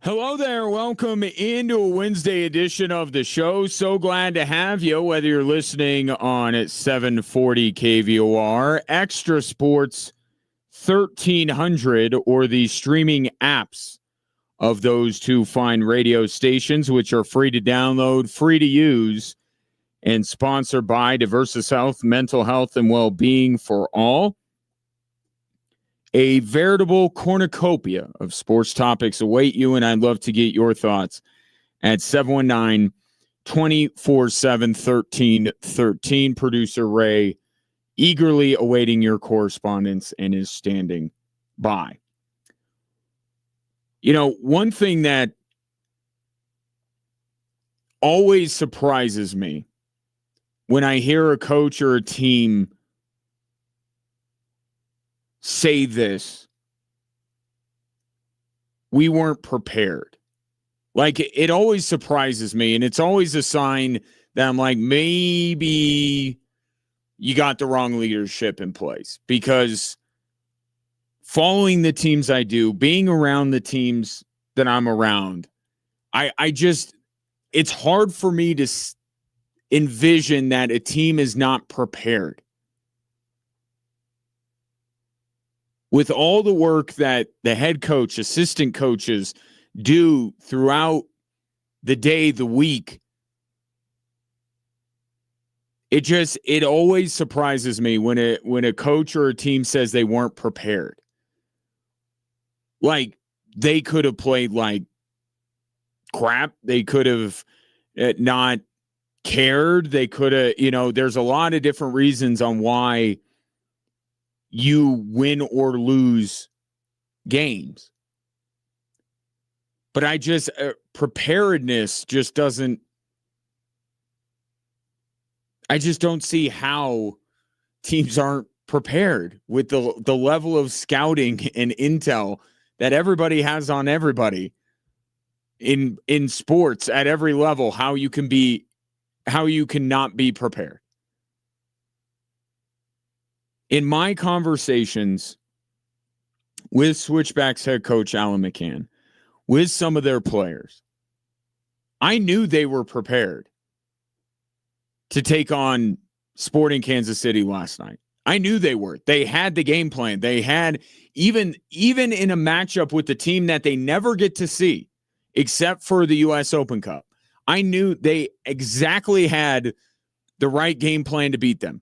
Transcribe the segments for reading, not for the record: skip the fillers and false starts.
Hello there. Welcome into a Wednesday edition of the show. So glad to have you, whether you're listening on at 740 KVOR, Extra Sports 1300, or the streaming apps of those two fine radio stations, which are free to download, free to use, and sponsored by Diversus Health, mental health, and well-being for all. A veritable cornucopia of sports topics await you, and I'd love to get your thoughts at 719-247-1313. Producer Ray eagerly awaiting your correspondence and is standing by. You know, one thing that always surprises me when I hear a coach or a team say this: we weren't prepared. Like, it always surprises me, and it's always a sign that I'm like, maybe you got the wrong leadership in place. Because following the teams I do, being around the teams that I'm around, I just, it's hard for me to envision that a team is not prepared. With all the work that the head coach, assistant coaches do throughout the day, the week, it always surprises me when a coach or a team says they weren't prepared. Like, they could have played like crap. They could have not cared. They could have, there's a lot of different reasons on why you win or lose games. But I just, preparedness just doesn't, I just don't see how teams aren't prepared with the level of scouting and intel that everybody has on everybody in sports at every level, how you cannot be prepared. In my conversations with Switchbacks head coach Alan McCann, with some of their players, I knew they were prepared to take on Sporting Kansas City last night. I knew they were. They had the game plan. They had, even in a matchup with the team that they never get to see, except for the U.S. Open Cup, I knew they exactly had the right game plan to beat them.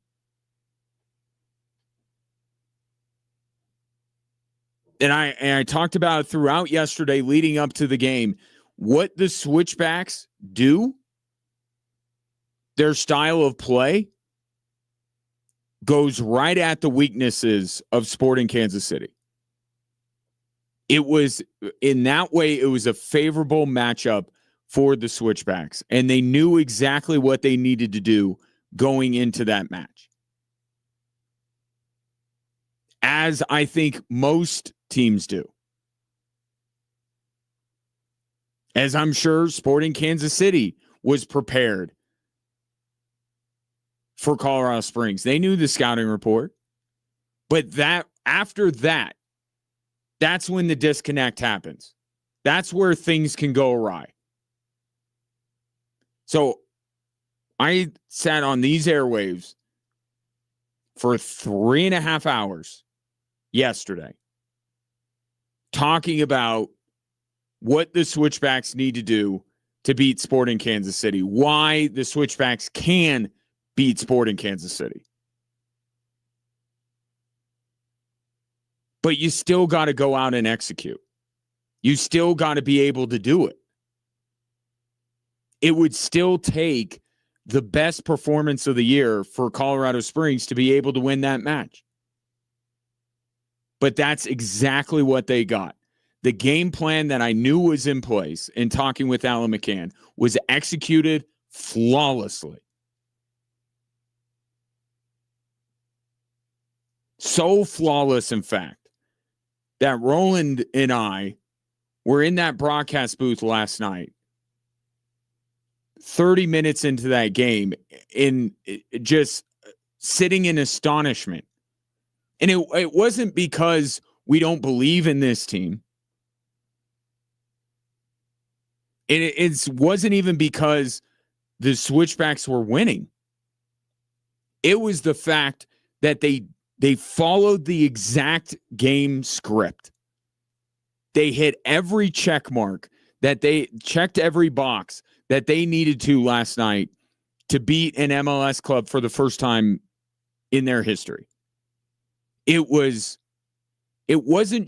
And I talked about throughout yesterday leading up to the game, what the Switchbacks do, their style of play goes right at the weaknesses of Sporting Kansas City. It was, in that way, it was a favorable matchup for the Switchbacks, and they knew exactly what they needed to do going into that match. As I think most teams do. As I'm sure Sporting Kansas City was prepared for Colorado Springs. They knew the scouting report. But after that, that's when the disconnect happens. That's where things can go awry. So I sat on these airwaves for 3.5 hours yesterday, talking about what the Switchbacks need to do to beat Sporting Kansas City, why the Switchbacks can beat Sporting Kansas City. But you still got to go out and execute. You still got to be able to do it. It would still take the best performance of the year for Colorado Springs to be able to win that match. But that's exactly what they got. The game plan that I knew was in place in talking with Alan McCann was executed flawlessly. So flawless, in fact, that Roland and I were in that broadcast booth last night, 30 minutes into that game, in just sitting in astonishment. And it wasn't because we don't believe in this team. It wasn't even because the Switchbacks were winning. It was the fact that they followed the exact game script. They hit every check mark, that they checked every box that they needed to last night to beat an MLS club for the first time in their history. It wasn't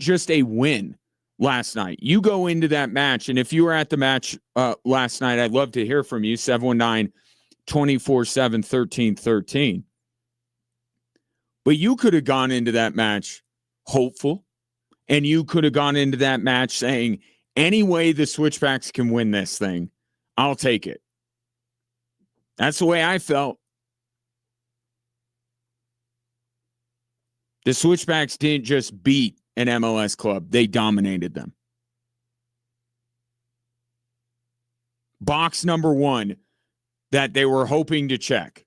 just a win last night. You go into that match, and if you were at the match last night, I'd love to hear from you, 719-247-1313. But you could have gone into that match hopeful, and you could have gone into that match saying, any way the Switchbacks can win this thing, I'll take it. That's the way I felt. The Switchbacks didn't just beat an MLS club. They dominated them. Box number one that they were hoping to check.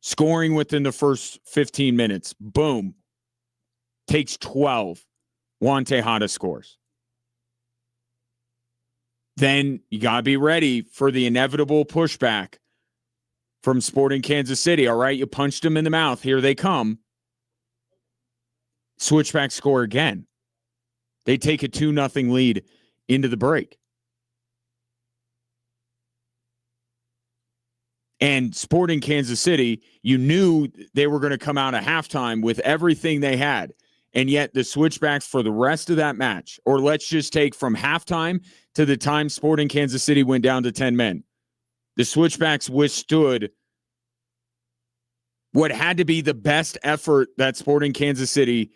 Scoring within the first 15 minutes. Boom. Takes 12. Juan Tejada scores. Then you got to be ready for the inevitable pushback from Sporting Kansas City. All right, you punched them in the mouth. Here they come. Switchbacks score again. They take a 2-0 lead into the break. And Sporting Kansas City, you knew they were going to come out at halftime with everything they had. And yet the Switchbacks for the rest of that match, or let's just take from halftime to the time Sporting Kansas City went down to 10 men, the Switchbacks withstood what had to be the best effort that Sporting Kansas City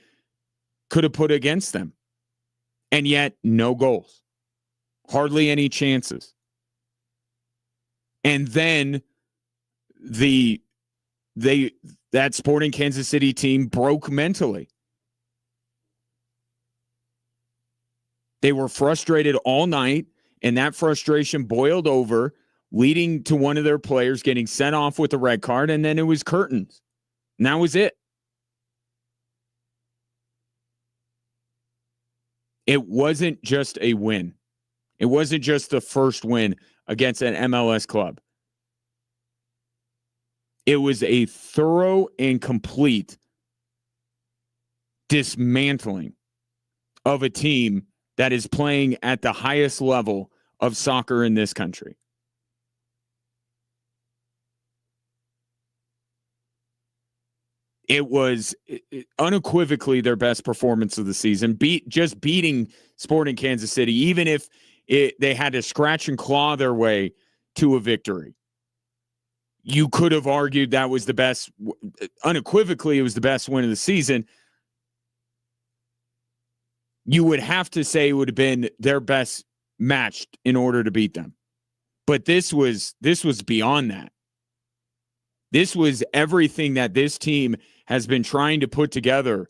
could have put against them. And yet, no goals. Hardly any chances. And then that Sporting Kansas City team broke mentally. They were frustrated all night, and that frustration boiled over, leading to one of their players getting sent off with a red card, and then it was curtains. And that was it. It wasn't just a win. It wasn't just the first win against an MLS club. It was a thorough and complete dismantling of a team that is playing at the highest level of soccer in this country. It was unequivocally their best performance of the season. Beating Sporting Kansas City, even if they had to scratch and claw their way to a victory. You could have argued that was the best. Unequivocally, it was the best win of the season. You would have to say it would have been their best match in order to beat them. But this was beyond that. This was everything that this team has been trying to put together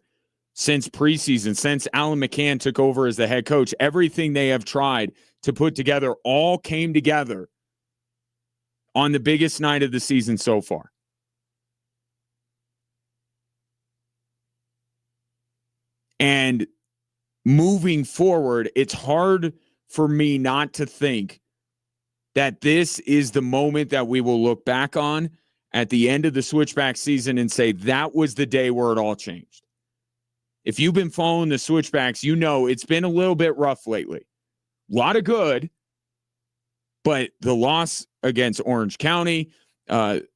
since preseason, since Alan McCann took over as the head coach. Everything they have tried to put together all came together on the biggest night of the season so far. And moving forward, it's hard for me not to think that this is the moment that we will look back on at the end of the Switchback season and say that was the day where it all changed. If you've been following the Switchbacks, you know it's been a little bit rough lately. A lot of good, but the loss against Orange County, the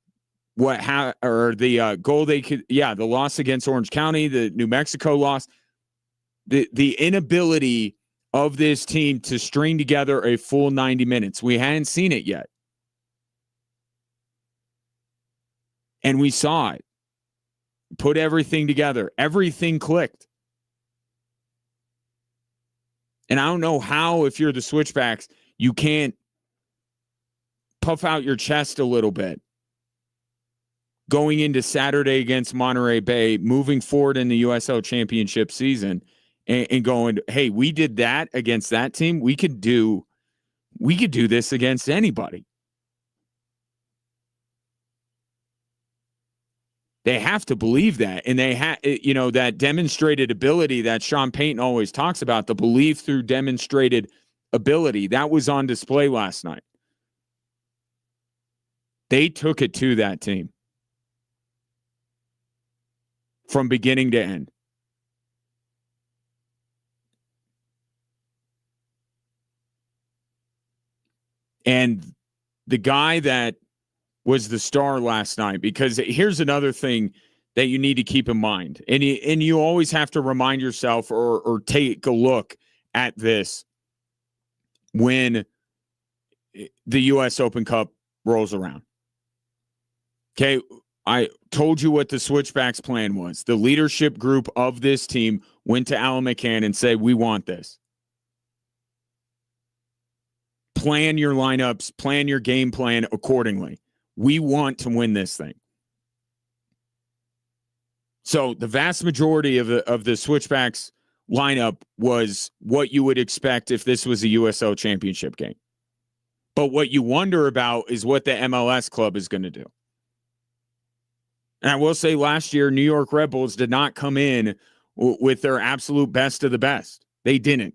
loss against Orange County, the New Mexico loss, the inability of this team to string together a full 90 minutes. We hadn't seen it yet. And we saw it. Put everything together. Everything clicked. And I don't know how, if you're the Switchbacks, you can't puff out your chest a little bit. Going into Saturday against Monterey Bay, moving forward in the USL Championship season, and going, hey, we did that against that team. We could do this against anybody. They have to believe that. And they have, that demonstrated ability that Sean Payton always talks about, the belief through demonstrated ability. That was on display last night. They took it to that team from beginning to end. And the guy that was the star last night, because here's another thing that you need to keep in mind. And you always have to remind yourself or take a look at this when the U.S. Open Cup rolls around. Okay, I told you what the Switchbacks plan was. The leadership group of this team went to Alan McCann and said, we want this. Plan your lineups, plan your game plan accordingly. We want to win this thing. So the vast majority of the Switchbacks lineup was what you would expect if this was a USL championship game. But what you wonder about is what the MLS club is going to do. And I will say last year, New York Red Bulls did not come in with their absolute best of the best. They didn't.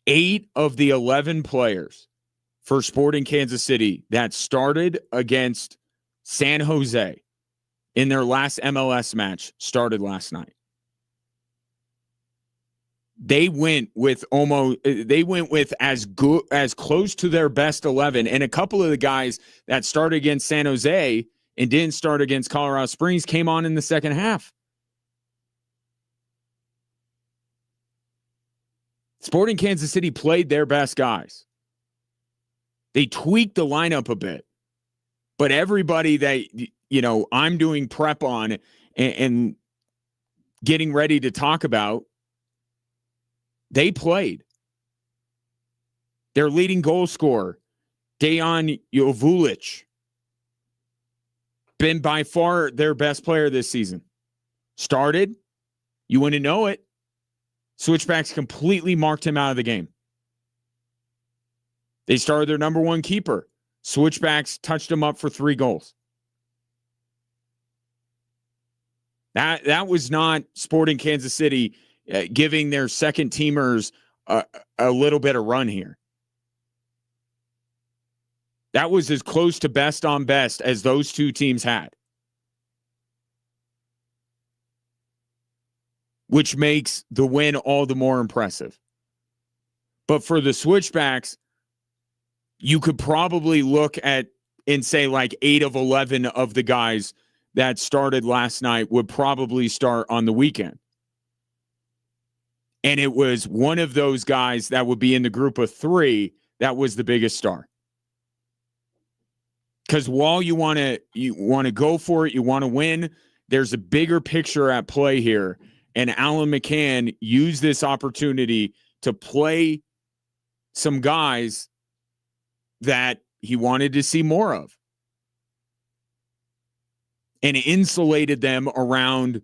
8 of the 11 players for Sporting Kansas City that started against San Jose in their last MLS match started last night. They went with as good, as close to their best 11. And a couple of the guys that started against San Jose and didn't start against Colorado Springs came on in the second half. Sporting Kansas City played their best guys. They tweaked the lineup a bit. But everybody that, I'm doing prep on and getting ready to talk about, they played. Their leading goal scorer, Dejan Jovulic, been by far their best player this season. Started, you wouldn't know it. Switchbacks completely marked him out of the game. They started their number one keeper. Switchbacks touched him up for 3 goals. That was not Sporting Kansas City giving their second teamers a little bit of run here. That was as close to best on best as those two teams had. Which makes the win all the more impressive. But for the Switchbacks, you could probably look at and say like 8 of 11 of the guys that started last night would probably start on the weekend. And it was one of those guys that would be in the group of 3 that was the biggest star. Because while you want to go for it, you want to win, there's a bigger picture at play here. And Alan McCann used this opportunity to play some guys that he wanted to see more of. And insulated them around,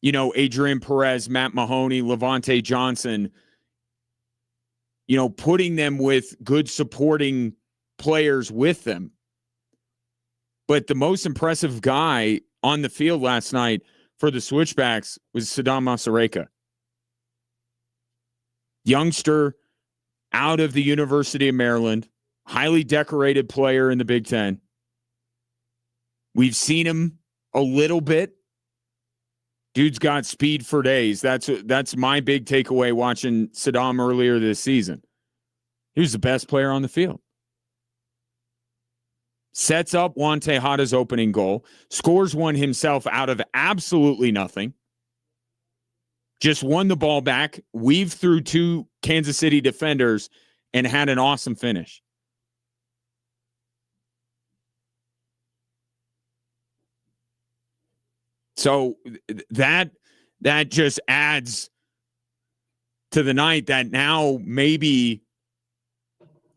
Adrian Perez, Matt Mahoney, Levante Johnson, putting them with good supporting players with them. But the most impressive guy on the field last night for the Switchbacks was Saddam Masareka. Youngster out of the University of Maryland, highly decorated player in the Big Ten. We've seen him a little bit. Dude's got speed for days. That's my big takeaway watching Saddam earlier this season. He was the best player on the field. Sets up Juan Tejada's opening goal. Scores one himself out of absolutely nothing. Just won the ball back, weaved through 2 Kansas City defenders, and had an awesome finish. So that just adds to the night that now maybe,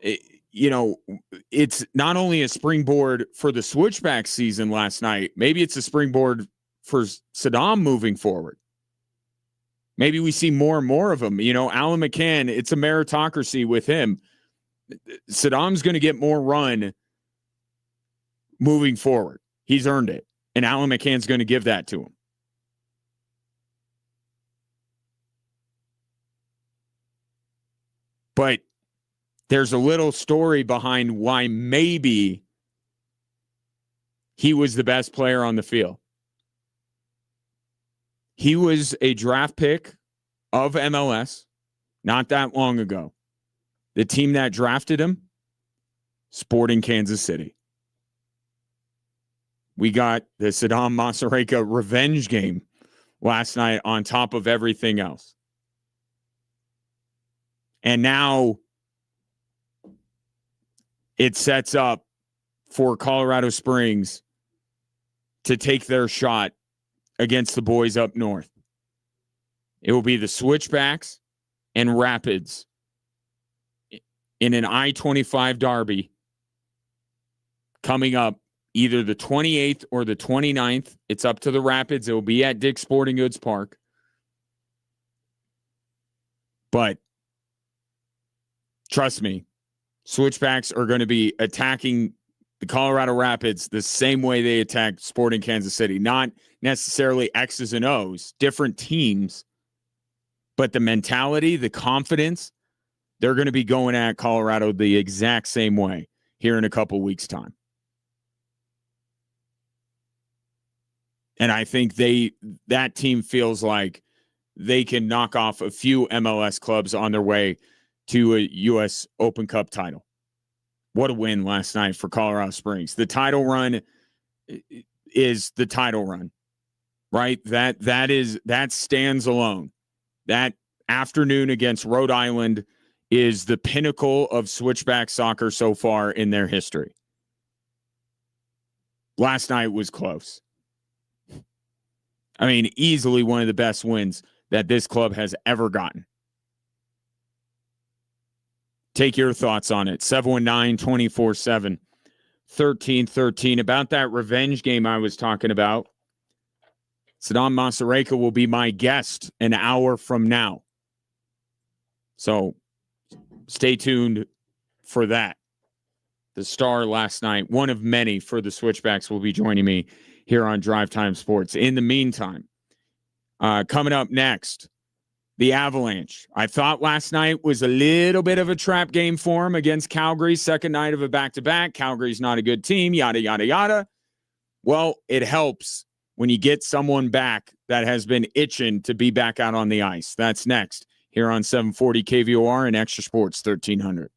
it's not only a springboard for the Switchback season last night, maybe it's a springboard for Saddam moving forward. Maybe we see more and more of him. Alan McCann, it's a meritocracy with him. Saddam's going to get more run moving forward. He's earned it. And Alan McCann's going to give that to him. There's a little story behind why maybe he was the best player on the field. He was a draft pick of MLS not that long ago. The team that drafted him, Sporting Kansas City. We got the Saddam Masareka revenge game last night on top of everything else. And now it sets up for Colorado Springs to take their shot against the boys up north. It will be the Switchbacks and Rapids in an I-25 derby coming up either the 28th or the 29th. It's up to the Rapids. It will be at Dick's Sporting Goods Park. But trust me, Switchbacks are going to be attacking the Colorado Rapids the same way they attacked Sporting Kansas City. Not necessarily X's and O's, different teams, but the mentality, the confidence, they're going to be going at Colorado the exact same way here in a couple weeks' time. And I think that team feels like they can knock off a few MLS clubs on their way to a U.S. Open Cup title. What a win last night for Colorado Springs. The title run is the title run, right? That stands alone. That afternoon against Rhode Island is the pinnacle of Switchback soccer so far in their history. Last night was close. I mean, easily one of the best wins that this club has ever gotten. Take your thoughts on it. 719-247-1313. About that revenge game I was talking about. Saddam Masareka will be my guest an hour from now. So stay tuned for that. The star last night, one of many for the Switchbacks, will be joining me here on Drive Time Sports. In the meantime, coming up next, the Avalanche. I thought last night was a little bit of a trap game for them against Calgary. Second night of a back-to-back. Calgary's not a good team, yada, yada, yada. Well, it helps when you get someone back that has been itching to be back out on the ice. That's next here on 740 KVOR and Extra Sports 1300.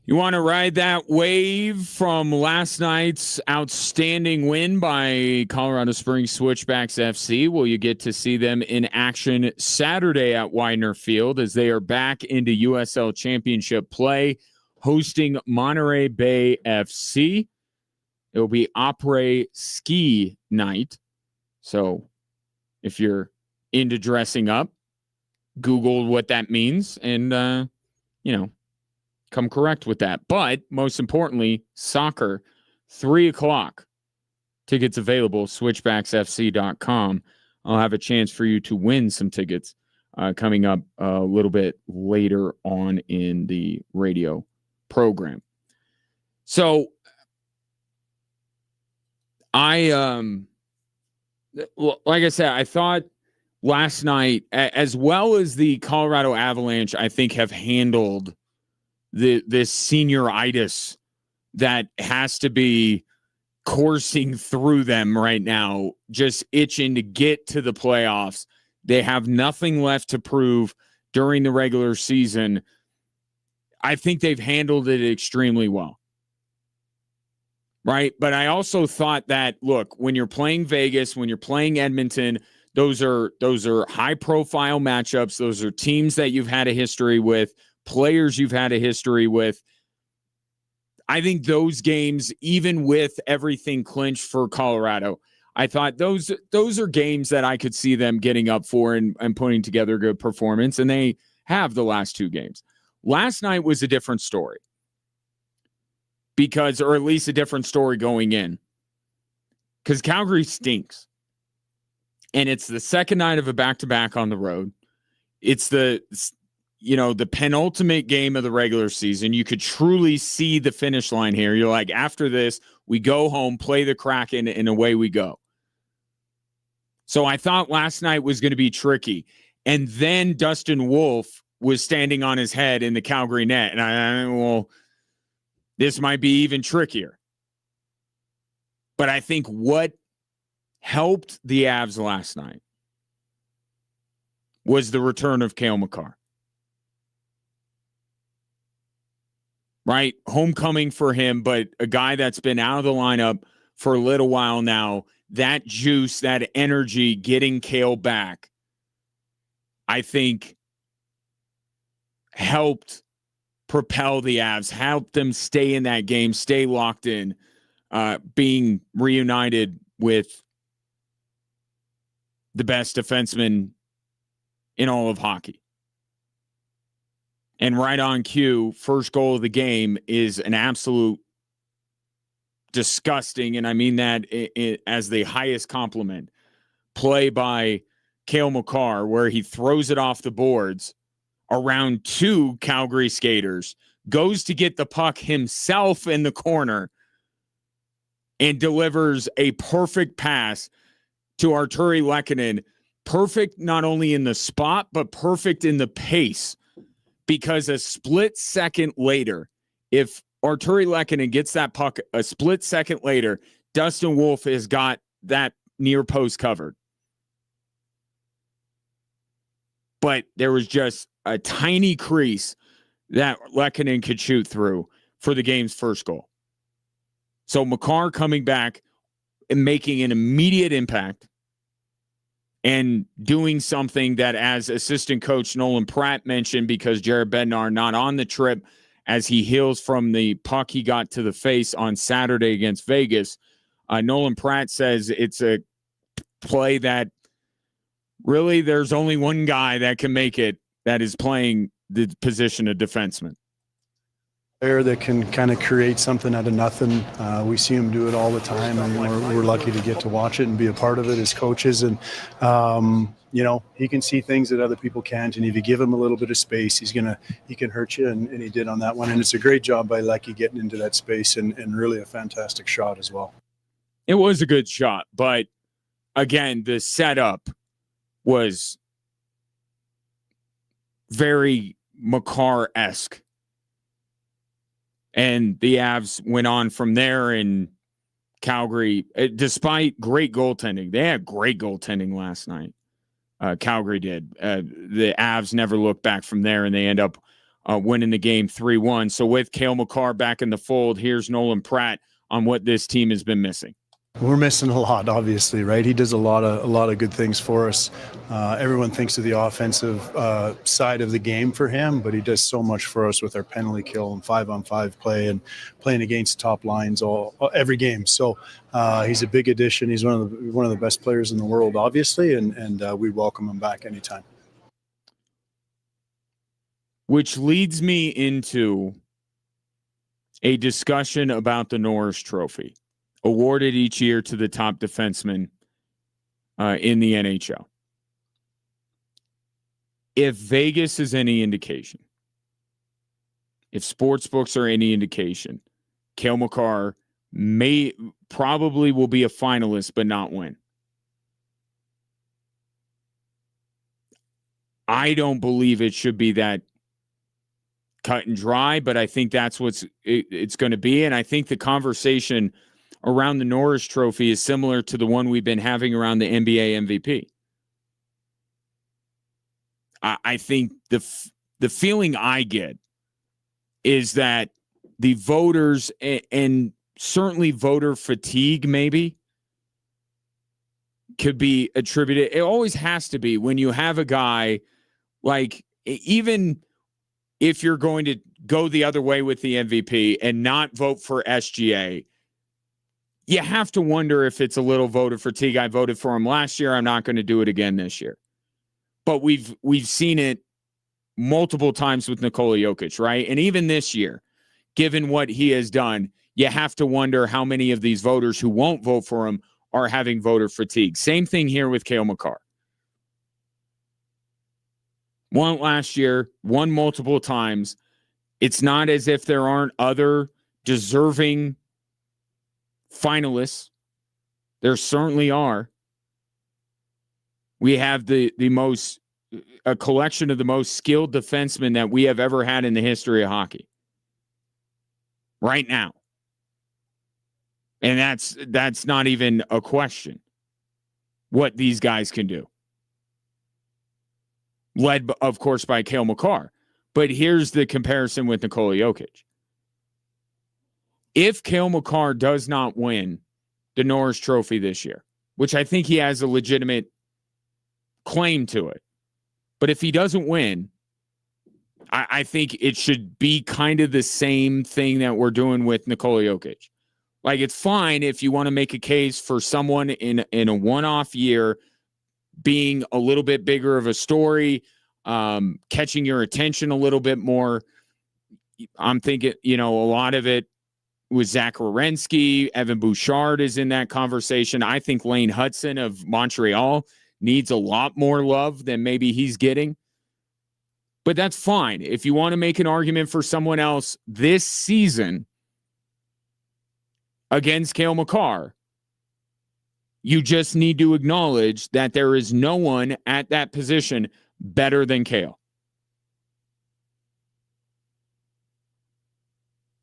You want to ride that wave from last night's outstanding win by Colorado Springs Switchbacks FC? Well, you get to see them in action Saturday at Widener Field as they are back into USL Championship play, hosting Monterey Bay FC. It will be après ski night. So if you're into dressing up, Google what that means and, come correct with that. But most importantly, soccer, 3:00. Tickets available, switchbacksfc.com. I'll have a chance for you to win some tickets coming up a little bit later on in the radio program. So like I said, I thought last night, as well as the Colorado Avalanche, I think have handled this senioritis that has to be coursing through them right now, just itching to get to the playoffs. They have nothing left to prove during the regular season. I think they've handled it extremely well. Right? But I also thought that, look, when you're playing Vegas, when you're playing Edmonton, those are high-profile matchups. Those are teams that you've had a history with, players you've had a history with. I think those games, even with everything clinched for Colorado, I thought those are games that I could see them getting up for and putting together a good performance, and they have the last two games. Last night was a different story. Or at least a different story going in. Because Calgary stinks. And it's the second night of a back-to-back on the road. It's the penultimate game of the regular season. You could truly see the finish line here. You're like, after this, we go home, play the Kraken, and away we go. So I thought last night was going to be tricky. And then Dustin Wolf was standing on his head in the Calgary net. And this might be even trickier. But I think what helped the Avs last night was the return of Cale Makar. Right? Homecoming for him, but a guy that's been out of the lineup for a little while now. That juice, that energy, getting Cale back, I think helped propel the Avs, help them stay in that game, stay locked in, being reunited with the best defenseman in all of hockey. And right on cue, first goal of the game is an absolute disgusting, and I mean that as the highest compliment, play by Cale Makar, where he throws it off the boards around two Calgary skaters, goes to get the puck himself in the corner, and delivers a perfect pass to Arturi Lehkonen. Perfect not only in the spot, but perfect in the pace. Because a split second later, if Arturi Lehkonen gets that puck a split second later, Dustin Wolf has got that near post covered. But there was just a tiny crease that Lehkonen could shoot through for the game's first goal. So Makar coming back and making an immediate impact and doing something that, as assistant coach Nolan Pratt mentioned, because Jared Bednar not on the trip as he heals from the puck he got to the face on Saturday against Vegas, Nolan Pratt says it's a play that really there's only one guy that can make it, that is playing the position of defenseman. Player that can kind of create something out of nothing. We see him do it all the time, and we're lucky to get to watch it and be a part of it as coaches. And he can see things that other people can't. And if you give him a little bit of space, he can hurt you, and he did on that one. And it's a great job by Lecky getting into that space, and really a fantastic shot as well. It was a good shot, but again, the setup was very Makar-esque. And the Avs went on from there, and Calgary, despite great goaltending, they had great goaltending last night. Calgary did. The Avs never looked back from there, and they end up winning the game 3-1. So with Cale Makar back in the fold, here's Nolan Pratt on what this team has been missing. We're missing a lot, obviously, right? He does a lot of good things for us. Everyone thinks of the offensive side of the game for him, but he does so much for us with our penalty kill and 5-on-5 play and playing against top lines every game. So he's a big addition. He's one of the best players in the world, obviously, and we welcome him back anytime. Which leads me into a discussion about the Norris Trophy, awarded each year to the top defenseman in the NHL. If Vegas is any indication, if sportsbooks are any indication, Cale Makar probably will be a finalist but not win. I don't believe it should be that cut and dry, but I think that's it's going to be. And I think the conversation around the Norris Trophy is similar to the one we've been having around the NBA MVP. I think the feeling I get is that the voters and certainly voter fatigue maybe could be attributed. It always has to be when you have a guy like, even if you're going to go the other way with the MVP and not vote for SGA, you have to wonder if it's a little voter fatigue. I voted for him last year. I'm not going to do it again this year. But we've seen it multiple times with Nikola Jokic, right? And even this year, given what he has done, you have to wonder how many of these voters who won't vote for him are having voter fatigue. Same thing here with Cale Makar. Won last year, won multiple times. It's not as if there aren't other deserving finalists. There certainly are. We have a collection of the most skilled defensemen that we have ever had in the history of hockey. Right now. And that's not even a question. What these guys can do. Led, of course, by Cale Makar. But here's the comparison with Nikola Jokic. If Cale Makar does not win the Norris Trophy this year, which I think he has a legitimate claim to it, but if he doesn't win, I think it should be kind of the same thing that we're doing with Nikola Jokic. Like, it's fine if you want to make a case for someone in a one-off year being a little bit bigger of a story, catching your attention a little bit more. I'm thinking, a lot of it was Zach Werenski. Evan Bouchard is in that conversation. I think Lane Hudson of Montreal needs a lot more love than maybe he's getting. But that's fine. If you want to make an argument for someone else this season against Cale Makar, you just need to acknowledge that there is no one at that position better than Cale.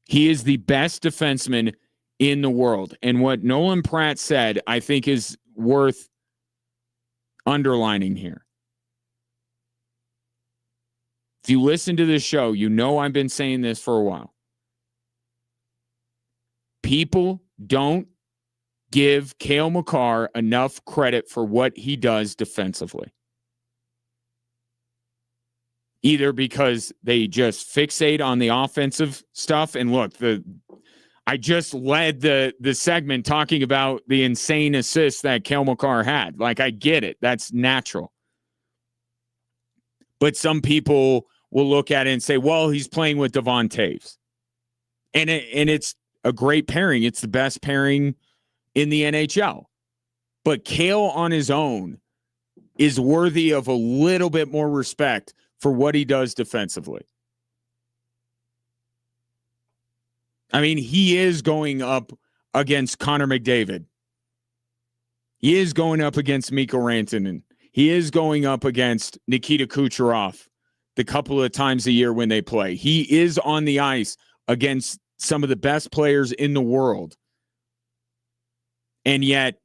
He is the best defenseman in the world. And what Nolan Pratt said, I think, is worth underlining here. If you listen to this show, you know I've been saying this for a while. People don't give Cale Makar enough credit for what he does defensively. Either because they just fixate on the offensive stuff. And look, I just led the segment talking about the insane assists that Cale Makar had. Like, I get it. That's natural. But some people will look at it and say, well, he's playing with Devon Taves. And it's a great pairing. It's the best pairing in the NHL. But Cale on his own is worthy of a little bit more respect for what he does defensively. I mean, he is going up against Connor McDavid. He is going up against Mikko Rantanen. He is going up against Nikita Kucherov the couple of times a year when they play. He is on the ice against some of the best players in the world. And yet,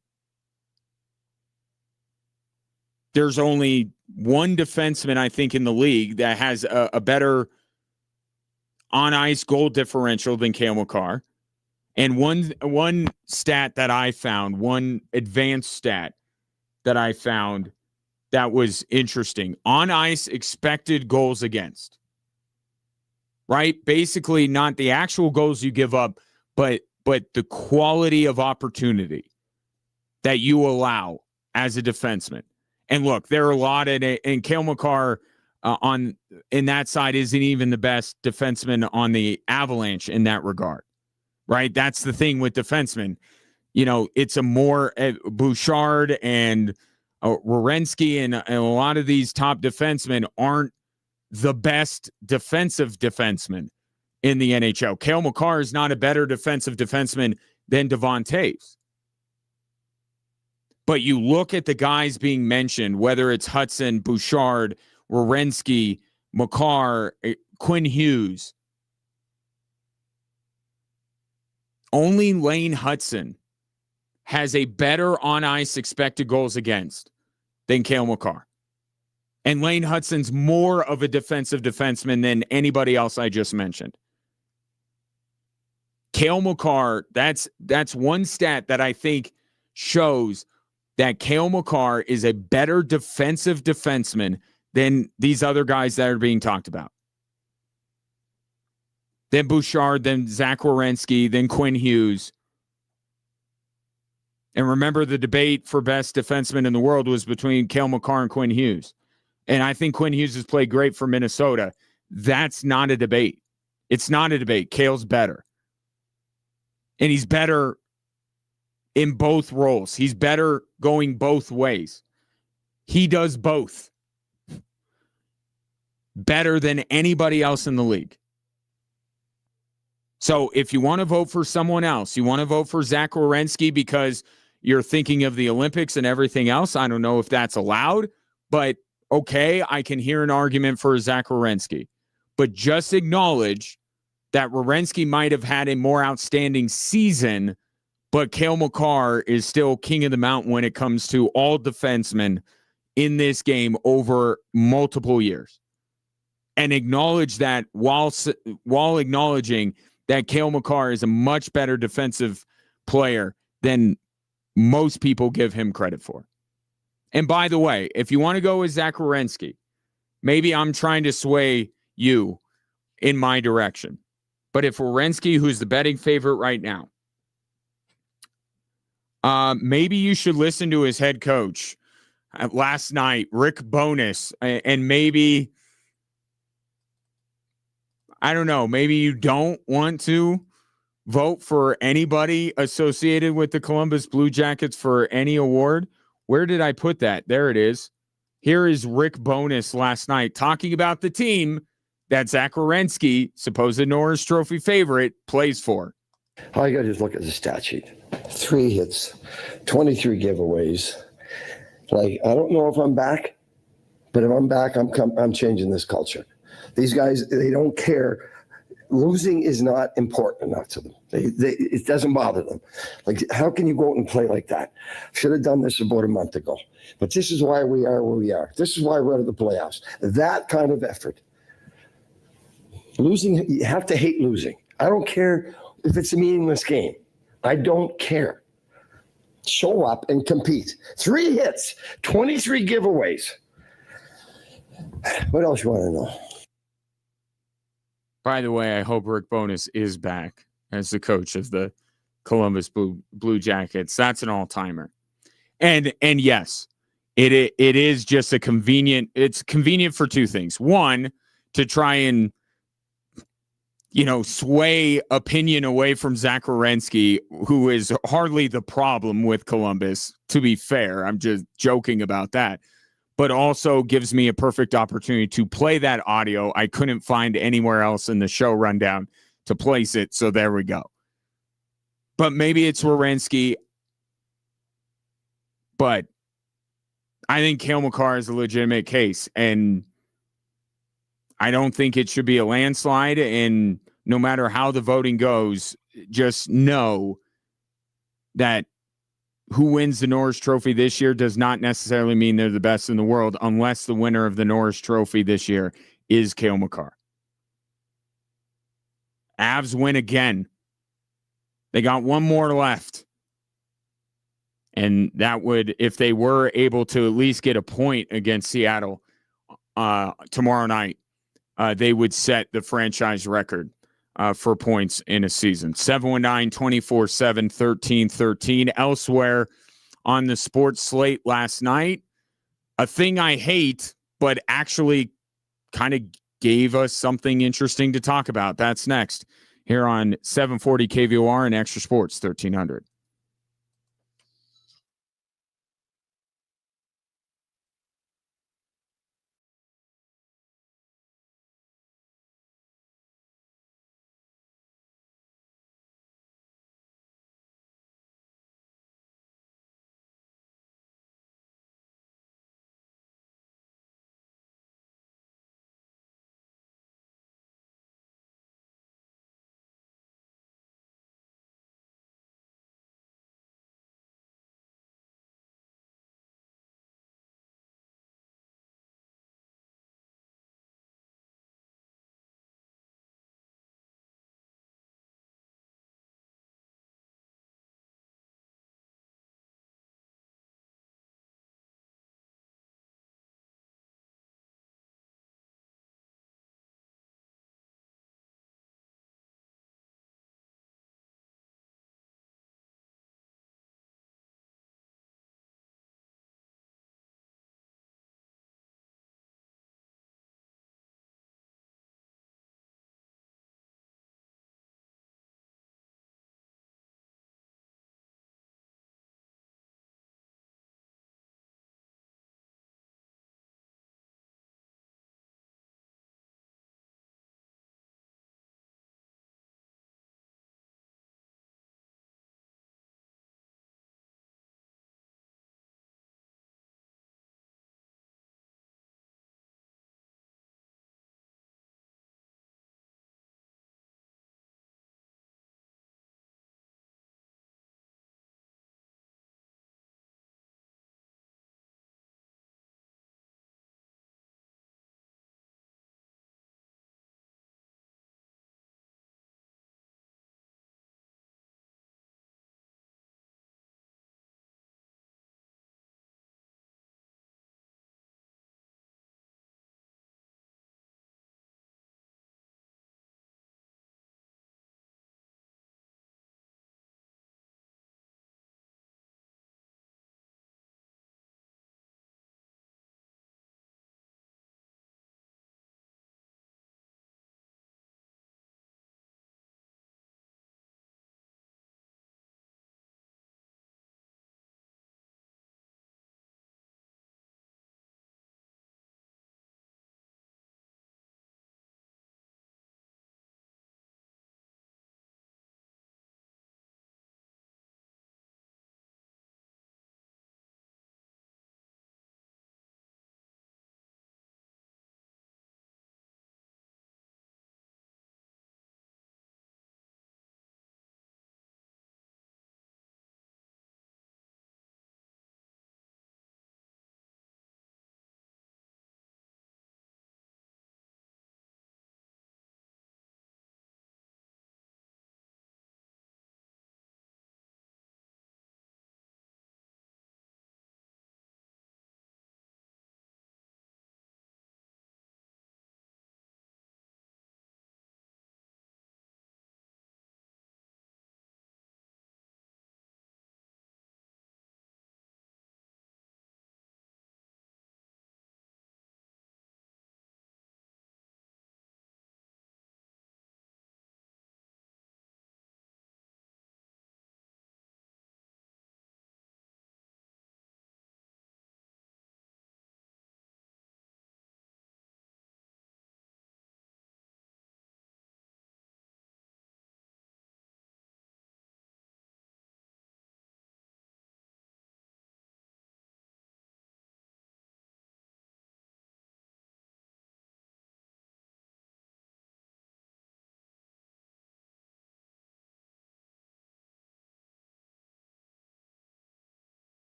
there's only one defenseman, I think, in the league that has a better on-ice goal differential than Cale Makar. And one stat that I found, one advanced stat that I found that was interesting, on-ice expected goals against. Right? Basically, not the actual goals you give up, but the quality of opportunity that you allow as a defenseman. And look, there are a lot in it, and Cale Makar in that side isn't even the best defenseman on the Avalanche in that regard, right? That's the thing with defensemen. You know, it's a more Bouchard and Werenski and a lot of these top defensemen aren't the best defensive defenseman in the NHL. Cale Makar is not a better defensive defenseman than Devon Toews. But you look at the guys being mentioned, whether it's Hudson, Bouchard, Werenski, Makar, Quinn Hughes. Only Lane Hudson has a better on-ice expected goals against than Cale Makar. And Lane Hudson's more of a defensive defenseman than anybody else I just mentioned. Cale Makar, that's one stat that I think shows that Cale Makar is a better defensive defenseman than these other guys that are being talked about. Then Bouchard, then Zach Werenski, then Quinn Hughes. And remember, the debate for best defenseman in the world was between Cale Makar and Quinn Hughes. And I think Quinn Hughes has played great for Minnesota. That's not a debate. It's not a debate. Cale's better. And he's better in both roles. He's better going both ways. He does both better than anybody else in the league. So if you want to vote for someone else, you want to vote for Zach Werenski because you're thinking of the Olympics and everything else. I don't know if that's allowed, but okay, I can hear an argument for Zach Werenski. But just acknowledge that Werenski might have had a more outstanding season, but Cale Makar is still king of the mountain when it comes to all defensemen in this game over multiple years. And acknowledge that while acknowledging that Cale Makar is a much better defensive player than most people give him credit for. And by the way, if you want to go with Zach Werenski, maybe I'm trying to sway you in my direction. But if Werenski, who's the betting favorite right now, maybe you should listen to his head coach last night, Rick Bowness, and maybe, I don't know, maybe you don't want to vote for anybody associated with the Columbus Blue Jackets for any award. Where did I put that? There it is. Here is Rick Bowness last night talking about the team that Zach Werenski, supposed Norris Trophy favorite, plays for. All you got to do is look at the stat sheet. 3 hits, 23 giveaways. Like, I don't know if I'm back, but if I'm back, I'm changing this culture. These guys, they don't care. Losing is not important enough to them. It doesn't bother them. Like, how can you go out and play like that? Should have done this about a month ago. But this is why we are where we are. This is why we're out of the playoffs. That kind of effort. Losing, you have to hate losing. I don't care if it's a meaningless game. I don't care. Show up and compete. 3 hits, 23 giveaways. What else you want to know? By the way, I hope Rick Bowness is back as the coach of the Columbus Blue Jackets. That's an all-timer. And yes, it is just it's convenient for 2 things. One, to try and, sway opinion away from Zach Werenski, who is hardly the problem with Columbus, to be fair. I'm just joking about that. But also gives me a perfect opportunity to play that audio. I couldn't find anywhere else in the show rundown to place it, so there we go. But maybe it's Werenski. But I think Cale Makar is a legitimate case, and I don't think it should be a landslide. And no matter how the voting goes, just know that who wins the Norris Trophy this year does not necessarily mean they're the best in the world unless the winner of the Norris Trophy this year is Cale Makar. Avs win again. They got one more left. And that would, if they were able to at least get a point against Seattle tomorrow night, they would set the franchise record for points in a season. 719-24-7-1313. Elsewhere on the sports slate last night, a thing I hate, but actually kind of gave us something interesting to talk about. That's next here on 740 KVOR and Extra Sports 1300.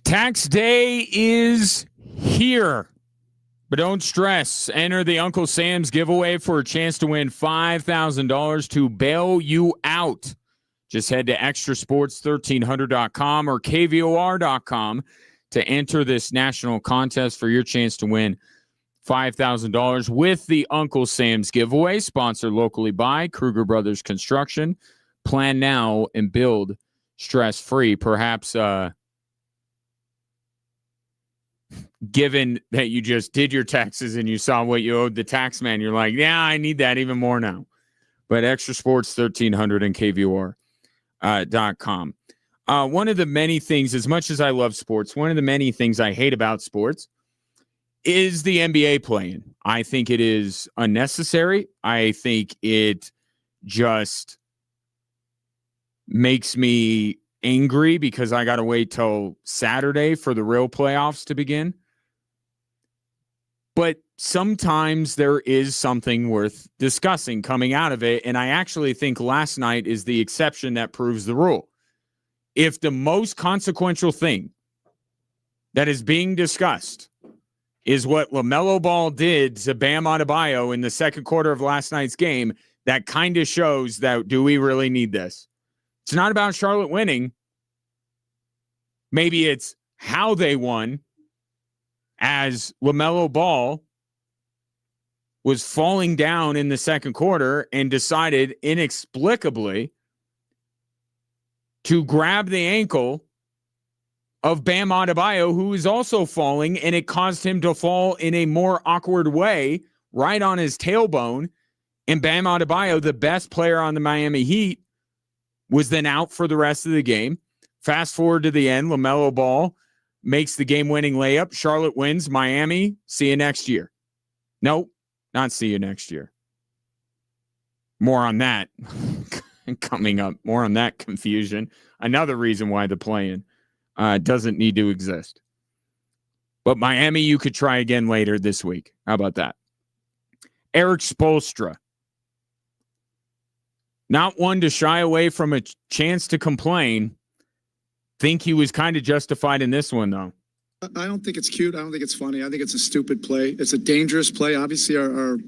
Tax day is here, but don't stress. Enter the Uncle Sam's giveaway for a chance to win $5,000 to bail you out. Just head to extrasports1300.com or kvor.com to enter this national contest for your chance to win $5,000 with the Uncle Sam's giveaway, sponsored locally by Kruger Brothers Construction. Plan now and build stress-free. Perhaps given that you just did your taxes and you saw what you owed the tax man, you're like, yeah, I need that even more now. But Extra Sports 1300 and KVOR.com. One of the many things, as much as I love sports, one of the many things I hate about sports is the NBA playing. I think it is unnecessary. I think it just makes me angry because I got to wait till Saturday for the real playoffs to begin. But sometimes there is something worth discussing coming out of it. And I actually think last night is the exception that proves the rule. If the most consequential thing that is being discussed is what LaMelo Ball did to Bam Adebayo in the second quarter of last night's game, that kind of shows that, do we really need this? It's not about Charlotte winning. Maybe it's how they won, as LaMelo Ball was falling down in the second quarter and decided inexplicably to grab the ankle of Bam Adebayo, who is also falling, and it caused him to fall in a more awkward way, right on his tailbone. And Bam Adebayo, the best player on the Miami Heat, was then out for the rest of the game. Fast forward to the end, LaMelo Ball makes the game-winning layup. Charlotte wins. Miami, see you next year. Nope, not see you next year. More on that coming up. More on that confusion. Another reason why the play-in doesn't need to exist. But Miami, you could try again later this week. How about that? Eric Spoelstra. Not one to shy away from a chance to complain. Think he was kind of justified in this one, though. I don't think it's cute. I don't think it's funny. I think it's a stupid play. It's a dangerous play. Obviously, our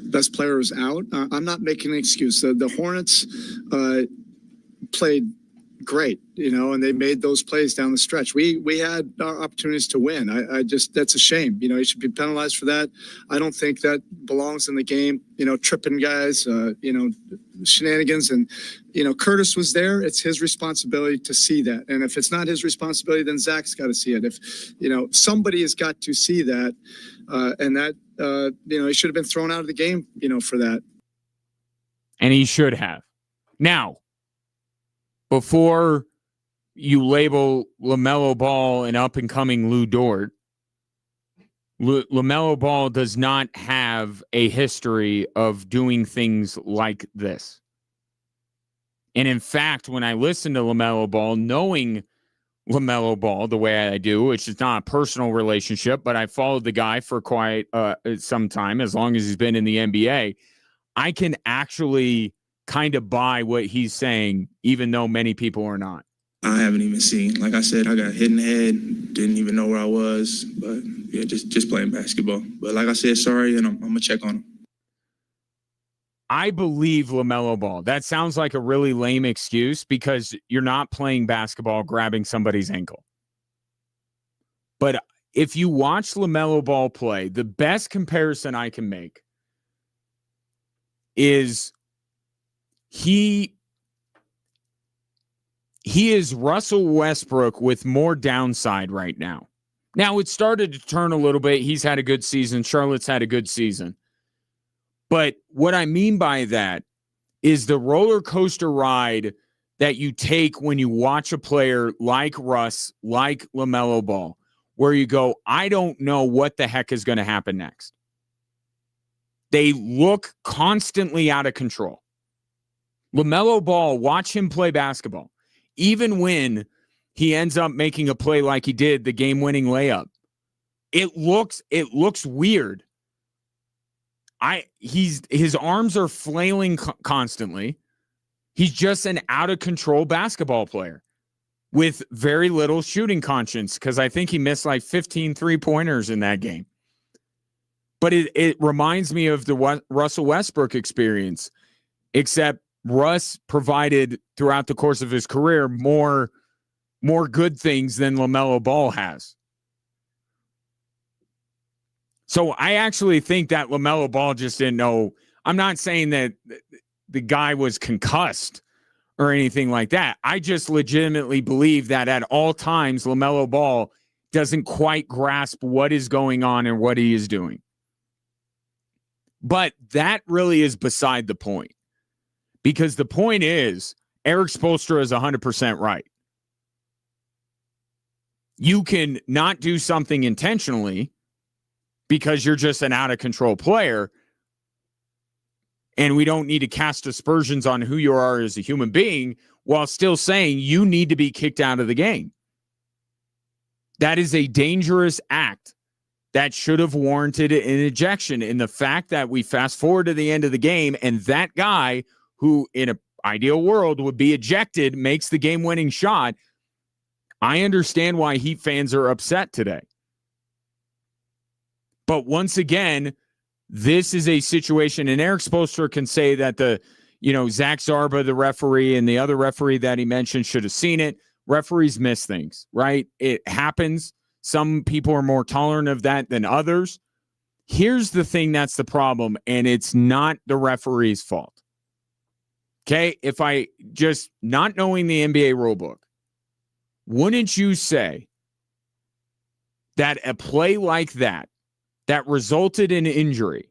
best player is out. I'm not making an excuse. The Hornets played great, and they made those plays down the stretch. We had our opportunities to win. I just, that's a shame. He should be penalized for that. I don't think that belongs in the game. Tripping guys, shenanigans, and Curtis was there. It's his responsibility to see that, and if it's not his responsibility, then Zach's got to see it. If somebody has got to see that, and that he should have been thrown out of the game, for that. And he should have. Now, before you label LaMelo Ball an up-and-coming Lou Dort, LaMelo Ball does not have a history of doing things like this. And in fact, when I listen to LaMelo Ball, knowing LaMelo Ball the way I do, which is not a personal relationship, but I followed the guy for quite some time, as long as he's been in the NBA, I can actually kind of buy what he's saying, even though many people are not. I haven't even seen. Like I said, I got hit in the head, didn't even know where I was, but yeah, just playing basketball. But like I said, sorry, and I'm gonna check on him. I believe LaMelo Ball. That sounds like a really lame excuse because you're not playing basketball grabbing somebody's ankle. But if you watch LaMelo Ball play, the best comparison I can make is he is Russell Westbrook with more downside right now. Now, it started to turn a little bit. He's had a good season. Charlotte's had a good season. But what I mean by that is the roller coaster ride that you take when you watch a player like Russ, like LaMelo Ball, where you go, I don't know what the heck is going to happen next. They look constantly out of control. LaMelo Ball, watch him play basketball. Even when he ends up making a play like he did, the game-winning layup, it looks weird. His arms are flailing constantly. He's just an out-of-control basketball player. with very little shooting conscience, because I think he missed like 15 3-pointers in that game. But it reminds me of the Russell Westbrook experience, except Russ provided throughout the course of his career more good things than LaMelo Ball has. So I actually think that LaMelo Ball just didn't know. I'm not saying that the guy was concussed or anything like that. I just legitimately believe that at all times, LaMelo Ball doesn't quite grasp what is going on and what he is doing. But that really is beside the point, because the point is Eric Spoelstra is 100% right. You can not do something intentionally because you're just an out-of-control player, and we don't need to cast aspersions on who you are as a human being while still saying you need to be kicked out of the game. That is a dangerous act that should have warranted an ejection. In the fact that we fast forward to the end of the game and that guy who in an ideal world would be ejected makes the game-winning shot, I understand why Heat fans are upset today. But once again, this is a situation, and Eric Spoelstra can say that Zach Zarba, the referee, and the other referee that he mentioned should have seen it. Referees miss things, right? It happens. Some people are more tolerant of that than others. Here's the thing that's the problem, and it's not the referee's fault. Okay? If I just not knowing the NBA rulebook, wouldn't you say that a play like that resulted in injury,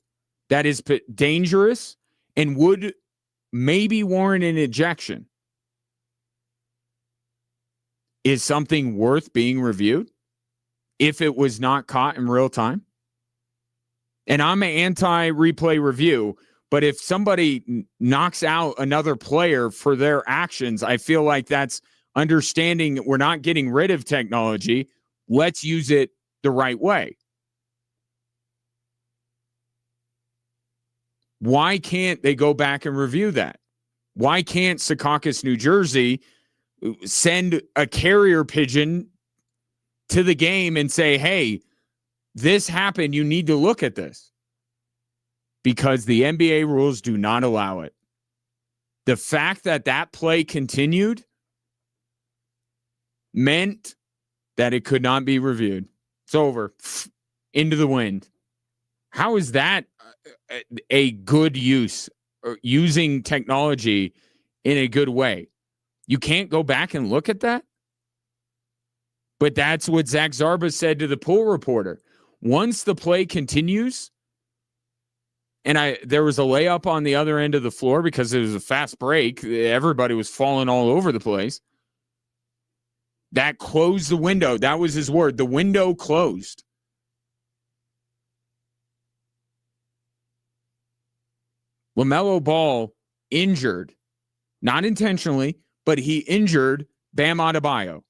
that is dangerous and would maybe warrant an ejection, is something worth being reviewed if it was not caught in real time? And I'm an anti-replay review, but if somebody knocks out another player for their actions, I feel like that's understanding we're not getting rid of technology. Let's use it the right way. Why can't they go back and review that? Why can't Secaucus, New Jersey send a carrier pigeon to the game and say, hey, this happened, you need to look at this? Because the NBA rules do not allow it. The fact that play continued meant that it could not be reviewed. It's over. Into the wind. How is that a good use, or using technology in a good way? You can't go back and look at that? But that's what Zach Zarba said to the pool reporter. Once the play continues, and there was a layup on the other end of the floor because it was a fast break. Everybody was falling all over the place. That closed the window. That was his word. The window closed. LaMelo Ball injured, not intentionally, but he injured Bam Adebayo.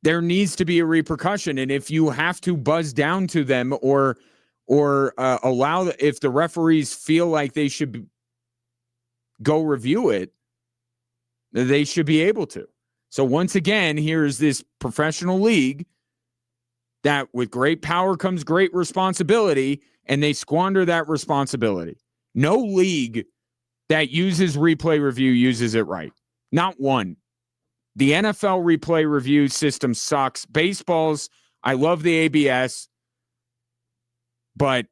There needs to be a repercussion, and if you have to buzz down to them or allow, if the referees feel like they should go review it, they should be able to. So once again, here's this professional league that with great power comes great responsibility, and they squander that responsibility. No league that uses replay review uses it right. Not one. The NFL replay review system sucks. Baseball's, I love the ABS, but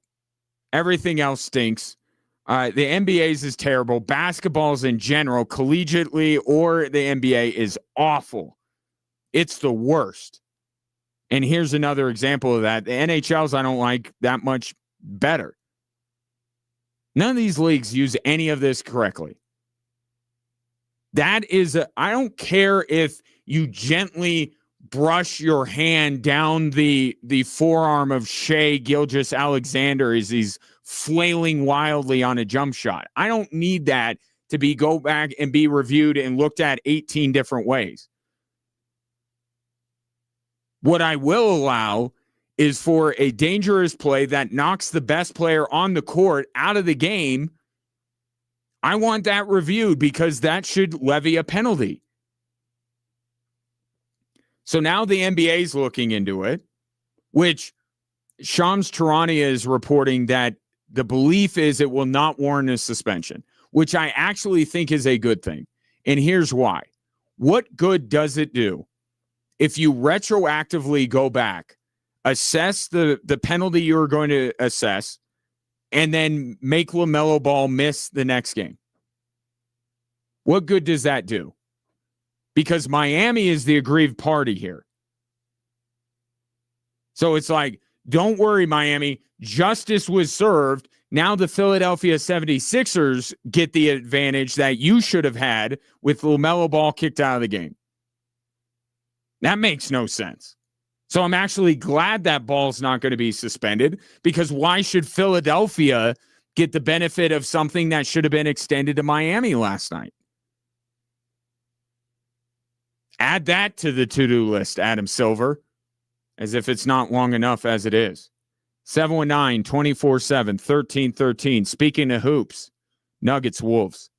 everything else stinks. The NBA's is terrible. Basketball's in general, collegiately or the NBA, is awful. It's the worst. And here's another example of that. The NHL's I don't like that much better. None of these leagues use any of this correctly. That is, I don't care if you gently brush your hand down the forearm of Shai Gilgeous-Alexander as he's flailing wildly on a jump shot. I don't need that to go back and be reviewed and looked at 18 different ways. What I will allow is for a dangerous play that knocks the best player on the court out of the game. I want that reviewed because that should levy a penalty. So now the NBA is looking into it, which Shams Charania is reporting that the belief is it will not warrant a suspension, which I actually think is a good thing. And here's why. What good does it do if you retroactively go back, assess the penalty you're going to assess, and then make LaMelo Ball miss the next game? What good does that do? Because Miami is the aggrieved party here. So it's like, don't worry, Miami. Justice was served. Now the Philadelphia 76ers get the advantage that you should have had with LaMelo Ball kicked out of the game. That makes no sense. So I'm actually glad that Ball's not going to be suspended, because why should Philadelphia get the benefit of something that should have been extended to Miami last night? Add that to the to-do list, Adam Silver, as if it's not long enough as it is. 719-24-7-1313. Speaking of hoops, Nuggets, Wolves.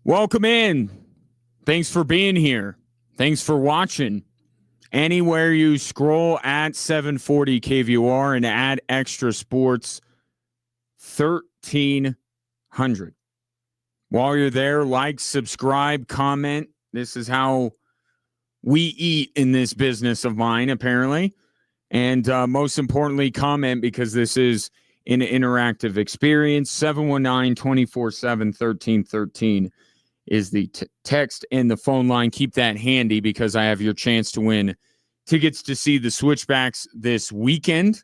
Welcome in. Thanks for being here. Thanks for watching. Anywhere you scroll at 740 KVOR and add Extra Sports 1300. While you're there, like, subscribe, comment. This is how we eat in this business of mine, apparently. And most importantly, comment, because this is an interactive experience. 719-247-1313 is the text and the phone line. Keep that handy because I have your chance to win tickets to see the Switchbacks this weekend.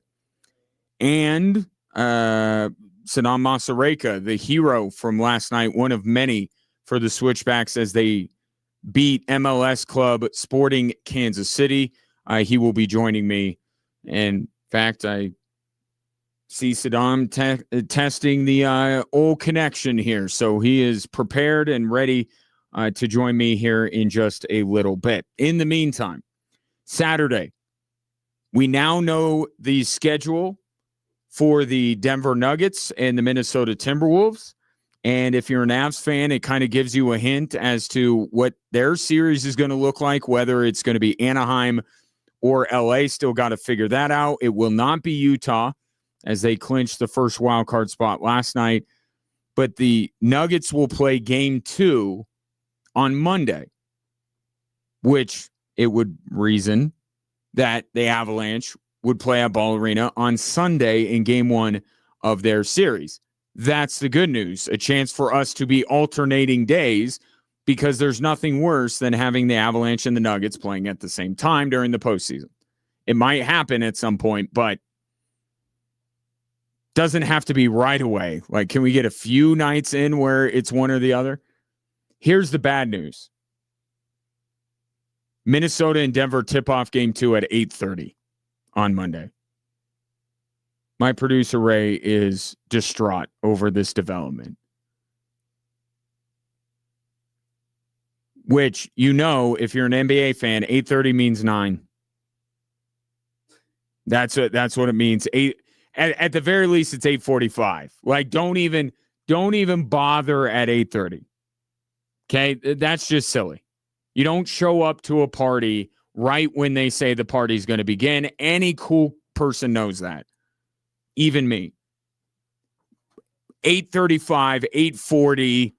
And Saddam Masareka, the hero from last night, one of many for the Switchbacks as they beat MLS club Sporting Kansas City. He will be joining me. In fact, I see Saddam testing the old connection here. So he is prepared and ready to join me here in just a little bit. In the meantime, Saturday, we now know the schedule for the Denver Nuggets and the Minnesota Timberwolves. And if you're an Avs fan, it kind of gives you a hint as to what their series is going to look like, whether it's going to be Anaheim or LA. Still got to figure that out. It will not be Utah, as they clinched the first wild card spot last night. But the Nuggets will play game 2 on Monday, which it would reason that the Avalanche would play at Ball Arena on Sunday in game 1 of their series. That's the good news. A chance for us to be alternating days, because there's nothing worse than having the Avalanche and the Nuggets playing at the same time during the postseason. It might happen at some point, but doesn't have to be right away. Like, can we get a few nights in where it's one or the other? Here's the bad news. Minnesota and Denver tip-off game 2 at 8:30 on Monday. My producer, Ray, is distraught over this development. Which, you know, if you're an NBA fan, 8:30 means 9. That's what it means. At the very least, it's 8:45. Like, don't even bother at 8:30. Okay, that's just silly. You don't show up to a party right when they say the party's going to begin. Any cool person knows that, even me. 8:35, 8:40.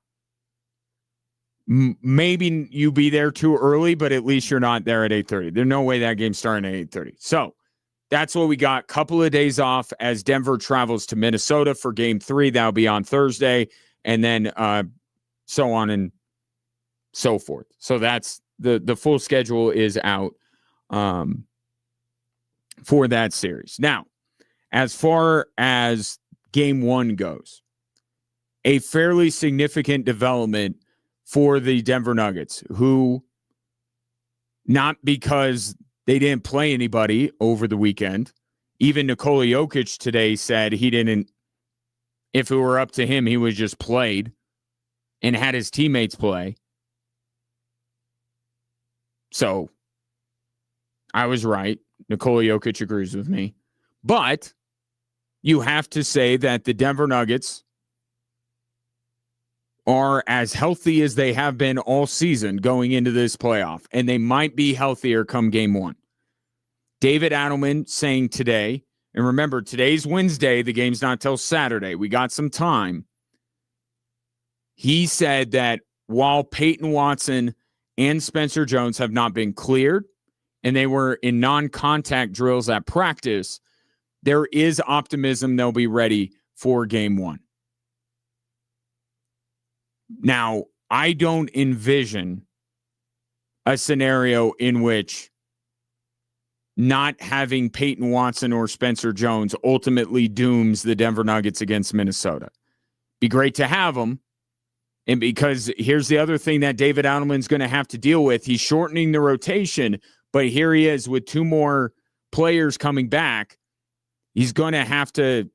Maybe you be there too early, but at least you're not there at 8:30. There's no way that game's starting at 8:30. So that's what we got. Couple of days off as Denver travels to Minnesota for game 3. That'll be on Thursday, and then so on and so forth. So that's the full schedule is out for that series. Now, as far as game 1 goes, a fairly significant development for the Denver Nuggets, who, not because they didn't play anybody over the weekend. Even Nikola Jokic today said he didn't, if it were up to him, he would just played and had his teammates play. So I was right. Nikola Jokic agrees with me. But you have to say that the Denver Nuggets are as healthy as they have been all season going into this playoff, and they might be healthier come game 1. David Adelman saying today, and remember, today's Wednesday, the game's not till Saturday. We got some time. He said that while Peyton Watson and Spencer Jones have not been cleared, and they were in non-contact drills at practice, there is optimism they'll be ready for game 1. Now, I don't envision a scenario in which not having Peyton Watson or Spencer Jones ultimately dooms the Denver Nuggets against Minnesota. Be great to have them. And because here's the other thing that David Adelman's going to have to deal with. He's shortening the rotation, but here he is with 2 more players coming back. He's going to have to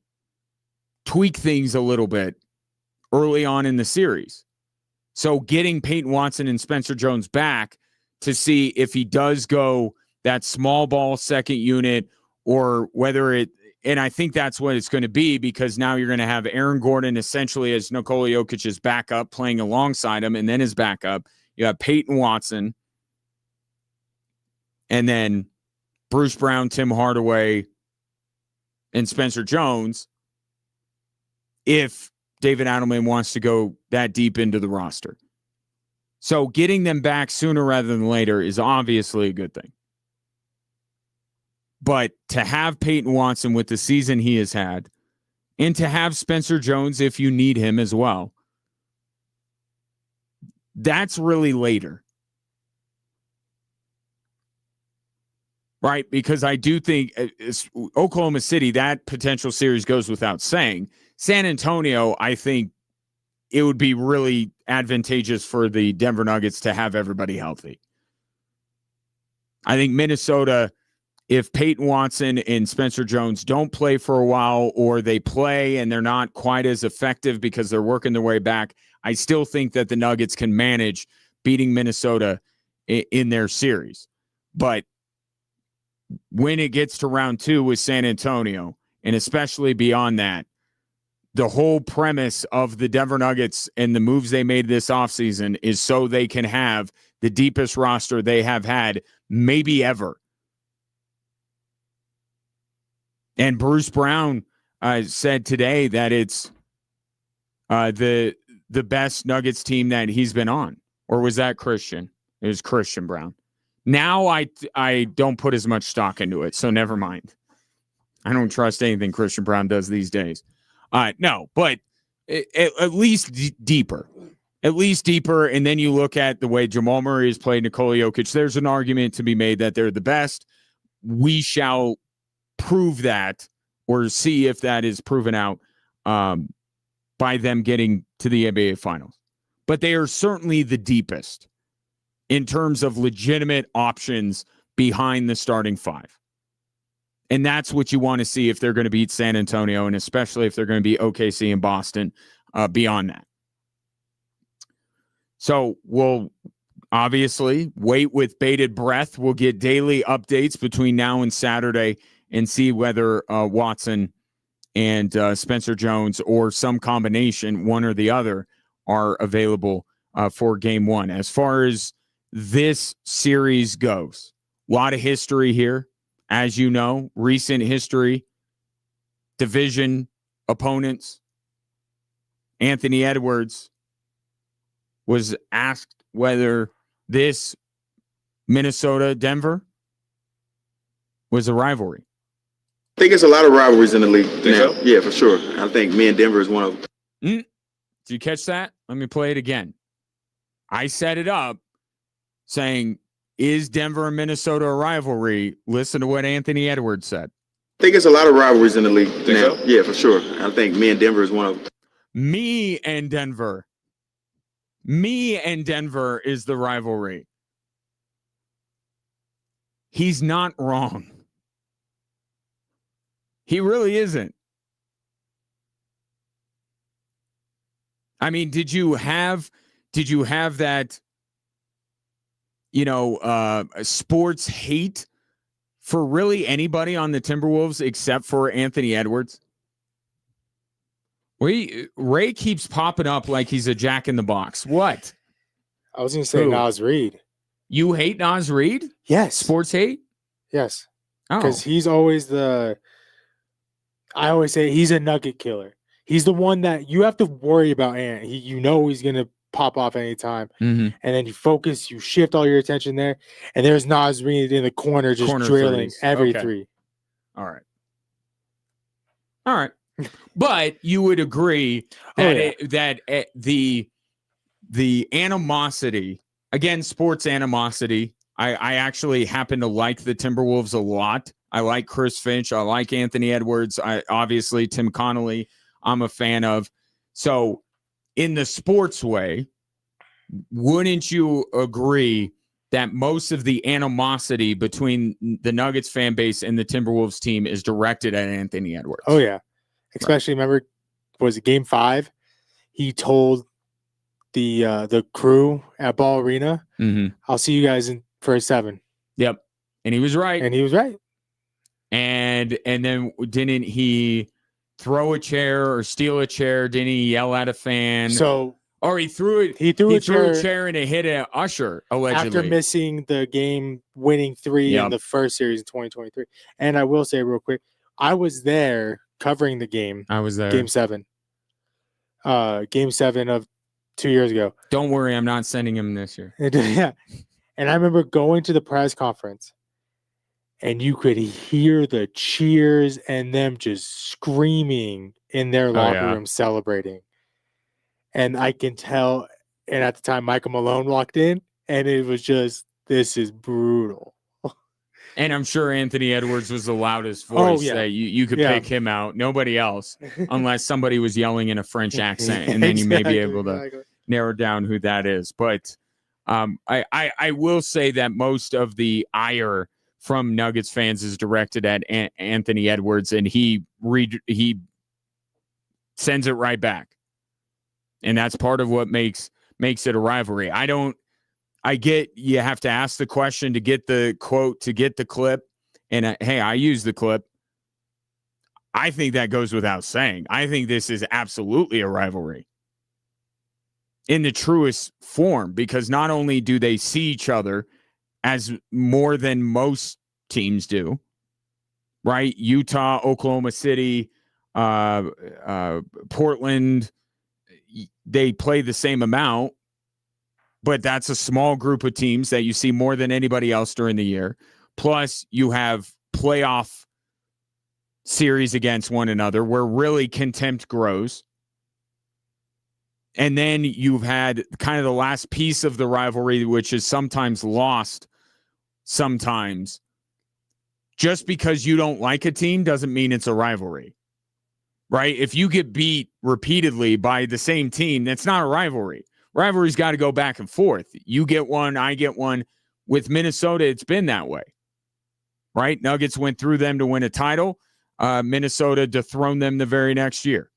tweak things a little bit early on in the series. So getting Peyton Watson and Spencer Jones back to see if he does go that small ball second unit or whether it, and I think that's what it's going to be, because now you're going to have Aaron Gordon essentially as Nikola Jokic's backup playing alongside him, and then his backup. You have Peyton Watson, and then Bruce Brown, Tim Hardaway, and Spencer Jones, if David Adelman wants to go that deep into the roster. So getting them back sooner rather than later is obviously a good thing. But to have Peyton Watson with the season he has had, and to have Spencer Jones if you need him as well, that's really later. Right? Because I do think Oklahoma City, that potential series goes without saying. San Antonio, I think it would be really advantageous for the Denver Nuggets to have everybody healthy. I think Minnesota, if Peyton Watson and Spencer Jones don't play for a while, or they play and they're not quite as effective because they're working their way back, I still think that the Nuggets can manage beating Minnesota in their series. But when it gets to round 2 with San Antonio, and especially beyond that, the whole premise of the Denver Nuggets and the moves they made this offseason is so they can have the deepest roster they have had maybe ever. And Bruce Brown said today that it's the best Nuggets team that he's been on. Or was that Christian? It was Christian Brown. Now I don't put as much stock into it, so never mind. I don't trust anything Christian Brown does these days. No, but at least deeper. At least deeper, and then you look at the way Jamal Murray has played Nikola Jokic. There's an argument to be made that they're the best. We shall prove that, or see if that is proven out by them getting to the NBA Finals. But they are certainly the deepest in terms of legitimate options behind the starting 5. And that's what you want to see if they're going to beat San Antonio, and especially if they're going to beat OKC and Boston beyond that. So we'll obviously wait with bated breath. We'll get daily updates between now and Saturday and see whether Watson and Spencer Jones, or some combination, one or the other, are available for game 1. As far as this series goes, a lot of history here. As you know, recent history, division opponents. Anthony Edwards was asked whether this Minnesota-Denver was a rivalry. I think it's a lot of rivalries in the league now. So? Yeah, for sure. I think me and Denver is one of them. Did you catch that? Let me play it again. I set it up saying, is Denver and Minnesota a rivalry? Listen to what Anthony Edwards said. I think it's a lot of rivalries in the league now. So? Yeah, for sure. I think me and Denver is one of them. Me and Denver is the rivalry. He's not wrong. He really isn't. I mean, did you have that, sports hate for really anybody on the Timberwolves except for Anthony Edwards? Ray keeps popping up like he's a jack in the box. What? I was going to say Naz Reid. You hate Naz Reid? Yes. Sports hate? Yes. Oh. Because he's always I always say he's a nugget killer. He's the one that you have to worry about. And he's going to pop off anytime. Mm-hmm. And then you shift all your attention there. And there's Naz Reid in the corner just drilling every three. All right. But you would agree that the animosity, again, sports animosity, I actually happen to like the Timberwolves a lot. I like Chris Finch. I like Anthony Edwards. Obviously, Tim Connolly, I'm a fan of. So in the sports way, wouldn't you agree that most of the animosity between the Nuggets fan base and the Timberwolves team is directed at Anthony Edwards? Oh, yeah. Especially, remember, was it Game 5? He told the crew at Ball Arena, I'll see you guys in for a 7. Yep. And he was right. And then didn't he throw a chair or steal a chair? Didn't he yell at a fan? Or he threw it. He threw a chair and it hit an usher, allegedly. After missing the game-winning 3 in the first series in 2023. And I will say real quick, I was there covering the game. I was there. Game 7. Game 7 of 2 years ago. Don't worry, I'm not sending him this year. Yeah. And I remember going to the press conference, and you could hear the cheers and them just screaming in their locker room celebrating. And I can tell, and at the time, Michael Malone walked in, and it was just, this is brutal. And I'm sure Anthony Edwards was the loudest voice that you could pick him out. Nobody else, unless somebody was yelling in a French accent, and then you may be able to narrow down who that is. But I will say that most of the ire from Nuggets fans is directed at Anthony Edwards, and he sends it right back. And that's part of what makes it a rivalry. I get you have to ask the question to get the quote, to get the clip. And hey, I use the clip. I think that goes without saying. I think this is absolutely a rivalry in the truest form, because not only do they see each other as more than most teams do, right? Utah, Oklahoma City, Portland, they play the same amount, but that's a small group of teams that you see more than anybody else during the year. Plus, you have playoff series against one another where really contempt grows. And then you've had kind of the last piece of the rivalry, which is sometimes lost sometimes. Just because you don't like a team doesn't mean it's a rivalry. Right? If you get beat repeatedly by the same team, that's not a rivalry. Rivalry's got to go back and forth. You get one, I get one. With Minnesota, it's been that way. Right? Nuggets went through them to win a title. Minnesota dethroned them the very next year.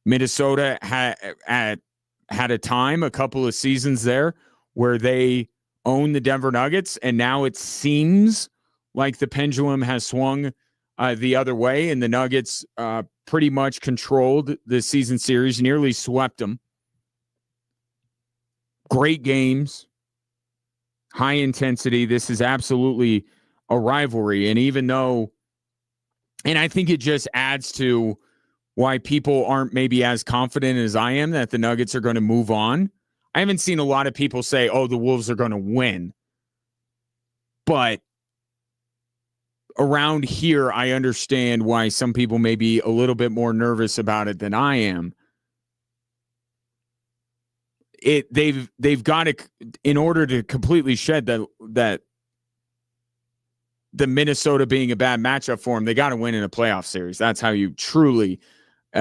Minnesota had a time, a couple of seasons there, where they owned the Denver Nuggets, and now it seems like the pendulum has swung the other way, and the Nuggets pretty much controlled the season series, nearly swept them. Great games, high intensity. This is absolutely a rivalry, and even though, and I think it just adds to why people aren't maybe as confident as I am that the Nuggets are going to move on. I haven't seen a lot of people say, oh, the Wolves are going to win. But around here, I understand why some people may be a little bit more nervous about it than I am. They've got to, in order to completely shed that the Minnesota being a bad matchup for them, they got to win in a playoff series. That's how you truly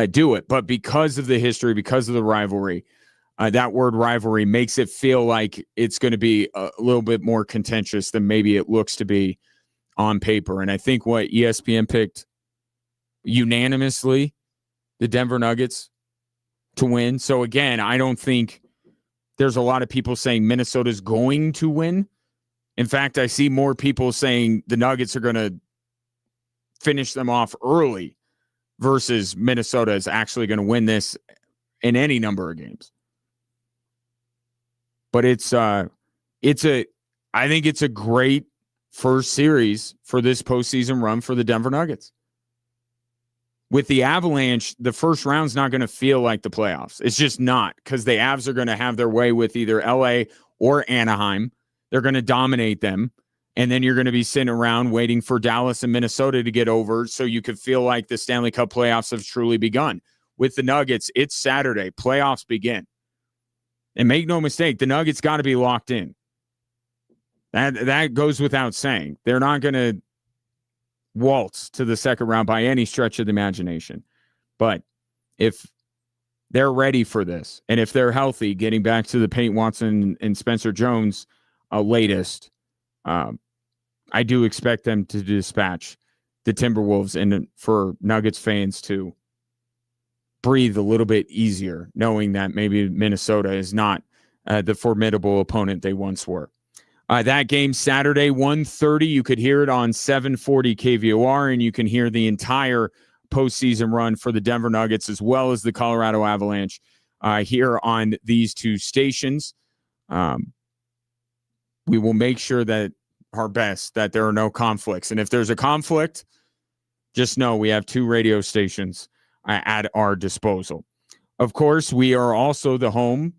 do it. But because of the history, because of the rivalry, that word rivalry makes it feel like it's going to be a little bit more contentious than maybe it looks to be on paper. And I think what ESPN picked unanimously, the Denver Nuggets to win. So again, I don't think there's a lot of people saying Minnesota's going to win. In fact, I see more people saying the Nuggets are going to finish them off early versus Minnesota is actually going to win this in any number of games. But I think it's a great first series for this postseason run for the Denver Nuggets. With the Avalanche, the first round's not going to feel like the playoffs. It's just not, because the Avs are going to have their way with either LA or Anaheim. They're going to dominate them. And then you're going to be sitting around waiting for Dallas and Minnesota to get over so you could feel like the Stanley Cup playoffs have truly begun. With the Nuggets, it's Saturday. Playoffs begin. And make no mistake, the Nuggets got to be locked in. That goes without saying. They're not going to waltz to the second round by any stretch of the imagination. But if they're ready for this, and if they're healthy, getting back to the Peyton Watson and Spencer Jones latest, I do expect them to dispatch the Timberwolves and for Nuggets fans to breathe a little bit easier, knowing that maybe Minnesota is not the formidable opponent they once were. That game Saturday, 1:30. You could hear it on 740 KVOR, and you can hear the entire postseason run for the Denver Nuggets as well as the Colorado Avalanche here on these two stations. We will make sure that our best that there are no conflicts. And if there's a conflict, just know we have two radio stations at our disposal. Of course, we are also the home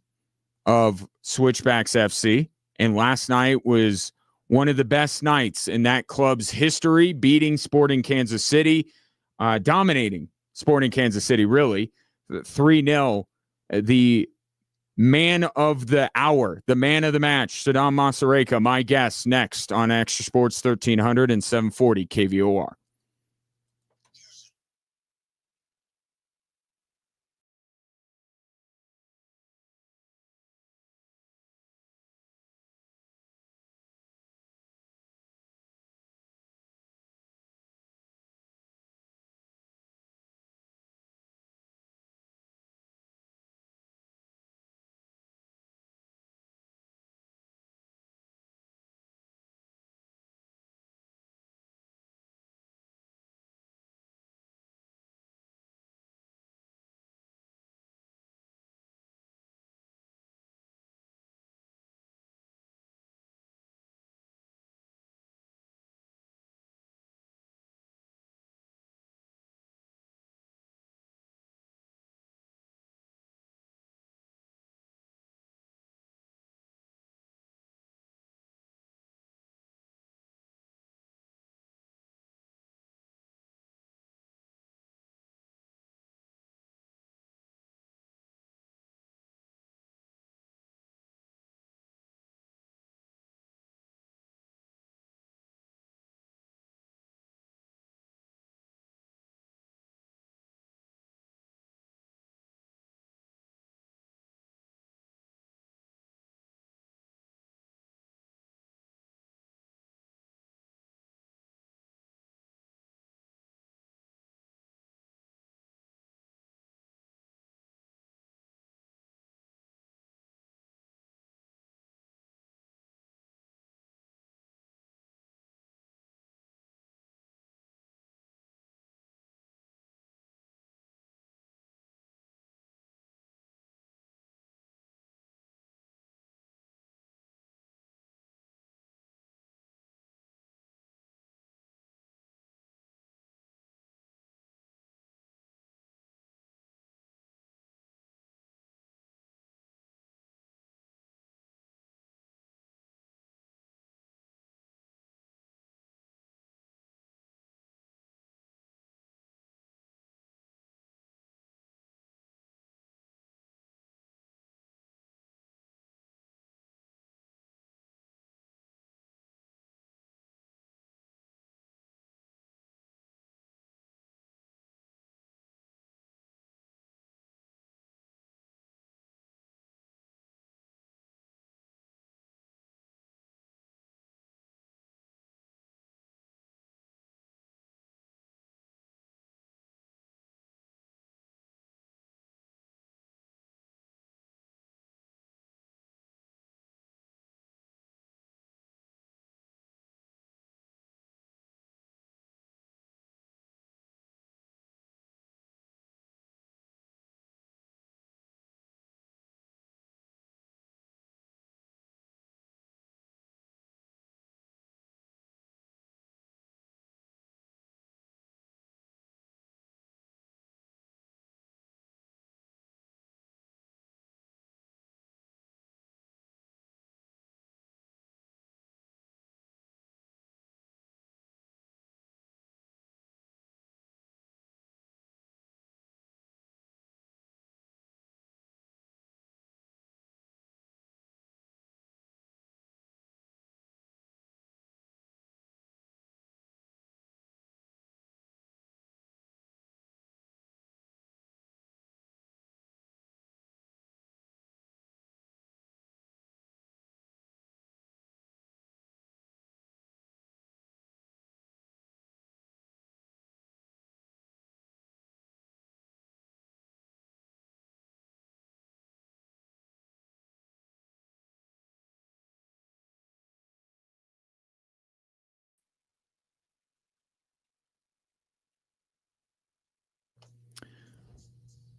of Switchbacks FC. And last night was one of the best nights in that club's history, beating Sporting Kansas City, dominating Sporting Kansas City, really, 3-0. The man of the hour, the man of the match, Saddam Masareka, my guest next on Extra Sports 1300 and 740 KVOR.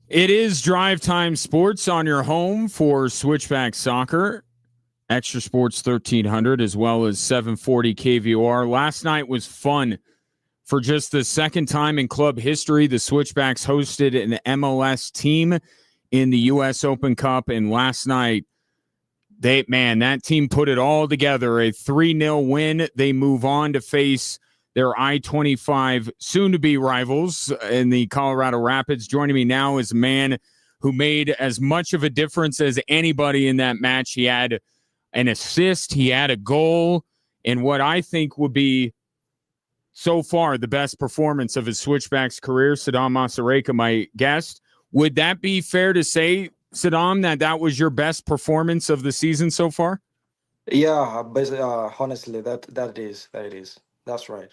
It is Drive Time Sports on your home for Switchback Soccer, Extra Sports 1300, as well as 740 KVOR. Last night was fun. For just the second time in club history, the Switchbacks hosted an MLS team in the U.S. Open Cup, and last night, that team put it all together. A 3-0 win. They move on to face their I-25 soon-to-be rivals in the Colorado Rapids. Joining me now is a man who made as much of a difference as anybody in that match. He had an assist, he had a goal, and what I think would be so far the best performance of his Switchbacks career, Saddam Masareka, my guest. Would that be fair to say, Saddam, that was your best performance of the season so far? Yeah, honestly, that it is. That's right.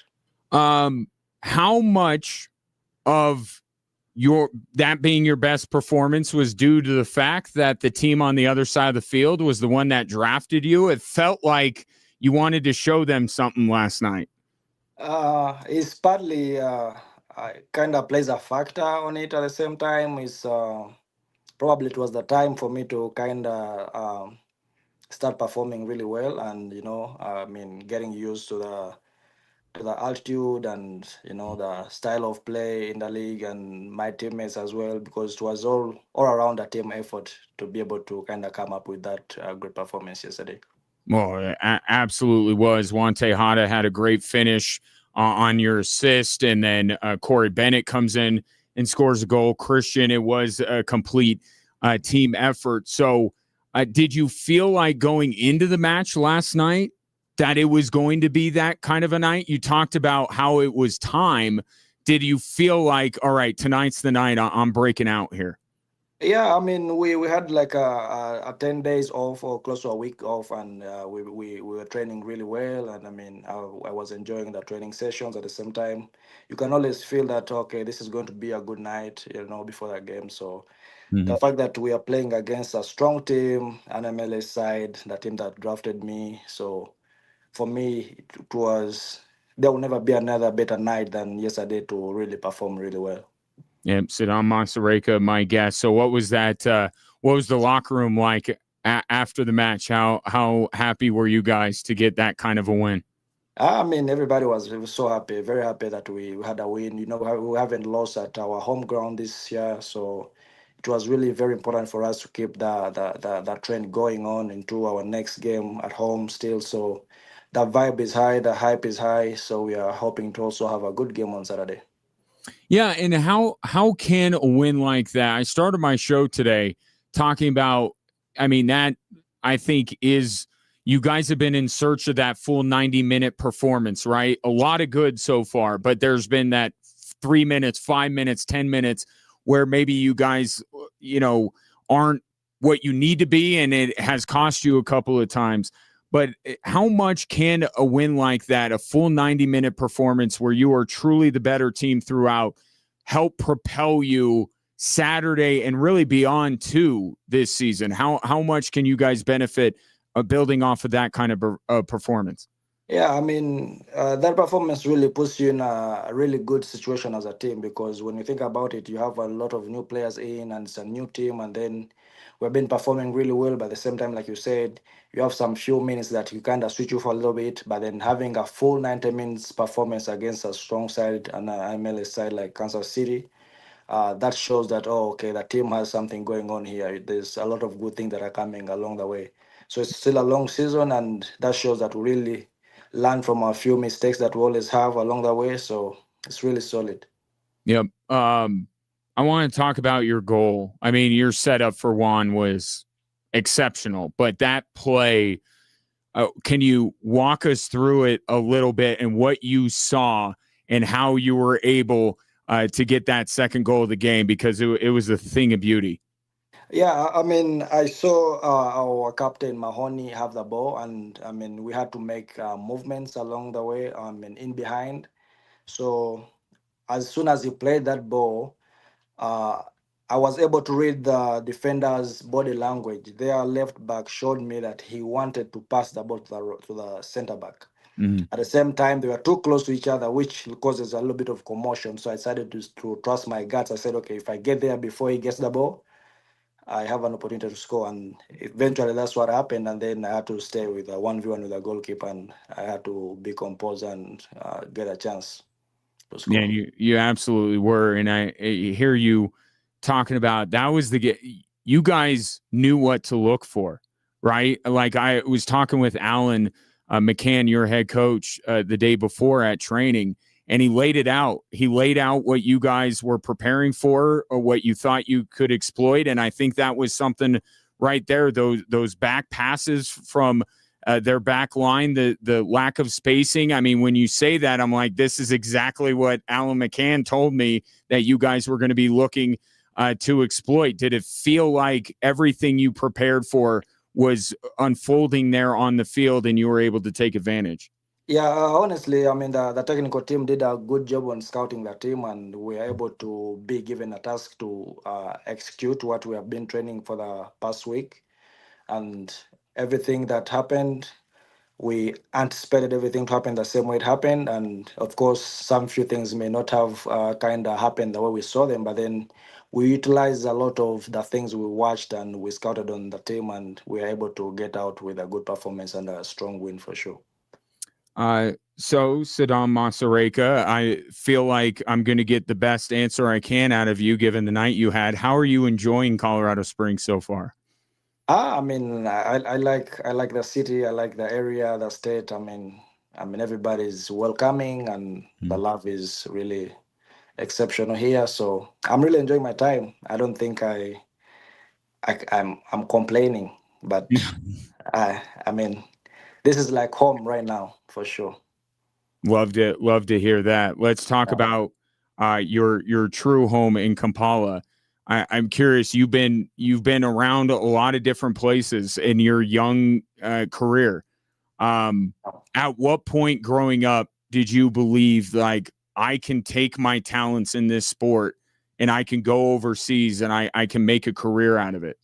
How much of that being your best performance was due to the fact that the team on the other side of the field was the one that drafted you? It felt like you wanted to show them something last night. It's partly kind of plays a factor on it. At the same time, it's probably it was the time for me to kind of start performing really well, and getting used to the altitude and the style of play in the league and my teammates as well, because it was all around a team effort to be able to kind of come up with that great performance yesterday. Well, it absolutely was. Juan Tejada had a great finish on your assist, and then Corey Bennett comes in and scores a goal. Christian, it was a complete team effort. So did you feel like going into the match last night that it was going to be that kind of a night? You talked about how it was time. Did you feel like, all right, tonight's the night I'm breaking out here? Yeah, I mean, we had like a 10 days off or close to a week off, and we were training really well. And I mean, I was enjoying the training sessions. At the same time, you can always feel that, okay, this is going to be a good night, before that game. So the fact that we are playing against a strong team, an MLS side, the team that drafted me. So for me, there will never be another better night than yesterday to really perform really well. Yep, Saddam Masareka, my guest. So what was that? What was the locker room like after the match? How happy were you guys to get that kind of a win? I mean, everybody was so happy, very happy that we had a win. We haven't lost at our home ground this year, so it was really very important for us to keep the trend going on into our next game at home still. So the vibe is high, the hype is high, so we are hoping to also have a good game on Saturday. Yeah, and how can a win like that? I started my show today talking about, I mean, that I think is, you guys have been in search of that full 90-minute performance, right? A lot of good so far, but there's been that 3 minutes, 5 minutes, 10 minutes where maybe you guys, aren't what you need to be, and it has cost you a couple of times. But how much can a win like that, a full 90-minute performance where you are truly the better team throughout, help propel you Saturday and really beyond to this season? How much can you guys benefit building off of that kind of performance? Yeah, I mean, that performance really puts you in a really good situation as a team, because when you think about it, you have a lot of new players in and it's a new team, and then we've been performing really well. But at the same time, like you said, you have some few minutes that you kind of switch you for a little bit, but then having a full 90 minutes performance against a strong side and an MLS side like Kansas City, that shows that, okay, the team has something going on here. There's a lot of good things that are coming along the way. So it's still a long season, and that shows that we really learn from a few mistakes that we always have along the way. So it's really solid. Yep. I want to talk about your goal. I mean, your setup for Juan was exceptional, but that play, can you walk us through it a little bit and what you saw and how you were able to get that second goal of the game? Because it was a thing of beauty. Yeah, I mean, I saw our captain Mahoney have the ball, and I mean, we had to make movements along the way, in behind. So as soon as he played that ball, I was able to read the defender's body language. Their left back showed me that he wanted to pass the ball to the center back. Mhm. At the same time, they were too close to each other, which causes a little bit of commotion. So I decided to trust my guts. I said, okay, if I get there before he gets the ball, I have an opportunity to score. And eventually that's what happened. And then I had to stay with a 1v1 with a goalkeeper, and I had to be composed and get a chance to Yeah, score. you absolutely were, and I hear you talking about that was you guys knew what to look for, right? Like I was talking with Alan McCann, your head coach, the day before at training, and he laid it out. He laid out what you guys were preparing for, or what you thought you could exploit, and I think that was something right there. Those back passes from their back line, the lack of spacing. I mean, when you say that, I'm like, this is exactly what Alan McCann told me that you guys were going to be looking to exploit. Did it feel like everything you prepared for was unfolding there on the field and you were able to take advantage? Yeah, honestly, I mean, the technical team did a good job on scouting the team, and we are able to be given a task to execute what we have been training for the past week. And everything that happened, we anticipated everything to happen the same way it happened. And of course, some few things may not have kind of happened the way we saw them, but then we utilized a lot of the things we watched and we scouted on the team, and we were able to get out with a good performance and a strong win for sure. So Saddam Masareka, I feel like I'm going to get the best answer I can out of you given the night you had. How are you enjoying Colorado Springs so far? I mean, I like the city, I like the area, the state. I mean, everybody's welcoming, and the love is really exceptional here. So I'm really enjoying my time. I don't think I'm complaining, but I mean, this is like home right now for sure. Love to hear that. Let's talk about your true home in Kampala. I'm curious. You've been around a lot of different places in your young career. At what point growing up did you believe like I can take my talents in this sport and I can go overseas and I can make a career out of it?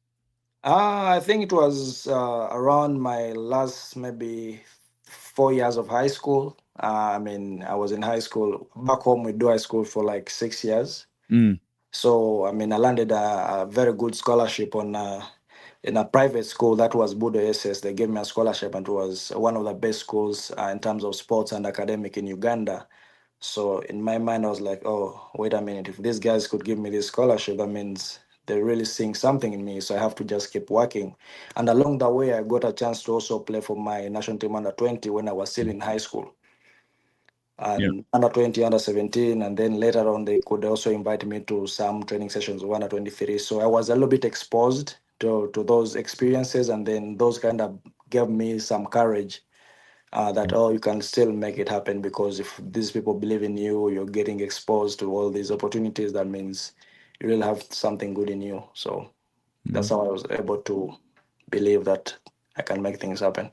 I think it was around my last maybe 4 years of high school. I mean, I was in high school. Back home, we do high school for like 6 years. Mm. So, I mean, I landed a very good scholarship on in a private school that was Budo SS. They gave me a scholarship, and it was one of the best schools in terms of sports and academic in Uganda. So in my mind, I was like, oh, wait a minute. If these guys could give me this scholarship, that means they're really seeing something in me. So I have to just keep working. And along the way, I got a chance to also play for my national team under 20 when I was still in high school. Yeah. And under 20, under 17. And then later on, they could also invite me to some training sessions of under 23. So I was a little bit exposed to those experiences. And then those kind of gave me some courage that you can still make it happen, because if these people believe in you, you're getting exposed to all these opportunities, that means you really have something good in you. So that's how I was able to believe that I can make things happen.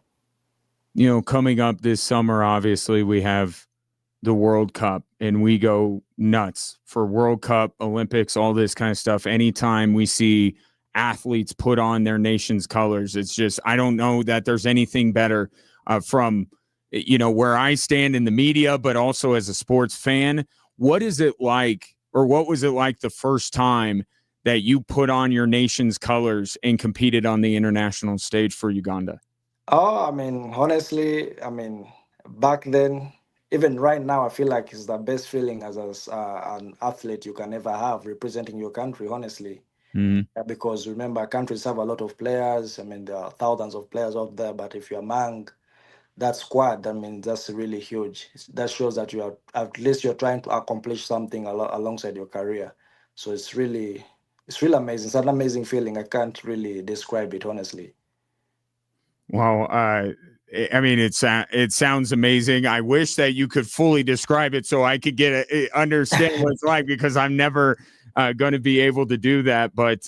You know, coming up this summer, obviously we have the World Cup and we go nuts for World Cup, Olympics, all this kind of stuff. Anytime we see athletes put on their nation's colors, it's just, I don't know that there's anything better from, where I stand in the media, but also as a sports fan. What is it like, or what was it like the first time that you put on your nation's colors and competed on the international stage for Uganda? Oh, I mean, honestly, I mean, back then, even right now, I feel like it's the best feeling as an athlete you can ever have, representing your country, honestly. Because remember, countries have a lot of players. I mean, there are thousands of players out there, but if you're among that squad, I mean, that's really huge. That shows that you are, at least you're trying to accomplish something alongside your career. So it's really amazing. It's an amazing feeling. I can't really describe it, honestly. Well, I mean, it sounds amazing. I wish that you could fully describe it so I could understand what it's like, because I'm never going to be able to do that. But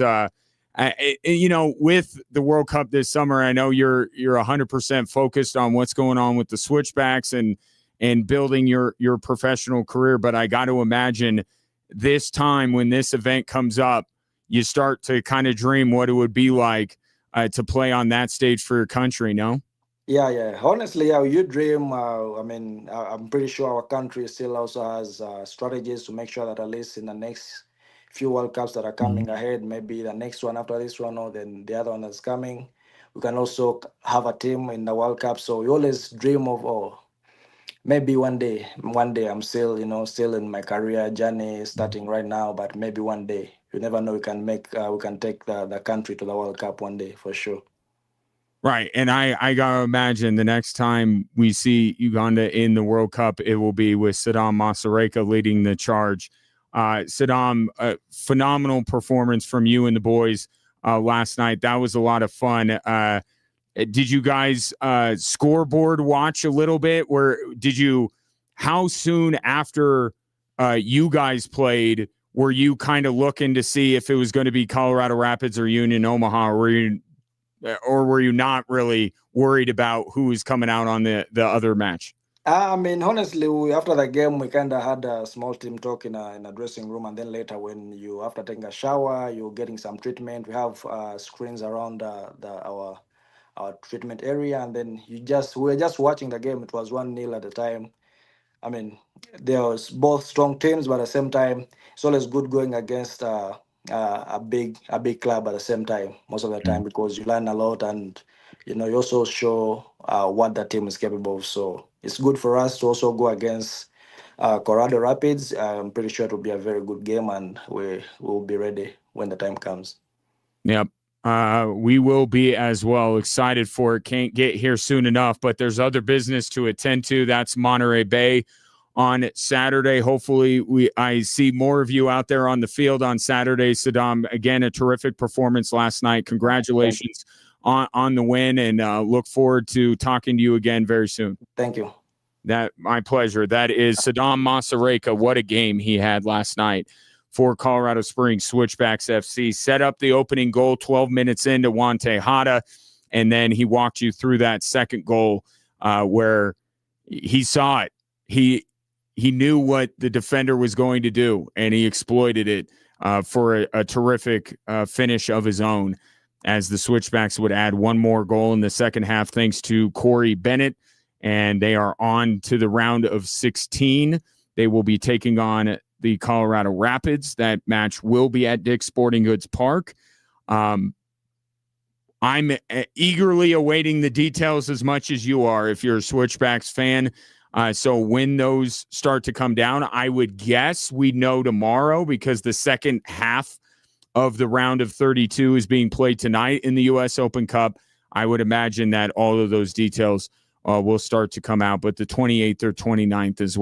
with the World Cup this summer, I know you're 100% focused on what's going on with the Switchbacks and building your professional career. But I got to imagine this time when this event comes up, you start to kind of dream what it would be like to play on that stage for your country, no? Yeah, yeah. Honestly, yeah, you dream. I mean, I'm pretty sure our country still also has strategies to make sure that at least in the next few World Cups that are coming ahead, maybe the next one after this one, or then the other one that's coming, we can also have a team in the World Cup. So we always dream of, oh, maybe one day I'm still, still in my career journey starting right now, but maybe one day, you never know, we can take the country to the World Cup one day for sure. Right. And I gotta imagine the next time we see Uganda in the World Cup, it will be with Saddam Masareka leading the charge. Saddam, phenomenal performance from you and the boys last night. That was a lot of fun. Did you guys scoreboard watch a little bit? How soon after you guys played were you kind of looking to see if it was going to be Colorado Rapids or Union Omaha, or were you not really worried about who was coming out on the other match? I mean, honestly, after the game, we kind of had a small team talk in a dressing room, and then later, when you after taking a shower, you're getting some treatment. We have screens around our treatment area, and then we were just watching the game. It was 1-0 at the time. I mean, there was both strong teams, but at the same time, it's always good going against a big club at the same time most of the time, because you learn a lot, and you also show what the team is capable of. So it's good for us to also go against Colorado Rapids. I'm pretty sure it will be a very good game, and we will be ready when the time comes. Yep. We will be as well. Excited for it. Can't get here soon enough, but there's other business to attend to. That's Monterey Bay on Saturday. Hopefully, I see more of you out there on the field on Saturday. Saddam, again, a terrific performance last night. Congratulations on the win, and look forward to talking to you again very soon. Thank you. My pleasure. That is Saddam Masareka. What a game he had last night for Colorado Springs Switchbacks FC. Set up the opening goal 12 minutes into Juan Tejada, and then he walked you through that second goal where he saw it. He knew what the defender was going to do, and he exploited it for a terrific finish of his own, as the Switchbacks would add one more goal in the second half thanks to Corey Bennett, and they are on to the round of 16. They will be taking on the Colorado Rapids. That match will be at Dick's Sporting Goods Park. I'm eagerly awaiting the details as much as you are if you're a Switchbacks fan. So when those start to come down, I would guess we know tomorrow, because the second half of the round of 32 is being played tonight in the U.S. Open Cup. I would imagine that all of those details will start to come out, but the 28th or 29th is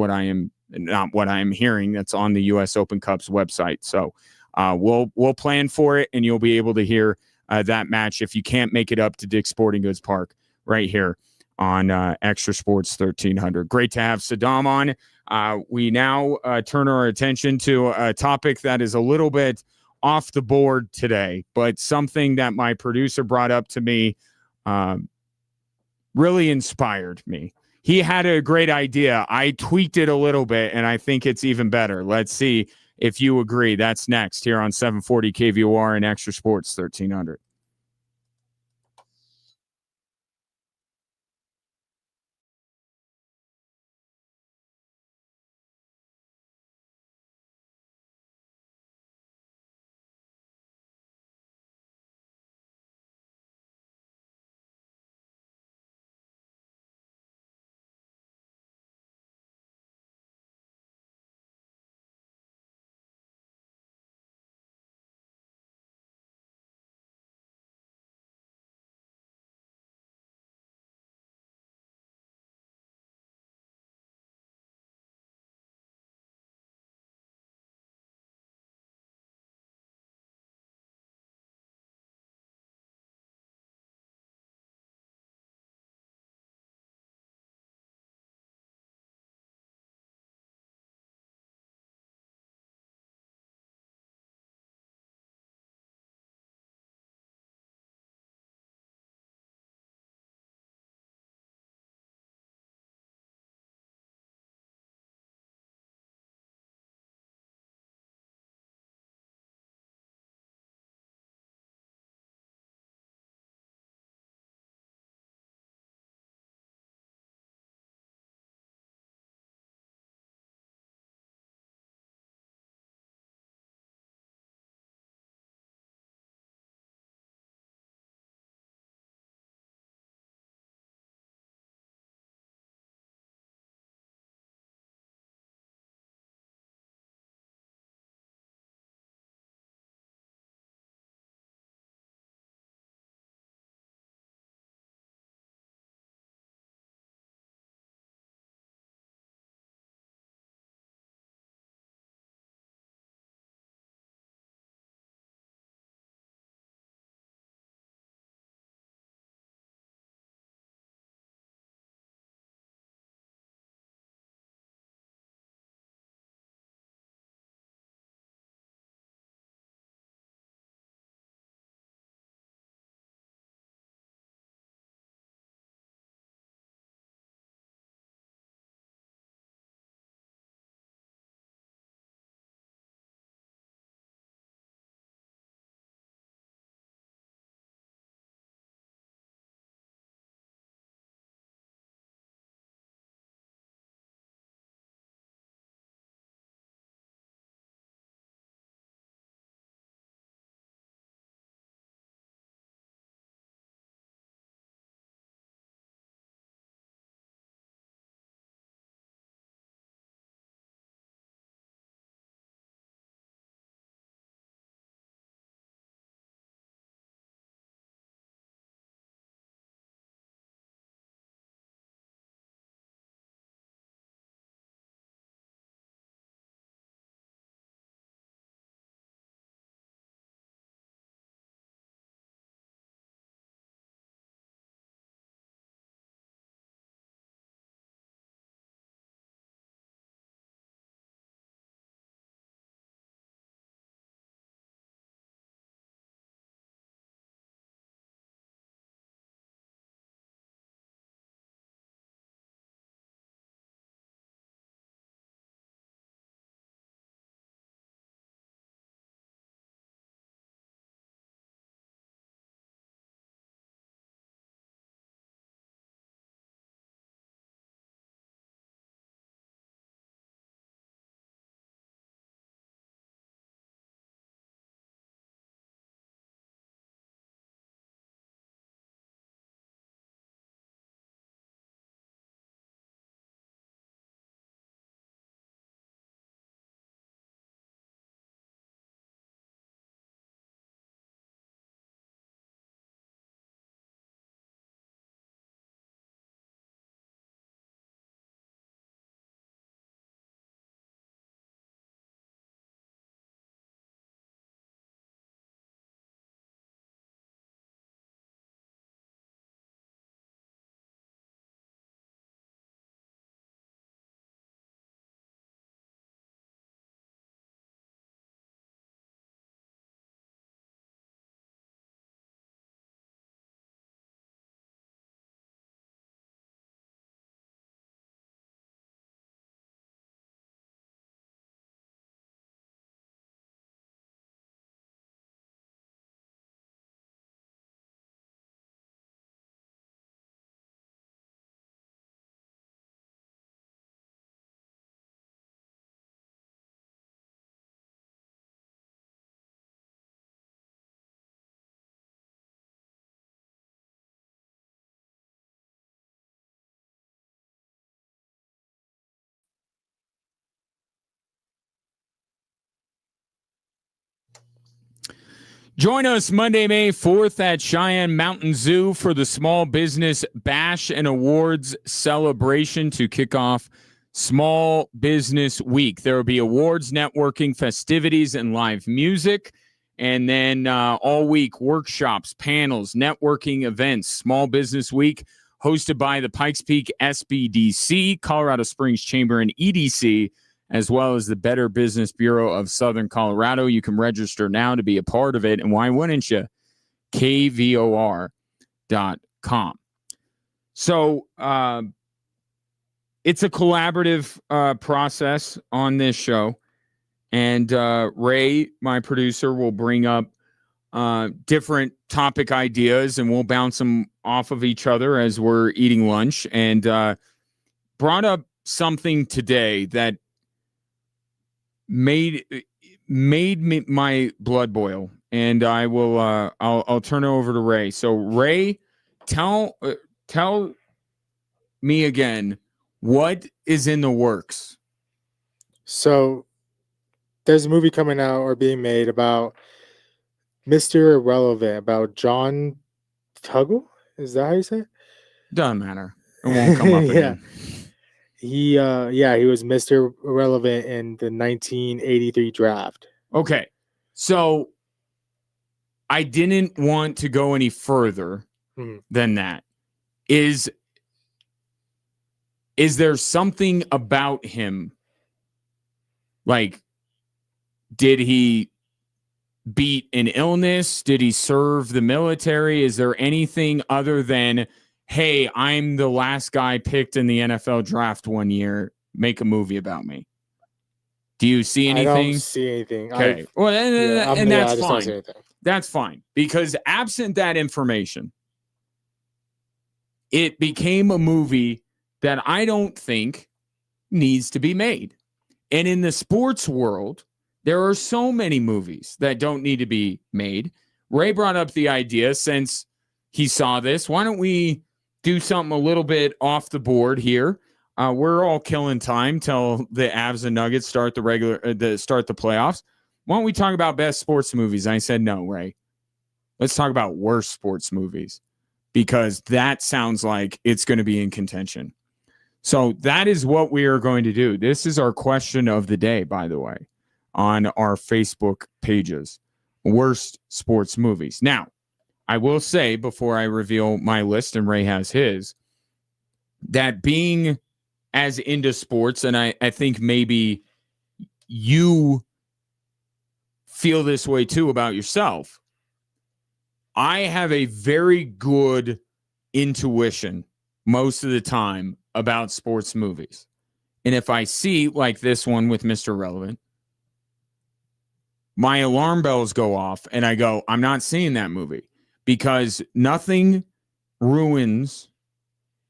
not what I am hearing. That's on the U.S. Open Cup's website. So we'll plan for it, and you'll be able to hear that match if you can't make it up to Dick's Sporting Goods Park right here on Extra Sports 1300. Great to have Saddam on. We now turn our attention to a topic that is a little bit off the board today, but something that my producer brought up to me really inspired me. He had a great idea. I tweaked it a little bit, and I think it's even better. Let's see if you agree. That's next here on 740 KVOR and Extra Sports 1300. Join us Monday, May 4th at Cheyenne Mountain Zoo for the Small Business Bash and Awards celebration to kick off Small Business Week. There will be awards, networking, festivities, and live music. And then all week, workshops, panels, networking events. Small Business Week hosted by the Pikes Peak SBDC, Colorado Springs Chamber, and EDC, as well as the Better Business Bureau of Southern Colorado. You can register now to be a part of it. And why wouldn't you? KVOR.com. So it's a collaborative process on this show. And Ray, my producer, will bring up different topic ideas, and we'll bounce them off of each other as we're eating lunch. And brought up something today that made me my blood boil, and I will I'll turn it over to Ray. So Ray, tell me again, what is in the works? So there's a movie coming out or being made about Mr. Irrelevant, about John Tuggle. Is that how you say it? Doesn't matter. It won't come up again. He was Mr. Irrelevant in the 1983 draft. Okay. So I didn't want to go any further than that. Is there something about him? Like, did he beat an illness? Did he serve the military? Is there anything other than, hey, I'm the last guy picked in the NFL draft one year, make a movie about me? Do you see anything? I don't see anything. Okay. Well, and that's fine. That's fine. Because absent that information, it became a movie that I don't think needs to be made. And in the sports world, there are so many movies that don't need to be made. Ray brought up the idea, since he saw this, why don't we do something a little bit off the board here? We're all killing time till the Avs and Nuggets start the playoffs. Why don't we talk about best sports movies? I said, no, Ray. Let's talk about worst sports movies, because that sounds like it's going to be in contention. So that is what we are going to do. This is our question of the day, by the way, on our Facebook pages. Worst sports movies. Now, I will say, before I reveal my list and Ray has his, that being as into sports, and I think maybe you feel this way too about yourself, I have a very good intuition most of the time about sports movies. And if I see, like this one with Mr. Relevant, my alarm bells go off and I go, I'm not seeing that movie, because nothing ruins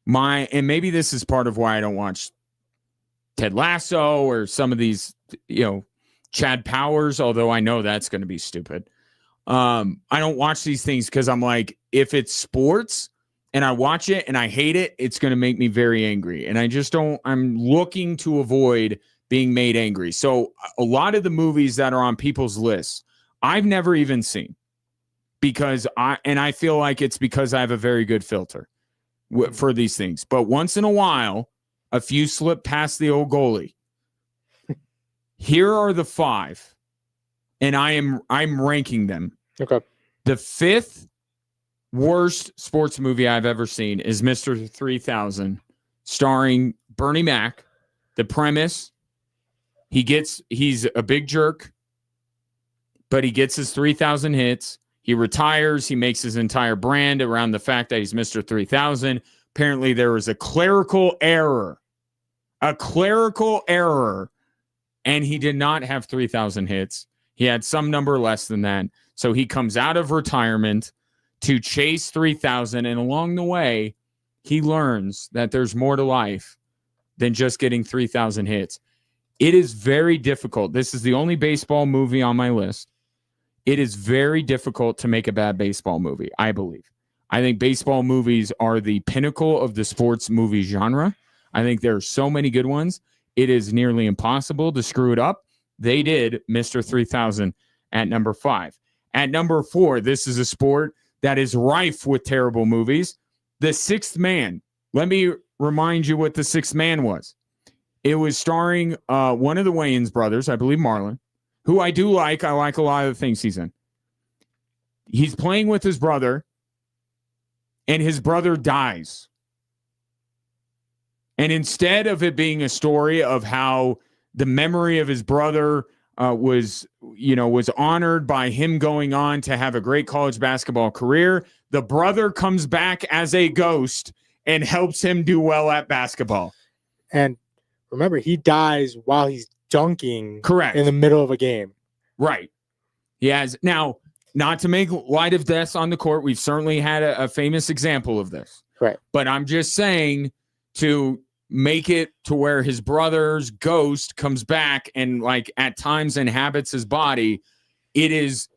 and maybe this is part of why I don't watch Ted Lasso or some of these, Chad Powers, although I know that's going to be stupid. I don't watch these things because I'm like, if it's sports and I watch it and I hate it, it's going to make me very angry. And I just don't, I'm looking to avoid being made angry. So a lot of the movies that are on people's lists, I've never even seen, because I feel like it's because I have a very good filter for these things. But once in a while, a few slip past the old goalie. Here are the 5, and I'm ranking them. Okay. The 5th worst sports movie I've ever seen is Mr. 3000, starring Bernie Mac. The premise: he's a big jerk, but he gets his 3,000 hits. He retires. He makes his entire brand around the fact that he's Mr. 3000. Apparently, there was a clerical error, and he did not have 3,000 hits. He had some number less than that. So he comes out of retirement to chase 3,000, and along the way, he learns that there's more to life than just getting 3,000 hits. It is very difficult. This is the only baseball movie on my list. It is very difficult to make a bad baseball movie, I believe. I think baseball movies are the pinnacle of the sports movie genre. I think there are so many good ones. It is nearly impossible to screw it up. They did Mr. 3000 at number 5. At number 4, this is a sport that is rife with terrible movies. The Sixth Man. Let me remind you what The Sixth Man was. It was starring one of the Wayans brothers, I believe Marlon, who I do like. I like a lot of the things he's in. He's playing with his brother, and his brother dies. And instead of it being a story of how the memory of his brother was honored by him going on to have a great college basketball career, the brother comes back as a ghost and helps him do well at basketball. And remember, he dies while he's dunking. Correct. In the middle of a game. Right. He has. Now, not to make light of deaths on the court, we've certainly had a famous example of this. Right. But I'm just saying, to make it to where his brother's ghost comes back and like at times inhabits his body, it's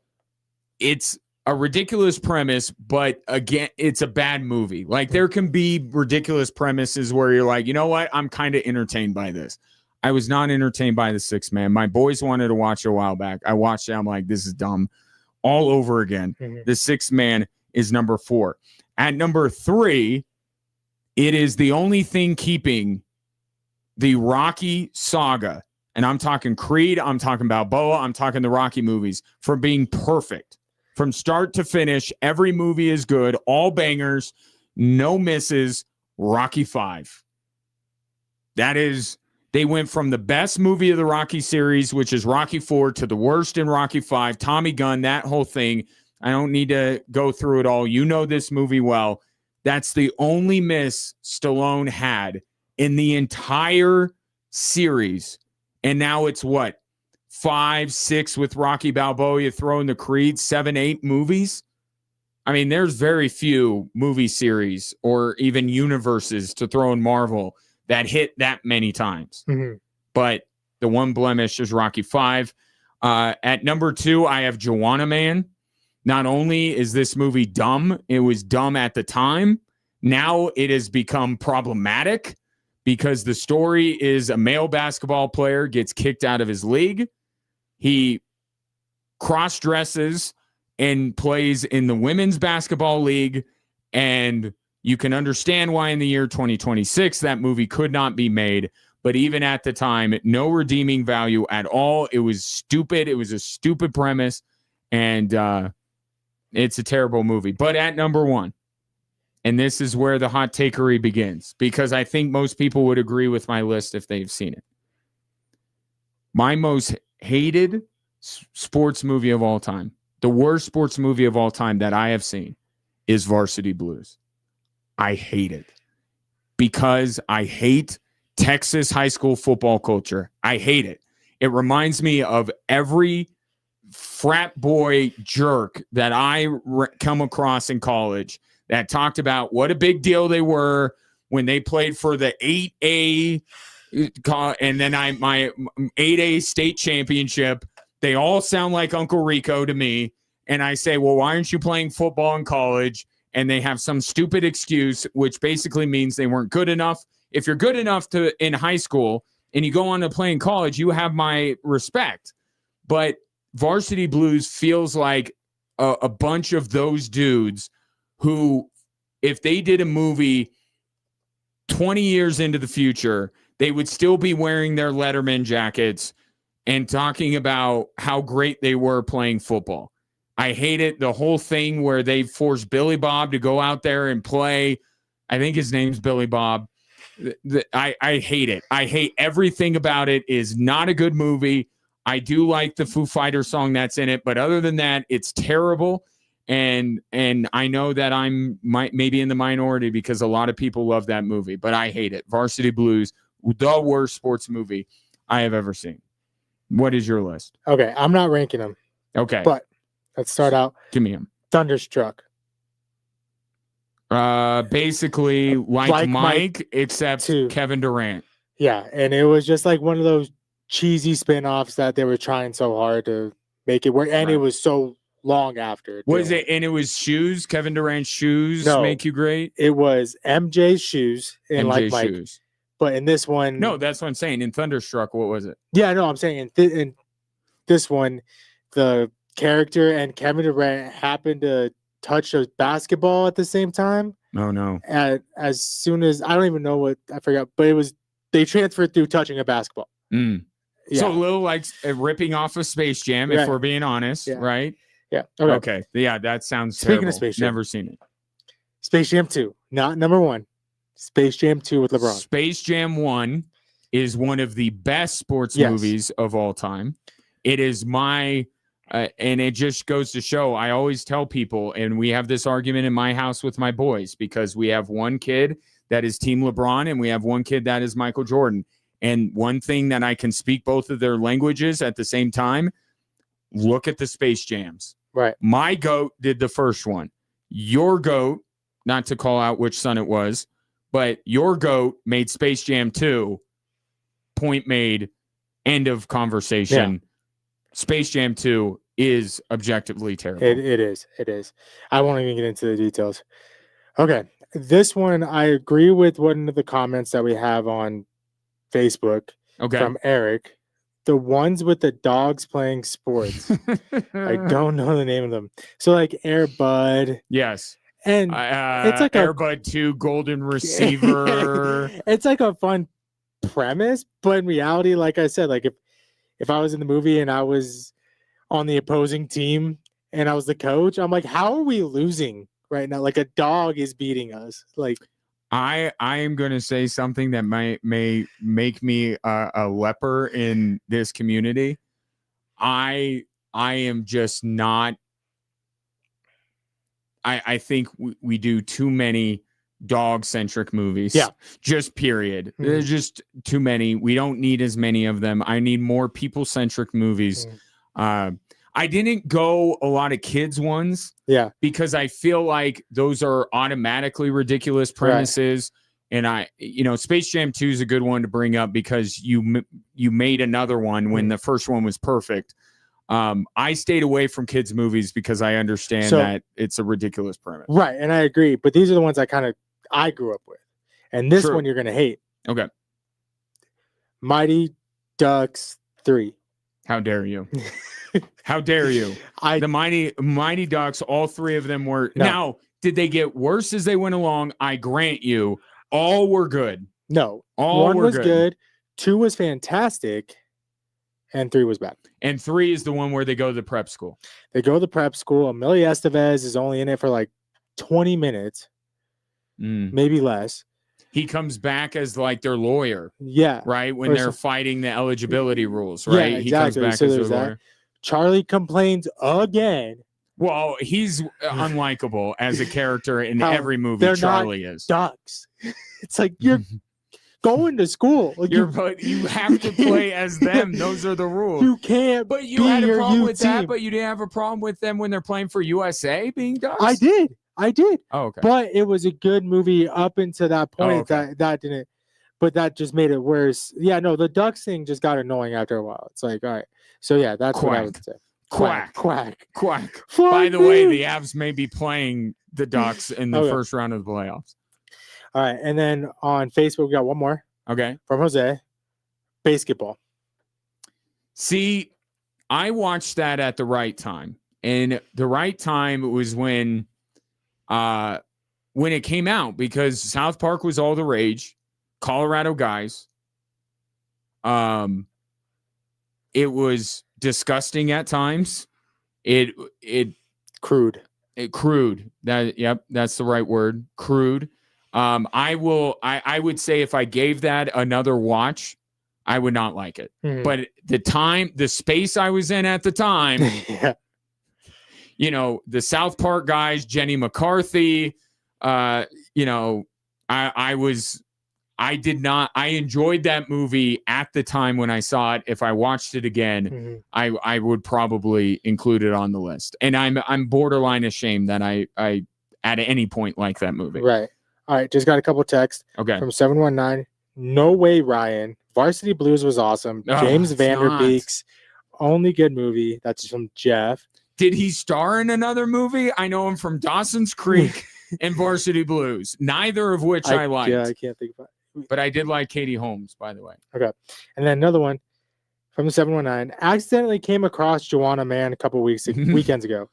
a ridiculous premise, but again, it's a bad movie. Like, there can be ridiculous premises where you're like, you know what, I'm kind of entertained by this. I was not entertained by The Sixth Man. My boys wanted to watch it a while back. I watched it. I'm like, this is dumb all over again. The Sixth Man is number 4. At number 3, it is the only thing keeping the Rocky saga, and I'm talking Creed, I'm talking Balboa, I'm talking the Rocky movies, from being perfect. From start to finish, every movie is good, all bangers, no misses. Rocky 5. That is, they went from the best movie of the Rocky series, which is Rocky 4, to the worst in Rocky 5, Tommy Gunn, that whole thing. I don't need to go through it all. You know this movie well. That's the only miss Stallone had in the entire series. And now it's what? 5, 6 with Rocky Balboa. You throw in the Creed, 7, 8 movies. I mean, there's very few movie series or even universes to throw in Marvel that hit that many times. But the one blemish is Rocky 5. At number 2, I have Joanna Man. Not only is this movie dumb, it was dumb at the time. Now it has become problematic because the story is a male basketball player gets kicked out of his league. He cross-dresses and plays in the women's basketball league. And you can understand why in the year 2026 that movie could not be made. But even at the time, no redeeming value at all. It was stupid. It was a stupid premise. And it's a terrible movie. But at number 1, and this is where the hot takery begins, because I think most people would agree with my list if they've seen it. My most hated sports movie of all time, the worst sports movie of all time that I have seen, is Varsity Blues. I hate it because I hate Texas high school football culture. I hate it. It reminds me of every frat boy jerk that I come across in college that talked about what a big deal they were when they played for the 8A and then my 8A state championship. They all sound like Uncle Rico to me. And I say, well, why aren't you playing football in college? And they have some stupid excuse, which basically means they weren't good enough. If you're good enough to in high school and you go on to play in college, you have my respect. But Varsity Blues feels like a bunch of those dudes who, if they did a movie 20 years into the future, they would still be wearing their Letterman jackets and talking about how great they were playing football. I hate it. The whole thing where they forced Billy Bob to go out there and play. I think his name's Billy Bob. I hate it. I hate everything about it. Is not a good movie. I do like the Foo Fighters song that's in it, but other than that, it's terrible. And I know that I'm maybe in the minority because a lot of people love that movie, but I hate it. Varsity Blues, the worst sports movie I have ever seen. What is your list? Okay, I'm not ranking them. Okay. But let's start out. Give me him. Thunderstruck. Basically like Mike except Kevin Durant. Yeah, and it was just like one of those cheesy spin-offs that they were trying so hard to make it work, and it was so long after. Was it? And it was shoes. Kevin Durant's shoes make you great. It was MJ's shoes and MJ's like Mike. Shoes. But in this one, no, that's what I'm saying. In Thunderstruck, what was it? Yeah, no, I'm saying in this one, the character and Kevin Durant happened to touch a basketball at the same time. Oh no. As soon as I don't even know what I forgot, but they transferred through touching a basketball. Mm. Yeah. So a little like ripping off of Space Jam, if Right. we're being honest, Yeah. right? Yeah. Okay. Yeah, that sounds Speaking terrible. of Space Jam. Never seen it. Space Jam 2, not number 1. Space Jam 2 with LeBron. Space Jam 1 is one of the best sports Yes. movies of all time. It is my and it just goes to show, I always tell people, and we have this argument in my house with my boys, because we have one kid that is Team LeBron and we have one kid that is Michael Jordan. And one thing that I can speak both of their languages at the same time, look at the Space Jams. Right. My GOAT did the first one. Your GOAT, not to call out which son it was, but your GOAT made Space Jam 2. Point made. End of conversation. Yeah. Space Jam 2 is objectively terrible. It is. It is. I won't even get into the details. Okay. This one, I agree with one of the comments that we have on Facebook Okay. from Eric. The ones with the dogs playing sports. I don't know the name of them. So like Air Bud. Yes. And it's like Air Bud 2 Golden Receiver. It's like a fun premise, but in reality, like I said, like if I was in the movie and I was on the opposing team and I was the coach, I'm like, how are we losing right now? Like a dog is beating us. Like I am going to say something that may make me a leper in this community. I am just not. I think we do too many dog-centric movies. Yeah. Just period. Mhm. There's just too many. We don't need as many of them. I need more people-centric movies. I didn't go a lot of kids ones. Yeah. Because I feel like those are automatically ridiculous premises. Right. And Space Jam 2 is a good one to bring up because you made another one when the first one was perfect. I stayed away from kids' movies because I understand that it's a ridiculous premise. Right, and I agree. But these are the ones I grew up with. And this one you're going to hate. Okay. Mighty Ducks 3. How dare you? How dare you? The Mighty Ducks, all three of them were. No. Now, did they get worse as they went along? I grant you, all were good. No. All 1 were was good. 2 was fantastic. And 3 was bad. And 3 is the one where they go to the prep school. They go to the prep school. Emilio Estevez is only in it for like 20 minutes, maybe less. He comes back as like their lawyer. Yeah. Right? When they're fighting the eligibility rules, right? Yeah, exactly. He comes back So as their there's that. lawyer. Charlie complains again. Well, he's unlikable as a character in How every movie. they're Charlie not is. Ducks. It's like you're going to school. Like But you have to play as them. Those are the rules. You can't. But you had a problem with that. But you didn't have a problem with them when they're playing for USA being Ducks. I did. Oh, okay. But it was a good movie up until that point. Oh, okay. That didn't. But that just made it worse. Yeah, no, the Ducks thing just got annoying after a while. It's like, all right. So yeah, that's what I would say. Quack. By By the way, the Avs may be playing the Ducks in the first round of the playoffs. All right, and then on Facebook we got one more. Okay. From Jose. Basketball. See, I watched that at the right time. And the right time was when it came out, because South Park was all the rage. Colorado guys. It was disgusting at times. It crude. Crude. That's the right word. Crude. I would say if I gave that another watch, I would not like it. Mm-hmm. But the space I was in at the time, yeah. The South Park guys, Jenny McCarthy, I enjoyed that movie at the time when I saw it. If I watched it again, I would probably include it on the list. And I'm borderline ashamed that I at any point like that movie. Right. All right. Just got a couple texts. Okay. From 719. No way, Ryan. Varsity Blues was awesome. James Vanderbeek's only good movie. That's from Jeff. Did he star in another movie? I know him from Dawson's Creek and Varsity Blues, neither of which I liked. Yeah, I can't think of it. But I did like Katie Holmes, by the way. Okay. And then another one from the 719 accidentally came across Joanna Man a couple weekends ago.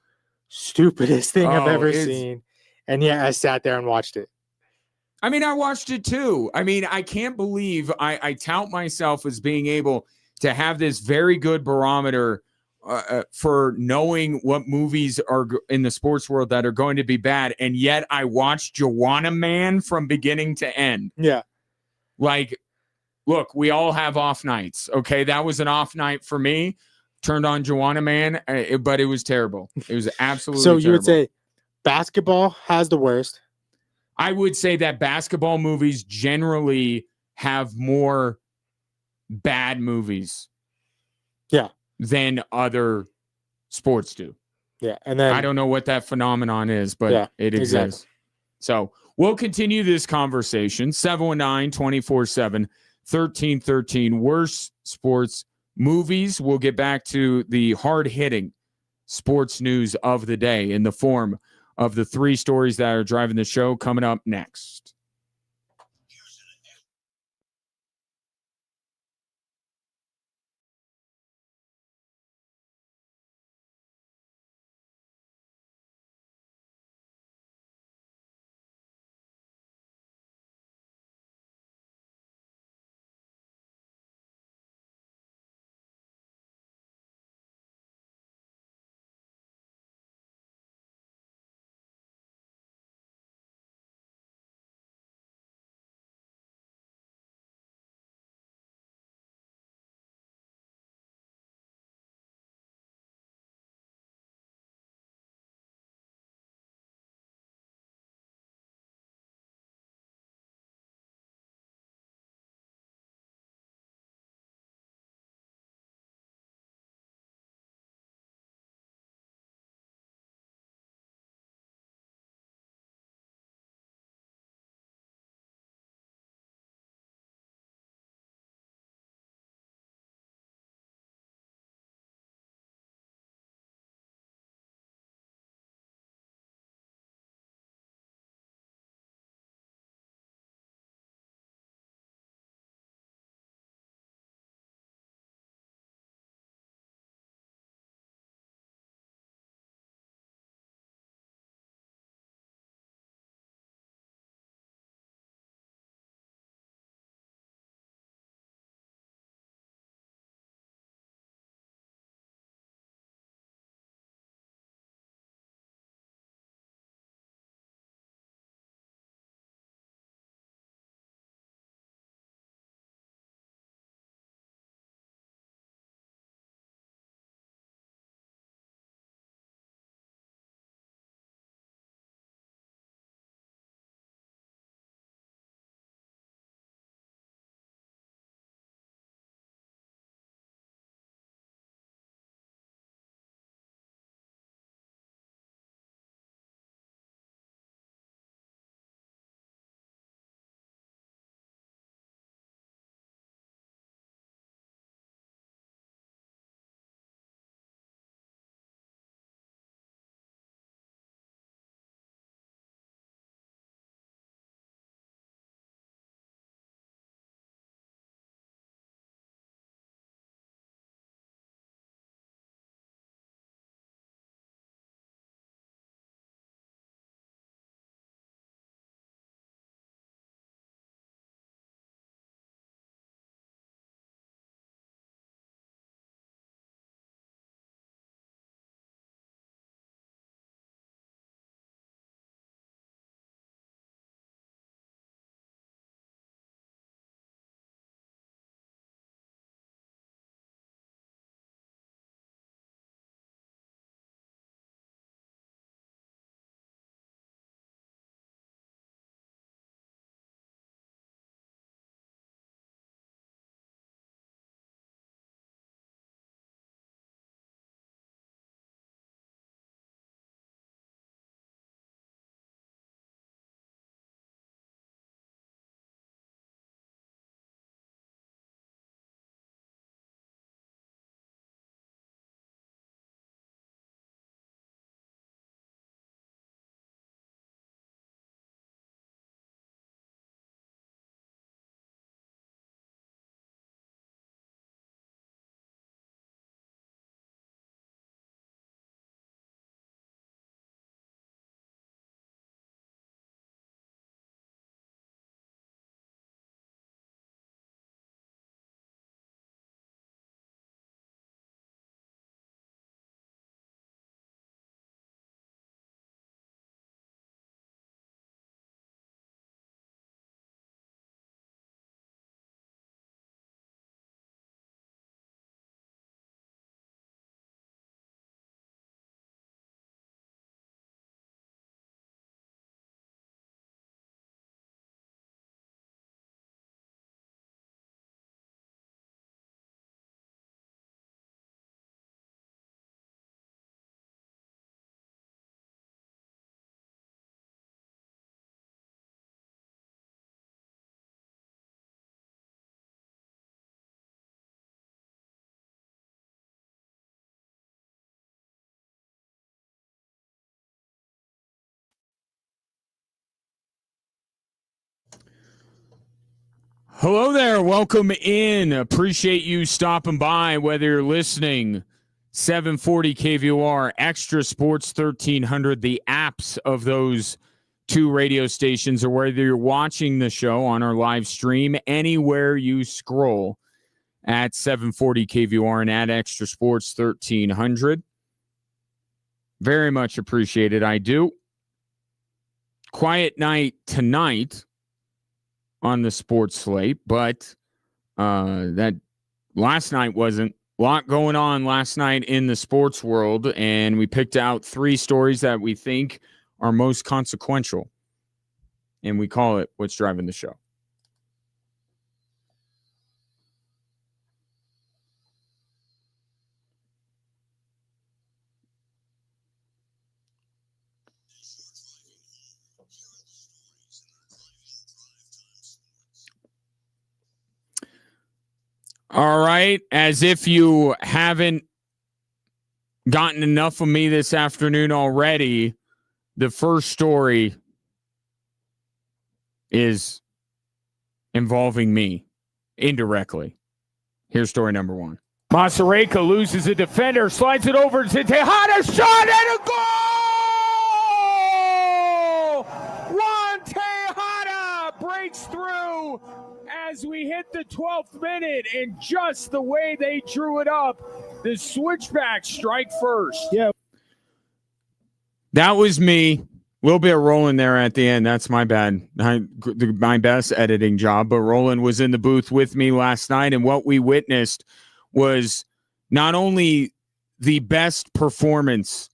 Stupidest thing I've ever seen. And yeah, I sat there and watched it. I mean, I watched it too. I mean, I can't believe I tout myself as being able to have this very good barometer for knowing what movies are in the sports world that are going to be bad. And yet I watched Joanna Man from beginning to end. Yeah. Like, look, we all have off nights. Okay. That was an off night for me. Turned on Joanna Man, but it was terrible. It was absolutely So terrible. you would say basketball has the worst. I would say that basketball movies generally have more bad movies. Yeah. Than other sports do. Yeah. And then I don't know what that phenomenon is, but it exists. Exactly. So we'll continue this conversation. 719-24/7-1313. Worst sports movies. We'll get back to the hard-hitting sports news of the day in the form of the 3 stories that are driving the show coming up next. Hello there. Welcome in. Appreciate you stopping by, whether you're listening 740 KVOR, Extra Sports 1300, the apps of those two radio stations, or whether you're watching the show on our live stream, anywhere you scroll at 740 KVOR and at Extra Sports 1300. Very much appreciated. I do. Quiet night tonight on the sports slate, but that last night wasn't. A lot going on last night in the sports world, and we picked out 3 stories that we think are most consequential, and we call it What's Driving the Show. All right. As if you haven't gotten enough of me this afternoon already, the first story is involving me indirectly. Here's story number 1. Masareka loses a defender, slides it over to Tejada, shot and a goal! Juan Tejada breaks through as we hit the 12th minute, and just the way they drew it up, the Switchbacks strike first. Yeah. That was me. A little bit of Roland there at the end. That's my bad. My best editing job. But Roland was in the booth with me last night, and what we witnessed was not only the best performance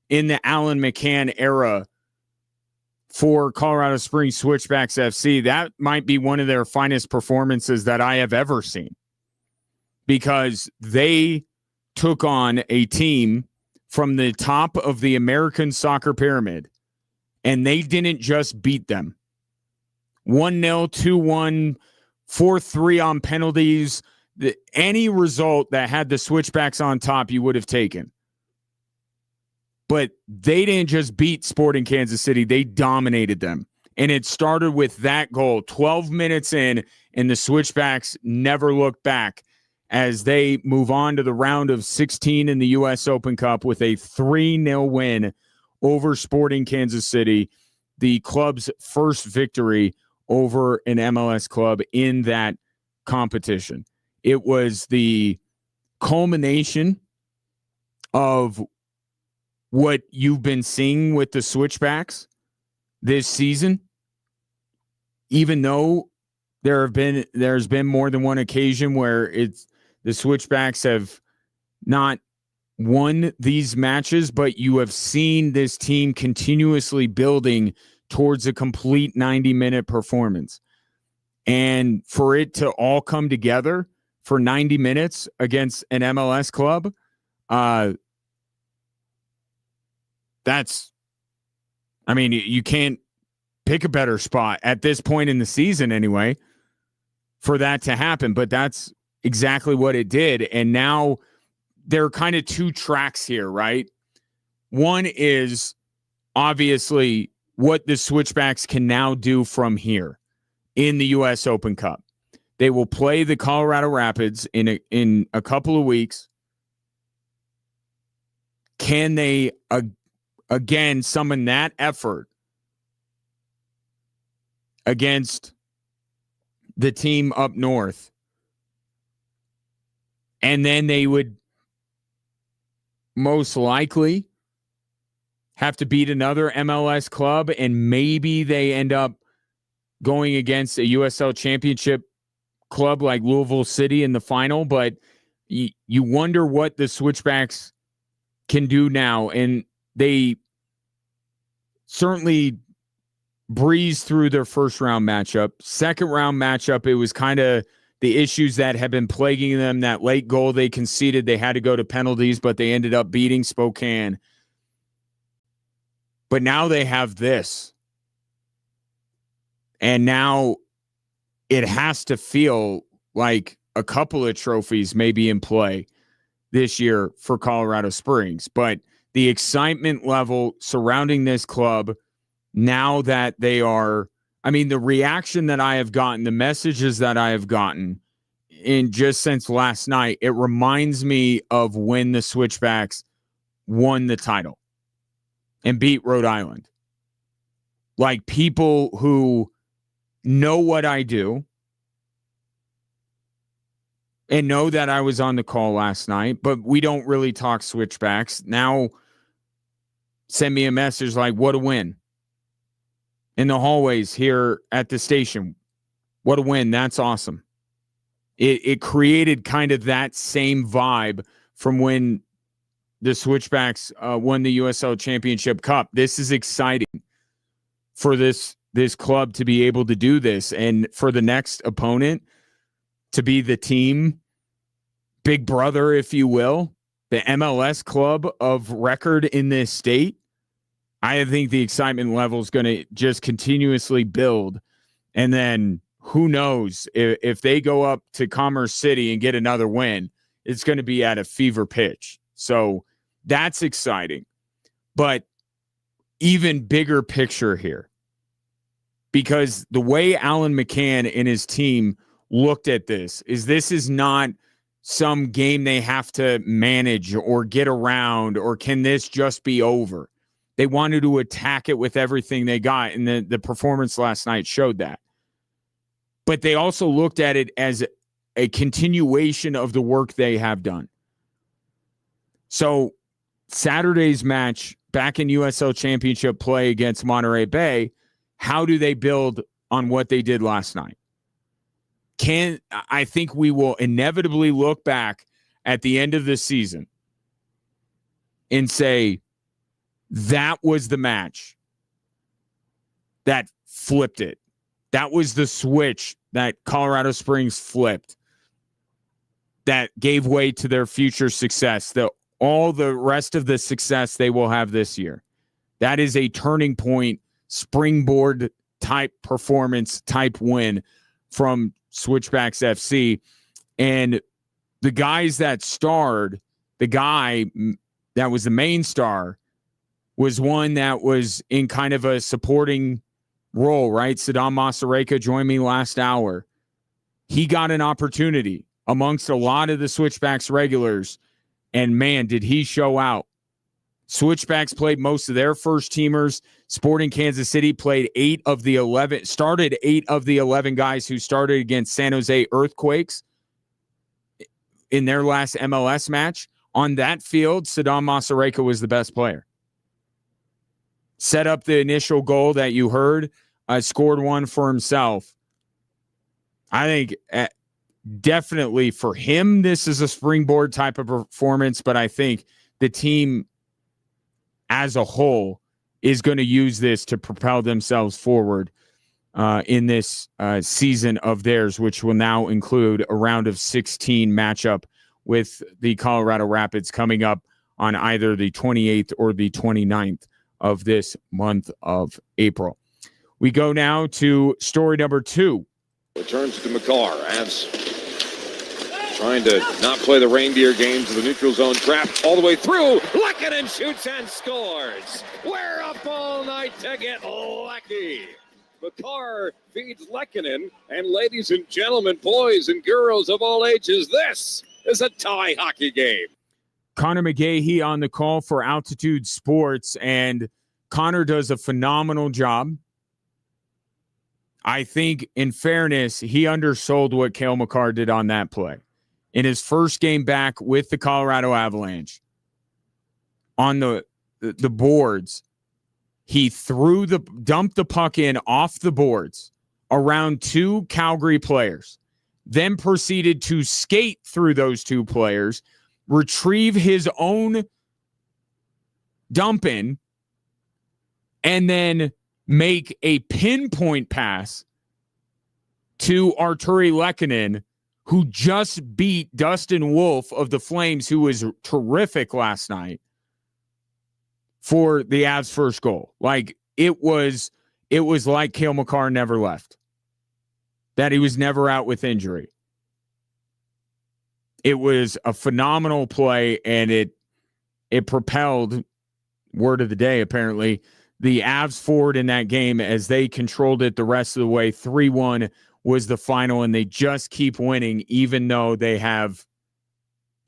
in the Alan McCann era for Colorado Springs Switchbacks FC, that might be one of their finest performances that I have ever seen, because they took on a team from the top of the American soccer pyramid, and they didn't just beat them. 1-0, 2-1, 4-3 on penalties. Any result that had the Switchbacks on top, you would have taken. But they didn't just beat Sporting Kansas City. They dominated them. And it started with that goal. 12 minutes in, and the Switchbacks never looked back as they move on to the round of 16 in the U.S. Open Cup with a 3-0 win over Sporting Kansas City, the club's first victory over an MLS club in that competition. It was the culmination of what you've been seeing with the Switchbacks this season, even though there's been more than one occasion where the Switchbacks have not won these matches, but you have seen this team continuously building towards a complete 90-minute performance. And for it to all come together for 90 minutes against an MLS club, you can't pick a better spot at this point in the season anyway for that to happen, but that's exactly what it did. And now there are kind of 2 tracks here, right? One is obviously what the Switchbacks can now do from here in the U.S. Open Cup. They will play the Colorado Rapids in a couple of weeks. Can they again summon that effort against the team up north? And then they would most likely have to beat another MLS club, and maybe they end up going against a USL championship club like Louisville City in the final. But you wonder what the Switchbacks can do now. And they certainly breezed through their first round matchup. Second round matchup, it was kind of the issues that have been plaguing them. That late goal they conceded, they had to go to penalties, but they ended up beating Spokane. But now they have this. And now it has to feel like a couple of trophies may be in play this year for Colorado Springs. But the excitement level surrounding this club, now that they are I mean, the reaction that I have gotten, the messages that I have gotten in just since last night, it reminds me of when the Switchbacks won the title and beat Rhode Island. Like, people who know what I do and know that I was on the call last night, but we don't really talk Switchbacks. Now send me a message like, what a win. In the hallways here at the station. What a win. That's awesome. It created kind of that same vibe from when the Switchbacks won the USL Championship Cup. This is exciting for this club to be able to do this, and for the next opponent to be the team, big brother, if you will, the MLS club of record in this state. I think the excitement level is going to just continuously build. And then who knows if they go up to Commerce City and get another win, it's going to be at a fever pitch. So that's exciting. But even bigger picture here, because the way Alan McCann and his team looked at this is not some game they have to manage or get around, or can this just be over? They wanted to attack it with everything they got, and the performance last night showed that. But they also looked at it as a continuation of the work they have done. So Saturday's match back in USL Championship play against Monterey Bay, how do they build on what they did last night? I think we will inevitably look back at the end of the season and say, that was the match that flipped it. That was the switch that Colorado Springs flipped, that gave way to their future success, all the rest of the success they will have this year. That is a turning point, springboard type performance, type win from Switchbacks FC. And the guys that starred, the guy that was the main star, was one that was in kind of a supporting role, right? Saddam Masareka joined me last hour. He got an opportunity amongst a lot of the Switchbacks regulars, and man, did he show out. Switchbacks played most of their first teamers. Sporting Kansas City played 8 of the 11 guys who started against San Jose Earthquakes in their last MLS match. On that field, Saddam Masareka was the best player. Set up the initial goal that you heard, scored one for himself. I think definitely for him, this is a springboard type of performance, but I think the team as a whole is going to use this to propel themselves forward in this season of theirs, which will now include a round of 16 matchup with the Colorado Rapids coming up on either the 28th or the 29th of this month of April. We go now to story number 2. Returns to McCarr. Avs trying to not play the reindeer game to the neutral zone trap all the way through. Lehkonen shoots and scores. We're up all night to get lucky. McCarr feeds Lehkonen. And ladies and gentlemen, boys and girls of all ages, this is a tie hockey game. Connor McGahey on the call for Altitude Sports, and Connor does a phenomenal job. I think, in fairness, he undersold what Cale McCarr did on that play. In his first game back with the Colorado Avalanche, on the boards, he dumped the puck in off the boards around 2 Calgary players, then proceeded to skate through those 2 players, retrieve his own dump in, and then make a pinpoint pass to Arturi Lehkonen, who just beat Dustin Wolf of the Flames, who was terrific last night, for the Avs' first goal. Like, it was like Cale McCarr never left, that he was never out with injury. It was a phenomenal play, and it propelled, word of the day apparently, the Avs forward in that game as they controlled it the rest of the way. 3-1 was the final, and they just keep winning, even though they have,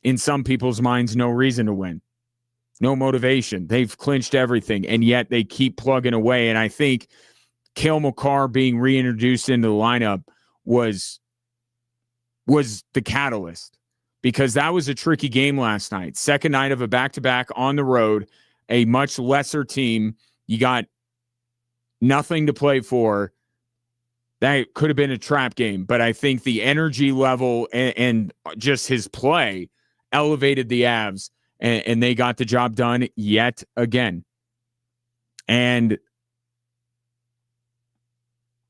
in some people's minds, no reason to win. No motivation. They've clinched everything, and yet they keep plugging away. And I think Cale Makar being reintroduced into the lineup was the catalyst, because that was a tricky game last night. Second night of a back-to-back on the road, a much lesser team. You got nothing to play for. That could have been a trap game, but I think the energy level and just his play elevated the Avs, and they got the job done yet again. And,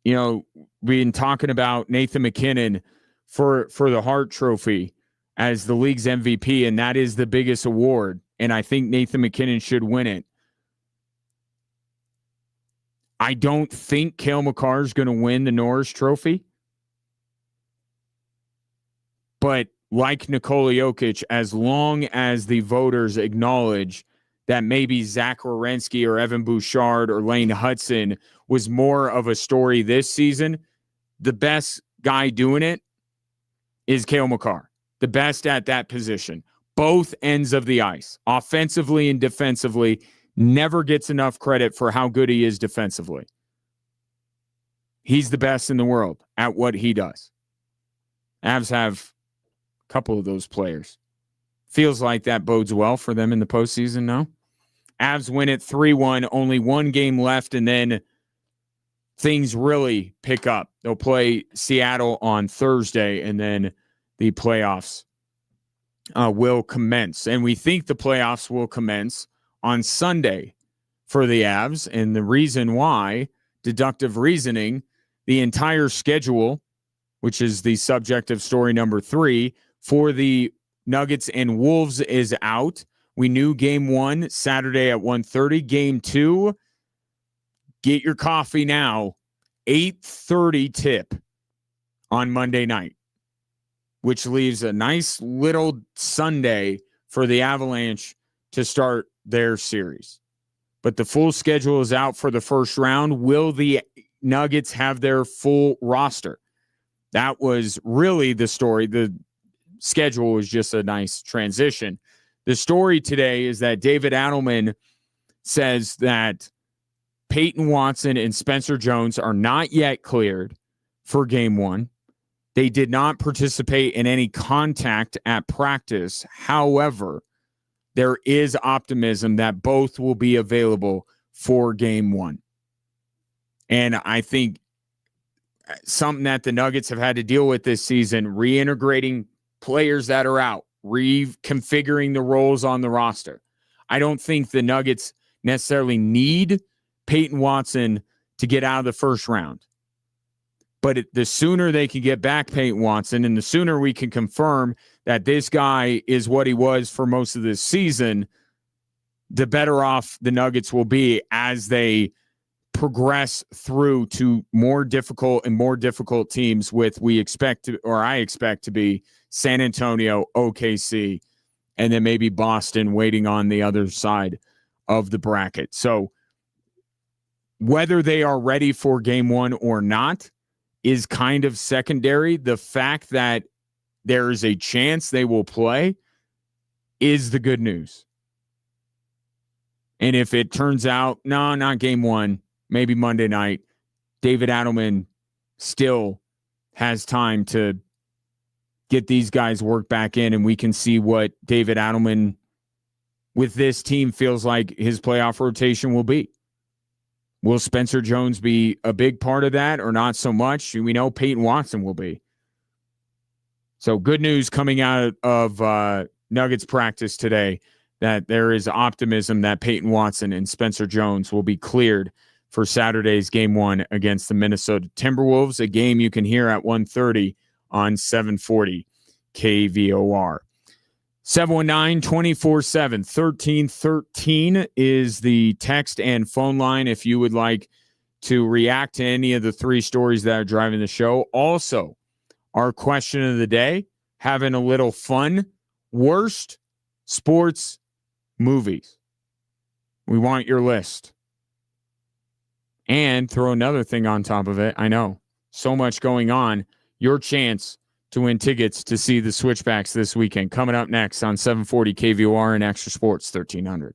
you know, we've been talking about Nathan MacKinnon for the Hart Trophy as the league's MVP, and that is the biggest award, and I think Nathan MacKinnon should win it. I don't think Cale Makar is going to win the Norris Trophy. But like Nikola Jokic, as long as the voters acknowledge that maybe Zach Werenski or Evan Bouchard or Lane Hudson was more of a story this season, the best guy doing it is Cale Makar, the best at that position. Both ends of the ice, offensively and defensively. Never gets enough credit for how good he is defensively. He's the best in the world at what he does. Avs have a couple of those players. Feels like that bodes well for them in the postseason, no? Avs win it 3-1, only one game left, and then things really pick up. They'll play Seattle on Thursday, and then the playoffs will commence. And we think the playoffs will commence on Sunday for the Avs. And the reason why, deductive reasoning, the entire schedule, which is the subject of story number 3, for the Nuggets and Wolves is out. We knew game 1, Saturday at 1:30. Game 2, get your coffee now, 8:30 tip on Monday night, which leaves a nice little Sunday for the Avalanche to start their series. But the full schedule is out for the first round. Will the Nuggets have their full roster? That was really the story. The schedule was just a nice transition. The story today is that David Adelman says that Peyton Watson and Spencer Jones are not yet cleared for game 1. They did not participate in any contact at practice. However, there is optimism that both will be available for game 1. And I think something that the Nuggets have had to deal with this season, reintegrating players that are out, reconfiguring the roles on the roster. I don't think the Nuggets necessarily need Peyton Watson to get out of the first round. But the sooner they can get back Peyton Watson, and the sooner we can confirm that this guy is what he was for most of this season, the better off the Nuggets will be as they progress through to more difficult teams with I expect to be San Antonio, OKC, and then maybe Boston waiting on the other side of the bracket. So whether they are ready for game 1 or not is kind of secondary. The fact that there is a chance they will play is the good news. And if it turns out, no, not game 1, maybe Monday night, David Adelman still has time to get these guys worked back in, and we can see what David Adelman with this team feels like his playoff rotation will be. Will Spencer Jones be a big part of that or not so much? We know Peyton Watson will be. So good news coming out of Nuggets practice today that there is optimism that Peyton Watson and Spencer Jones will be cleared for Saturday's game 1 against the Minnesota Timberwolves, a game you can hear at 1:30 on 740 KVOR. 719-247-1313 is the text and phone line if you would like to react to any of the 3 stories that are driving the show. Also, our question of the day, having a little fun, worst sports movies. We want your list. And throw another thing on top of it. I know, so much going on. Your chance to win tickets to see the Switchbacks this weekend. Coming up next on 740 KVOR and Extra Sports 1300.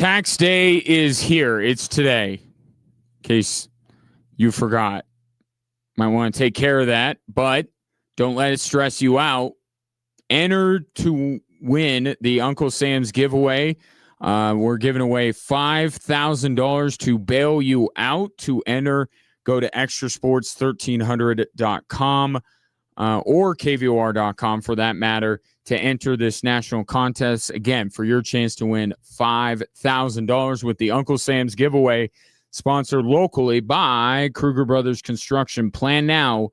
Tax day is here. It's today. In case you forgot. Might want to take care of that, but don't let it stress you out. Enter to win the Uncle Sam's giveaway. We're giving away $5,000 to bail you out. To enter, go to extrasports1300.com or kvor.com for that matter to enter this national contest. Again, for your chance to win $5,000 with the Uncle Sam's giveaway, sponsored locally by Kruger Brothers Construction. Plan now,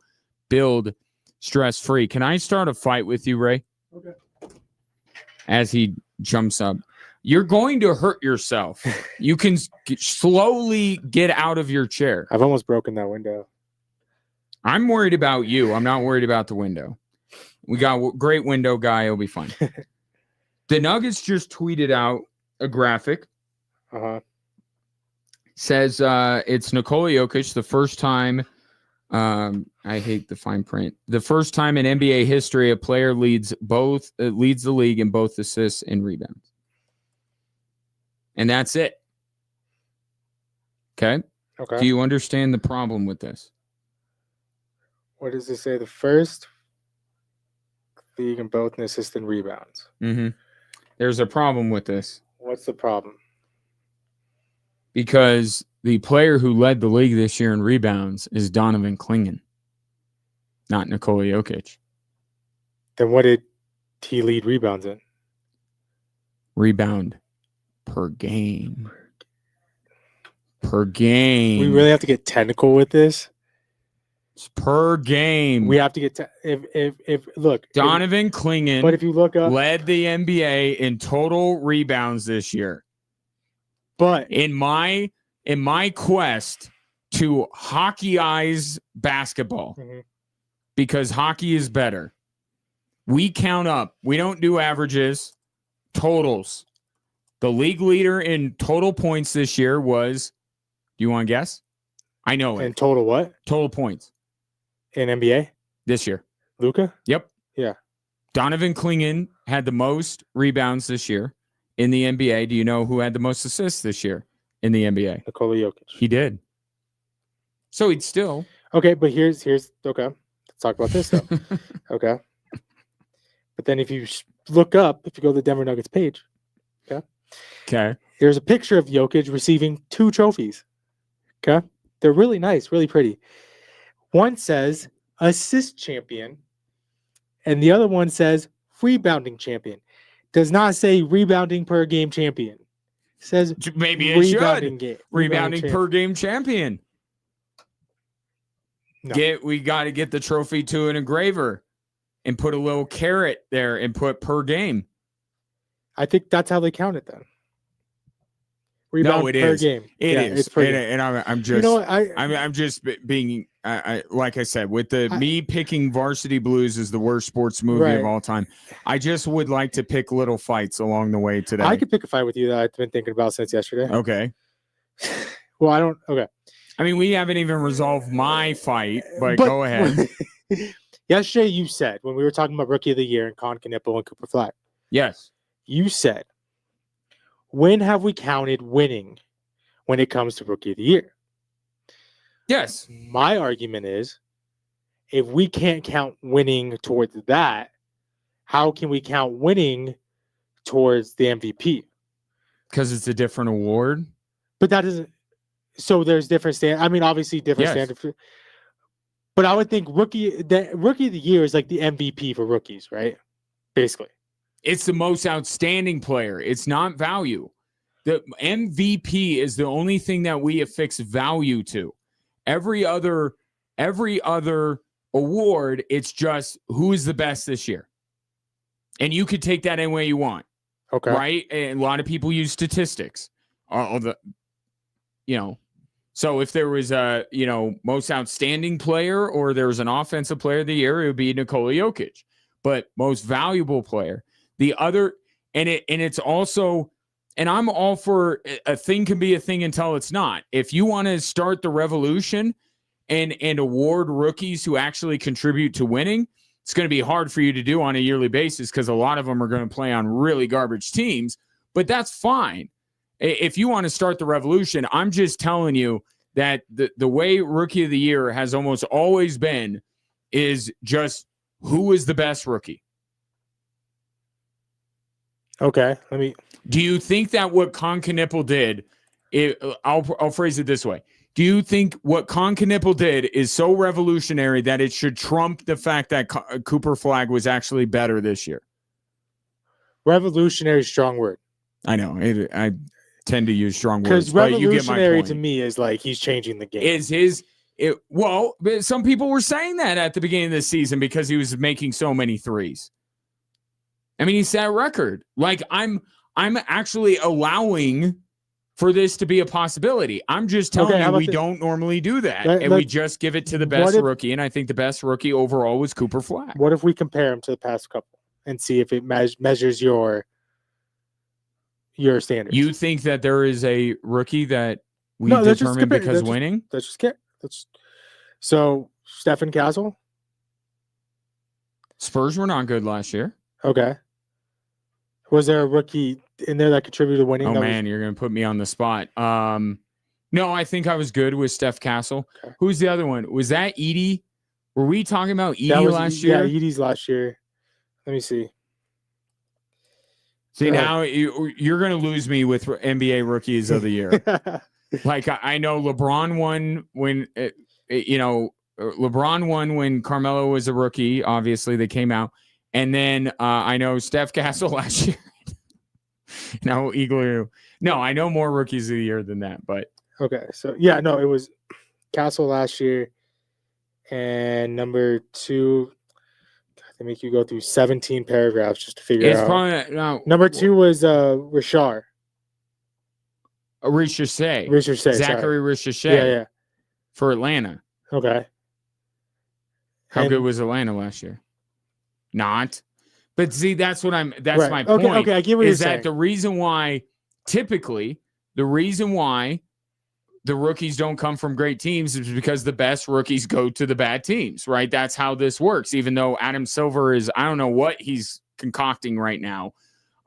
build stress-free. Can I start a fight with you, Ray? Okay. As he jumps up. You're going to hurt yourself. You can slowly get out of your chair. I've almost broken that window. I'm worried about you. I'm not worried about the window. We got a great window guy. It'll be fine. The Nuggets just tweeted out a graphic. Says it's Nikola Jokic, the first time. I hate the fine print. The first time in NBA history a player leads the league in both assists and rebounds. And that's it. Okay. Do you understand the problem with this? What does it say? The first league in both in assists and rebounds. Mm-hmm. There's a problem with this. What's the problem? Because the player who led the league this year in rebounds is Donovan Clingan, not Nikola Jokic. Then what did he lead rebounds in? Rebound per game. Per game. We really have to get technical with this. It's per game. We have to get if look, Donovan Clingan, but if you look up, led the NBA in total rebounds this year. But in my quest to hockeyize basketball, because hockey is better, we count up. We don't do averages, totals. The league leader in total points this year was, do you want to guess? I know it. In total what? Total points. In NBA? This year. Luka? Yep. Yeah. Donovan Clingan had the most rebounds this year in the NBA. Do you know who had the most assists this year in the NBA? Nikola Jokic. He did. So he'd still. Okay, but here's okay. Let's talk about this though. Okay. But then if you look up, if you go to the Denver Nuggets page, okay. There's a picture of Jokic receiving 2 trophies. Okay. They're really nice, really pretty. One says assist champion, and the other one says rebounding champion. Does not say rebounding per game champion. It says maybe it should. Rebounding per game champion. No. We got to get the trophy to an engraver and put a little caret there and put per game. I think that's how they count it then. Rebound per game. It is. It's per game. And I'm just, you know what, I'm just being, like I said, with me picking Varsity Blues as the worst sports movie of all time. I just would like to pick little fights along the way today. I could pick a fight with you that I've been thinking about since yesterday. Okay. Well, I don't. Okay. I mean, we haven't even resolved my fight, but go ahead. Yesterday, you said when we were talking about Rookie of the Year and Con Knipple and Cooper Flag. Yes. You said, when have we counted winning when it comes to Rookie of the Year? Yes. My argument is, if we can't count winning towards that, how can we count winning towards the MVP? Because it's a different award. But that isn't. So there's different standards. I mean, obviously different standards. But I would think Rookie of the Year is like the MVP for rookies, right? Basically. It's the most outstanding player. It's not value. The MVP is the only thing that we affix value to. Every other award, it's just who is the best this year. And you could take that any way you want. Okay. Right? And a lot of people use statistics. So if there was a, most outstanding player or there was an offensive player of the year, it would be Nikola Jokic. But most valuable player. The other, and it's also, and I'm all for a thing can be a thing until it's not. If you want to start the revolution and award rookies who actually contribute to winning, it's going to be hard for you to do on a yearly basis because a lot of them are going to play on really garbage teams, but that's fine. If you want to start the revolution, I'm just telling you that the way Rookie of the Year has almost always been is just who is the best rookie. Okay, Do you think that what Konkanippel did? I'll phrase it this way. Do you think what Konkanippel did is so revolutionary that it should trump the fact that Cooper Flagg was actually better this year? Revolutionary, strong word. I know. I tend to use strong words, because but you get my revolutionary point. to me is like he's changing the game. Well, some people were saying that at the beginning of the season because he was making so many threes. I mean, he set a record. Like I'm actually allowing for this to be a possibility. I'm just telling you we don't normally do that, and we just give it to the best rookie. And I think the best rookie overall was Cooper Flagg. What if we compare him to the past couple and see if it measures your standards? You think that there is a rookie that we determine because winning? Let's just get so Stephen Castle. Spurs were not good last year. Okay. Was there a rookie in there that contributed to winning? Oh man, you're gonna put me on the spot. No, I think I was good with Steph Castle. Okay. Who's the other one? Was that Edie? Were we talking about Edie last year? Yeah, Edie's last year. Let me see. See, now you're going to lose me with NBA rookies of the year. Like I know LeBron won when LeBron won when Carmelo was a rookie. Obviously, they came out, and then I know Steph Castle last year. No, Igloo. No, I know more rookies of the year than that. But okay, so yeah, no, it was Castle last year, and number 2. They make you go through 17 paragraphs just to figure out. Probably, no, number 2 was Richard. Richard Zachary Richard. Yeah. For Atlanta. Okay. How good was Atlanta last year? Not. But see, that's my point. Okay, I get what you're saying. That the reason why the rookies don't come from great teams is because the best rookies go to the bad teams, right? That's how this works. Even though Adam Silver I don't know what he's concocting right now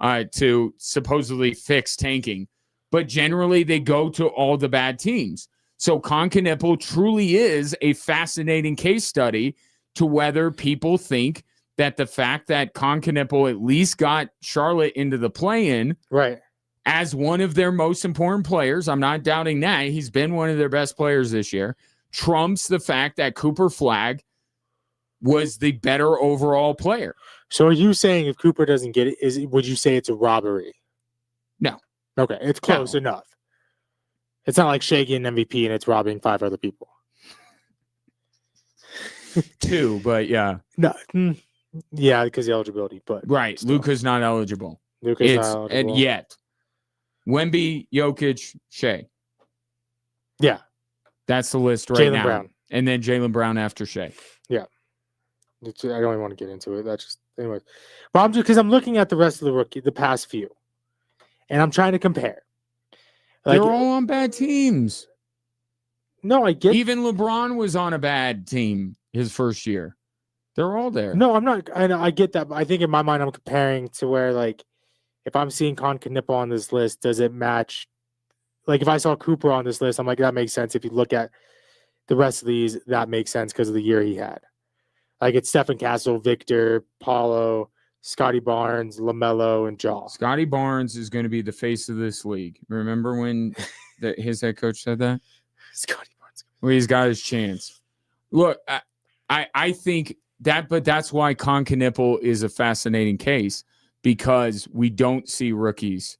to supposedly fix tanking, but generally they go to all the bad teams. So Konkanippel truly is a fascinating case study to whether people think that the fact that Konkanippel at least got Charlotte into the play-in, right, as one of their most important players, I'm not doubting that. He's been one of their best players this year, trumps the fact that Cooper Flagg was the better overall player. So are you saying if Cooper doesn't get it, would you say it's a robbery? No. Okay, it's close enough. It's not like Shea getting MVP and it's robbing 5 other people. 2, but yeah. No. Yeah, because the eligibility, but right. Still. Luka's not eligible. Not eligible. And yet. Wemby, Jokic, Shea. Yeah. That's the list right now. Brown. And then Jaylen Brown after Shea. Yeah. I don't even want to get into it. That's just, anyway. But I'm looking at the rest of the past few. And I'm trying to compare. They're all on bad teams. No, I get even LeBron was on a bad team his first year. They're all there. No, I'm not. I get that, but I think in my mind I'm comparing to where if I'm seeing Konkanippel on this list, does it match? Like if I saw Cooper on this list, I'm like, that makes sense. If you look at the rest of these, that makes sense because of the year he had. Like it's Stephen Castle, Victor, Paulo, Scotty Barnes, LaMelo, and Jaw. Scotty Barnes is going to be the face of this league. Remember when his head coach said that? Scotty Barnes. Well, he's got his chance. Look, I think that, but that's why Konkanippel is a fascinating case because we don't see rookies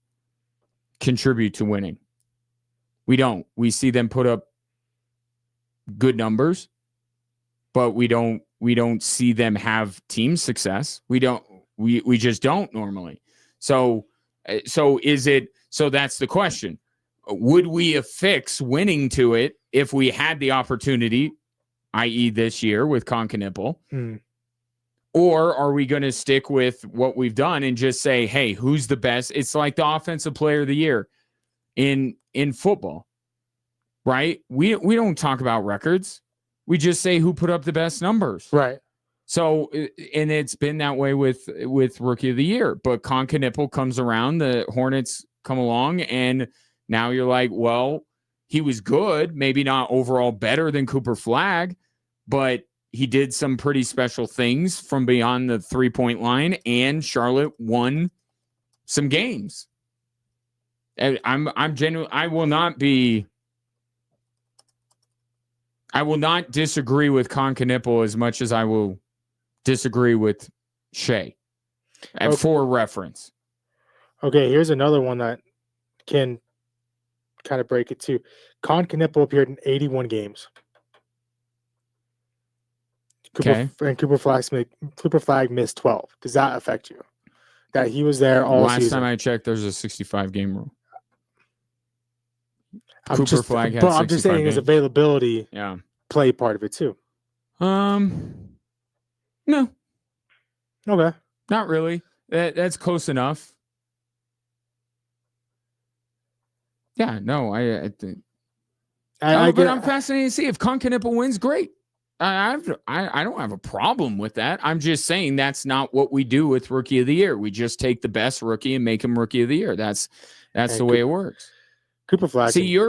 contribute to winning. We don't. We see them put up good numbers, but we don't see them have team success. We just don't normally. So that's the question. Would we affix winning to it if we had the opportunity, i.e. this year with Konkanippel? Or are we going to stick with what we've done and just say, hey, who's the best? It's like the offensive player of the year in football, right? We don't talk about records. We just say who put up the best numbers. Right. So, and it's been that way with Rookie of the Year. But Konkanippel comes around, the Hornets come along, and Now you're like, well, he was good, maybe not overall better than Cooper Flagg, but he did some pretty special things from beyond the 3-point line, and Charlotte won some games. And I'm genuine. I will not disagree with Concanipple as much as I will disagree with Shea. And for reference. Okay, here's another one that can kind of break it too. Concanipple appeared in 81 games. Cooper Flagg missed 12. Does that affect you? That he was there all Last season? time I checked, there's a 65-game rule. I'm just saying his availability play part of it too. No. Okay. Not really. That's close enough. Yeah, no, I think. But I'm fascinated to see if Concanipple wins. Great. I don't have a problem with that. I'm just saying that's not what we do with Rookie of the Year. We just take the best rookie and make him Rookie of the Year. That's the way it works. Cooper Flagg. See,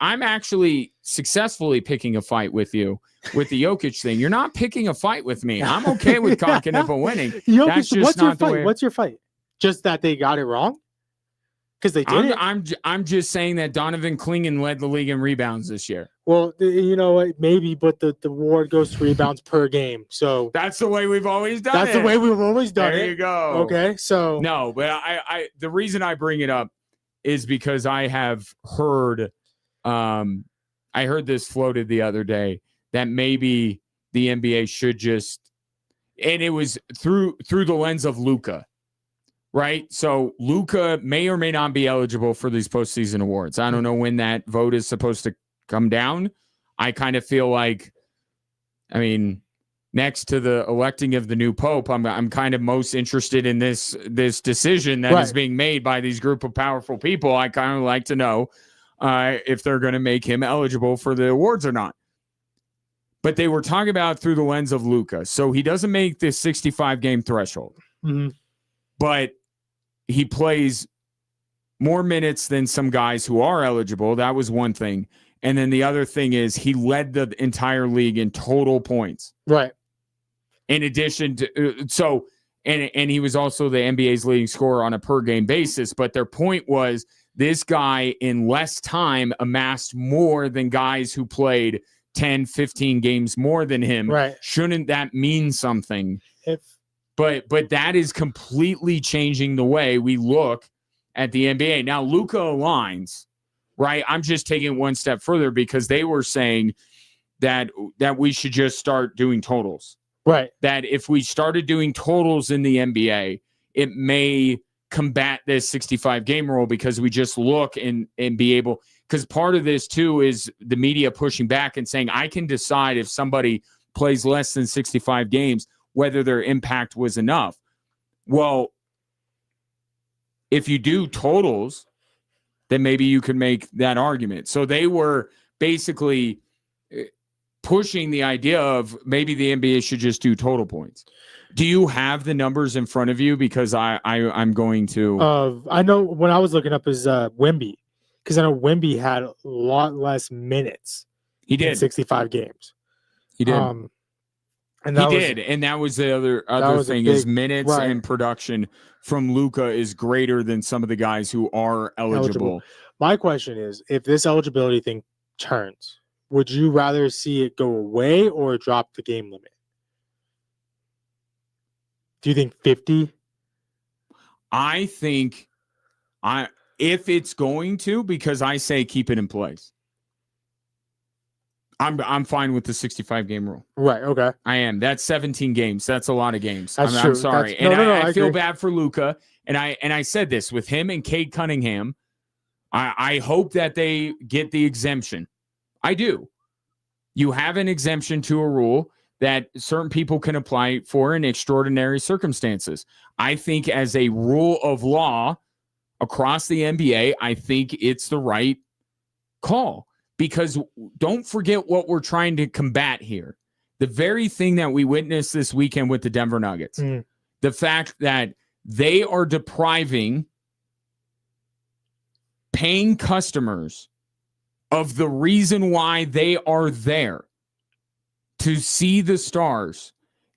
I'm actually successfully picking a fight with you with the Jokic thing. You're not picking a fight with me. I'm okay with Concanipple winning. Jokic, that's just what's not your the fight? way. What's your fight? Just that they got it wrong? Because they did I'm just saying that Donovan Clingan led the league in rebounds this year. Well, you know what? Maybe, but the award goes to rebounds per game. So that's the way we've always done it. That's the way we've always done it. There you go. Okay, so no, but I the reason I bring it up is because I have heard, I heard this floated the other day that maybe the NBA should just, and it was through the lens of Luka. Right. So Luka may or may not be eligible for these postseason awards. I don't know when that vote is supposed to come down. I kind of feel like, I mean, next to the electing of the new pope, I'm kind of most interested in this decision that is being made by these group of powerful people. I kind of like to know if they're going to make him eligible for the awards or not. But they were talking about through the lens of Luka. So he doesn't make this 65-game threshold. Mm-hmm. But he plays more minutes than some guys who are eligible. That was one thing. And then the other thing is he led the entire league in total points. Right. In addition to, and he was also the NBA's leading scorer on a per game basis. But their point was this guy in less time amassed more than guys who played 10, 15 games more than him. Right. Shouldn't that mean something? But that is completely changing the way we look at the NBA. Now, Luka aligns, right? I'm just taking it one step further because they were saying that we should just start doing totals. Right. That if we started doing totals in the NBA, it may combat this 65-game rule because we just look and be able – because part of this, too, is the media pushing back and saying, I can decide if somebody plays less than 65 games – whether their impact was enough. Well, if you do totals, then maybe you could make that argument. So they were basically pushing the idea of maybe the NBA should just do total points. Do you have the numbers in front of you? Because I'm going to. I know when I was looking up his Wemby, because I know Wemby had a lot less minutes. He did in 65 games. He did. And he did, and that was the other thing is minutes and production from Luka is greater than some of the guys who are eligible. My question is, if this eligibility thing turns, would you rather see it go away or drop the game limit? Do you think 50? I think if it's going to, because I say keep it in place. I'm fine with the 65-game rule. Right. Okay. I am. That's 17 games. That's a lot of games. That's I'm true. sorry. I feel bad for Luka. And I said this with him and Cade Cunningham. I hope that they get the exemption. I do. You have an exemption to a rule that certain people can apply for in extraordinary circumstances. I think as a rule of law across the NBA, I think it's the right call. Because don't forget what we're trying to combat here. The very thing that we witnessed this weekend with the Denver Nuggets. The fact that they are depriving paying customers of the reason why they are there to see the stars.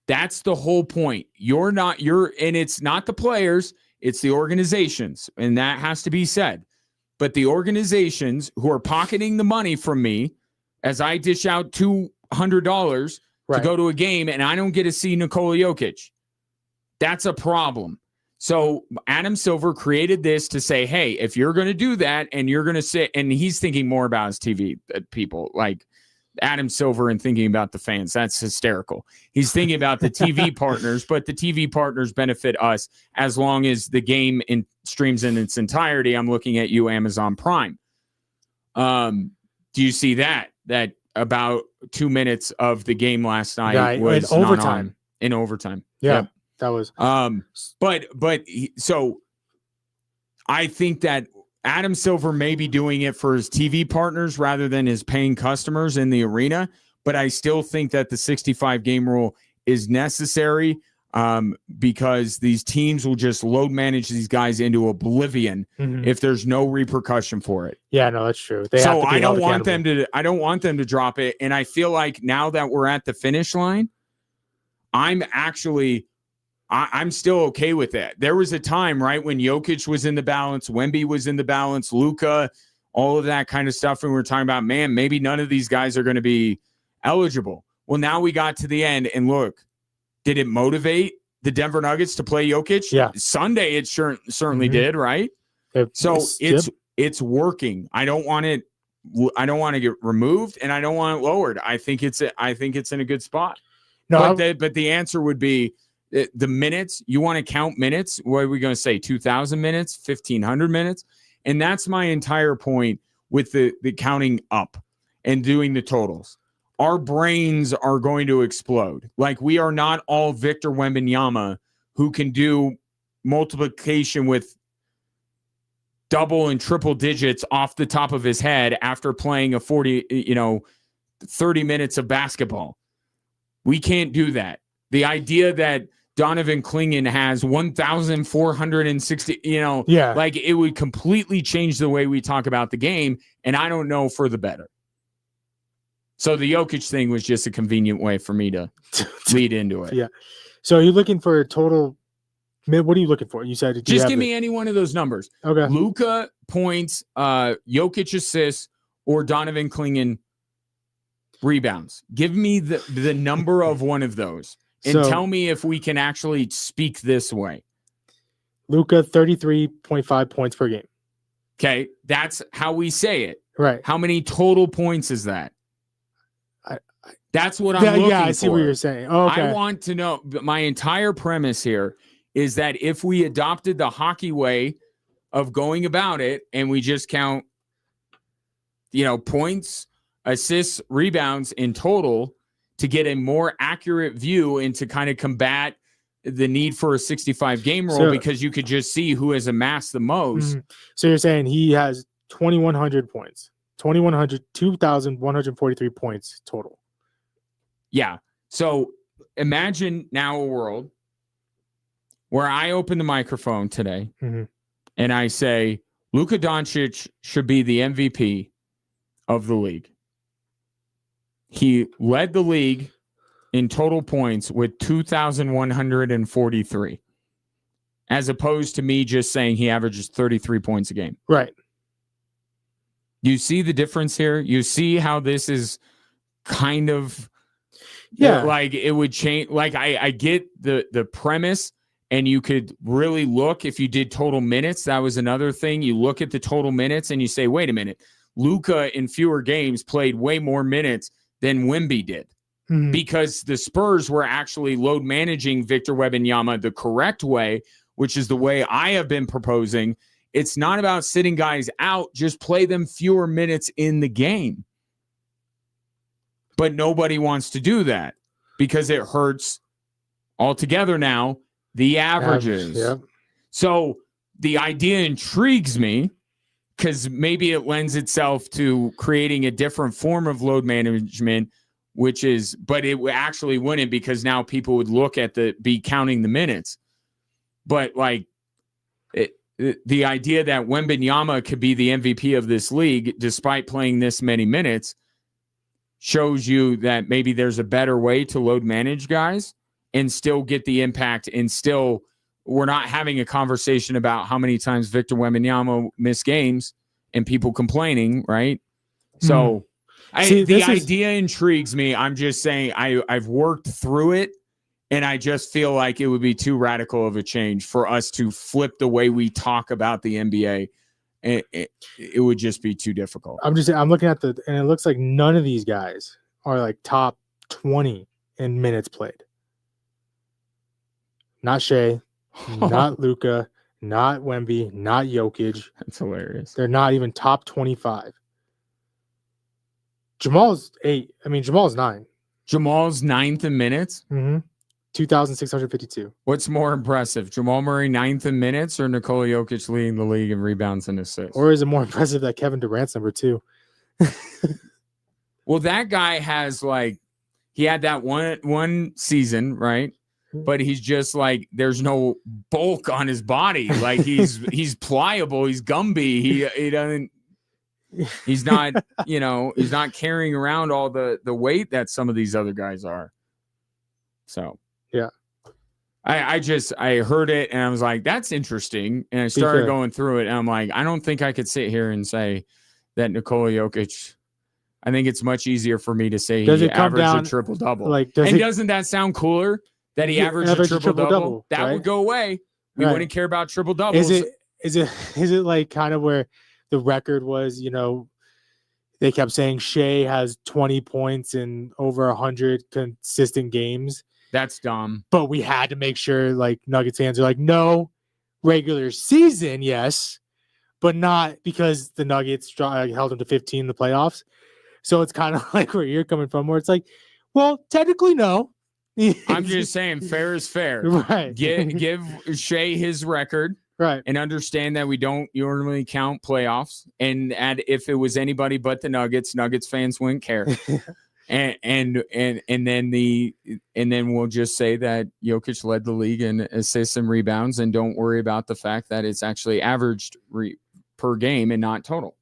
That's the whole point. And it's not the players, it's the organizations. And that has to be said. But the organizations who are pocketing the money from me as I dish out $200 to go to a game and I don't get to see Nikola Jokic. That's a problem. So Adam Silver created this to say, hey, if you're going to do that and you're going to sit, and he's thinking more about his TV people, like Adam Silver, and thinking about the fans. That's hysterical. He's thinking about the TV partners, but the TV partners benefit us as long as the game streams in its entirety. I'm looking at you, Amazon Prime. Do you see that about 2 minutes of the game last night was in overtime? In overtime. Yeah. Yep. That was so I think that Adam Silver may be doing it for his TV partners rather than his paying customers in the arena, but I still think that the 65 game rule is necessary because these teams will just load manage these guys into oblivion if there's no repercussion for it. Yeah, no, that's true. I don't want them to drop it, and I feel like now that we're at the finish line, I'm still okay with that. There was a time, right, when Jokic was in the balance, Wemby was in the balance, Luka, all of that kind of stuff. And we were talking about, man, maybe none of these guys are going to be eligible. Well, now we got to the end, and look, did it motivate the Denver Nuggets to play Jokic? Yeah. Sunday it certainly did, right? It's working. I don't want to get removed, and I don't want it lowered. I think it's in a good spot. No, but the answer would be, the minutes, you want to count minutes? What are we going to say? 2,000 minutes, 1,500 minutes? And that's my entire point with the counting up and doing the totals. Our brains are going to explode. Like, we are not all Victor Wembanyama who can do multiplication with double and triple digits off the top of his head after playing a 30 minutes of basketball. We can't do that. The idea that Donovan Clingan has 1,460, like, it would completely change the way we talk about the game, and I don't know for the better. So the Jokic thing was just a convenient way for me to lead into it. Yeah. So are you looking for a total? What are you looking for? You said just give me any one of those numbers. Okay. Luka points, Jokic assists, or Donovan Clingan rebounds. Give me the number of one of those. And tell me if we can actually speak this way. Luka, 33.5 points per game. Okay, that's how we say it. Right. How many total points is that? That's what I'm looking for. Yeah, I see what you're saying. Oh, okay. I want to know. My entire premise here is that if we adopted the hockey way of going about it and we just count, points, assists, rebounds in total, to get a more accurate view and to kind of combat the need for a 65 game rule, because you could just see who has amassed the most. So you're saying he has 2,100 points, 2,143 points total. Yeah. So imagine now a world where I open the microphone today and I say, Luka Doncic should be the MVP of the league. He led the league in total points with 2,143, as opposed to me just saying he averages 33 points a game. Right. You see the difference here? You see how this is kind of, like, it would change. Like, I get the premise, and you could really look, if you did total minutes, that was another thing. You look at the total minutes and you say, wait a minute, Luka in fewer games played way more minutes than Wemby did, because the Spurs were actually load managing Victor Wembanyama the correct way, which is the way I have been proposing. It's not about sitting guys out, just play them fewer minutes in the game. But nobody wants to do that because it hurts altogether now the averages. Yep. So the idea intrigues me, because maybe it lends itself to creating a different form of load management, but it actually wouldn't, because now people would look at be counting the minutes. But like, the idea that Wembanyama could be the MVP of this league despite playing this many minutes shows you that maybe there's a better way to load manage guys and still get the impact, and still we're not having a conversation about how many times Victor Wembanyama missed games and people complaining, right? So the idea intrigues me. I'm just saying I've worked through it, and I just feel like it would be too radical of a change for us to flip the way we talk about the NBA. It would just be too difficult. I'm looking at and it looks like none of these guys are like top 20 in minutes played. Not Shea, not Luka, not Wemby, not Jokic. That's hilarious. They're not even top 25. Jamal's 8. I mean, Jamal's 9. Jamal's 9th in minutes? 2,652. What's more impressive, Jamal Murray 9th in minutes or Nikola Jokic leading the league in rebounds and assists? Or is it more impressive that Kevin Durant's number 2? Well, that guy has he had that one season, right? But he's just there's no bulk on his body. Like he's pliable, he's Gumby. He doesn't. He's not, he's not carrying around all the weight that some of these other guys are. So yeah, I heard it and I was like, that's interesting. And I started going through it and I'm like, I don't think I could sit here and say that Nikola Jokic. I think it's much easier for me to say he averaged a triple double. Doesn't that sound cooler that he averaged a triple double? That would go away. We wouldn't care about triple doubles. Is it like kind of where the record was, they kept saying Shea has 20 points in over 100 consistent games. That's dumb. But we had to make sure Nuggets fans are no, regular season, yes, but not because the Nuggets held them to 15 in the playoffs. So it's kind of like where you're coming from, where it's well, technically no. I'm just saying fair is fair. Right. Give Shea his record. Right. And understand that we don't normally count playoffs. And if it was anybody but the Nuggets fans wouldn't care. and then we'll just say that Jokic led the league in assists and rebounds, and don't worry about the fact that it's actually averaged per game and not total.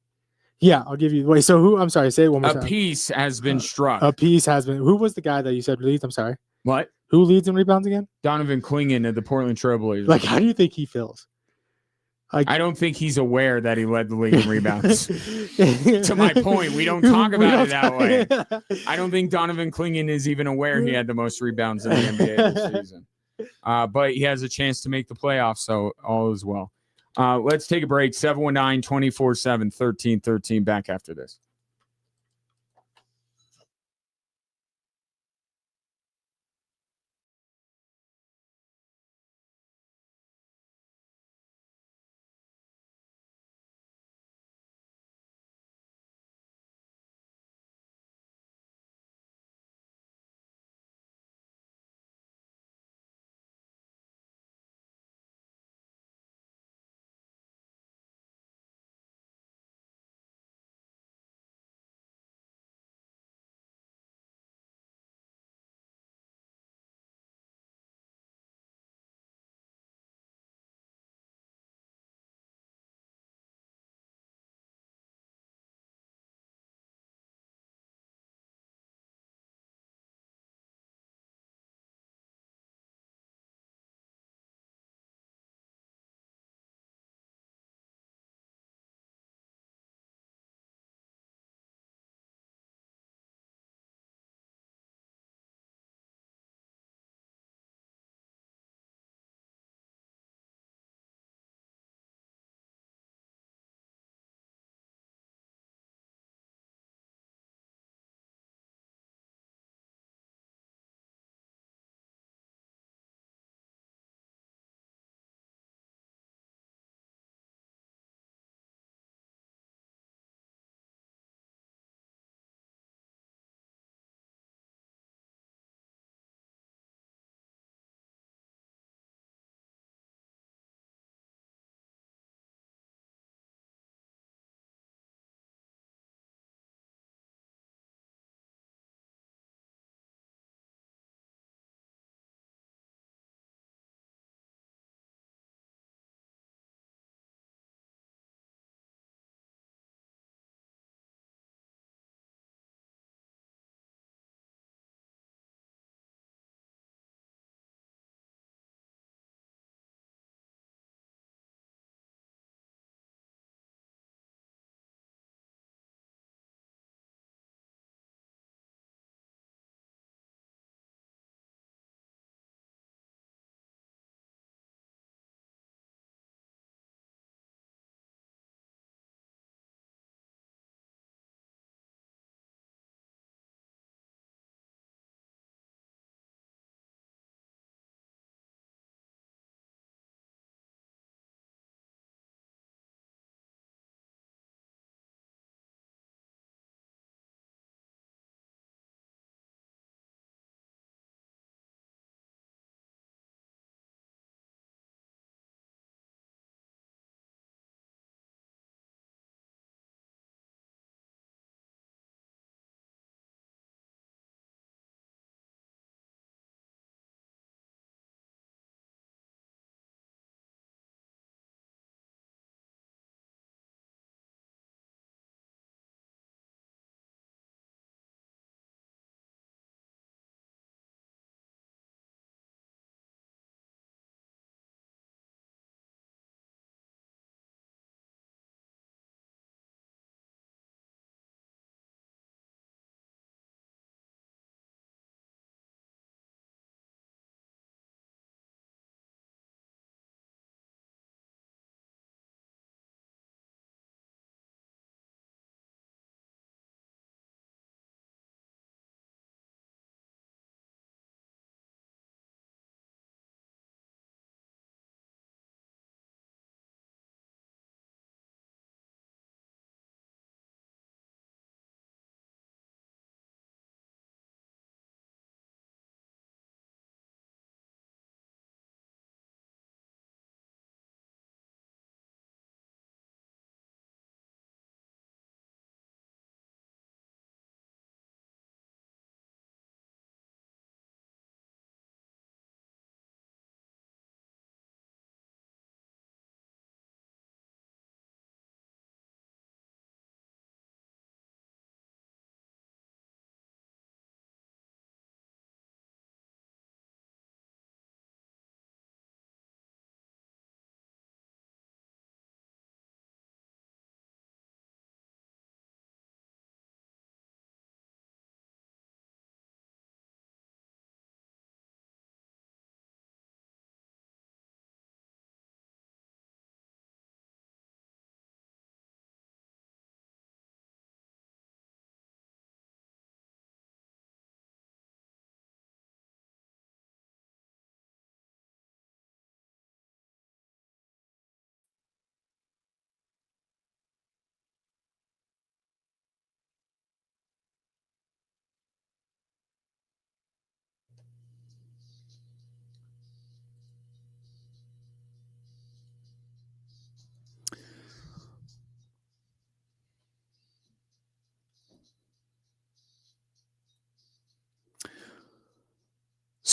Yeah, I'll give you. Wait, so who? I'm sorry, say it one more time. A piece has been struck. A piece has been. Who was the guy that you said leads? I'm sorry. What? Who leads in rebounds again? Donovan Clingan of the Portland Trailblazers. How do you think he feels? I don't think he's aware that he led the league in rebounds. To my point, we don't talk about it that way. I don't think Donovan Clingan is even aware he had the most rebounds in the NBA this season. But he has a chance to make the playoffs, so all is well. Let's take a break. 719-247-1313. Back after this.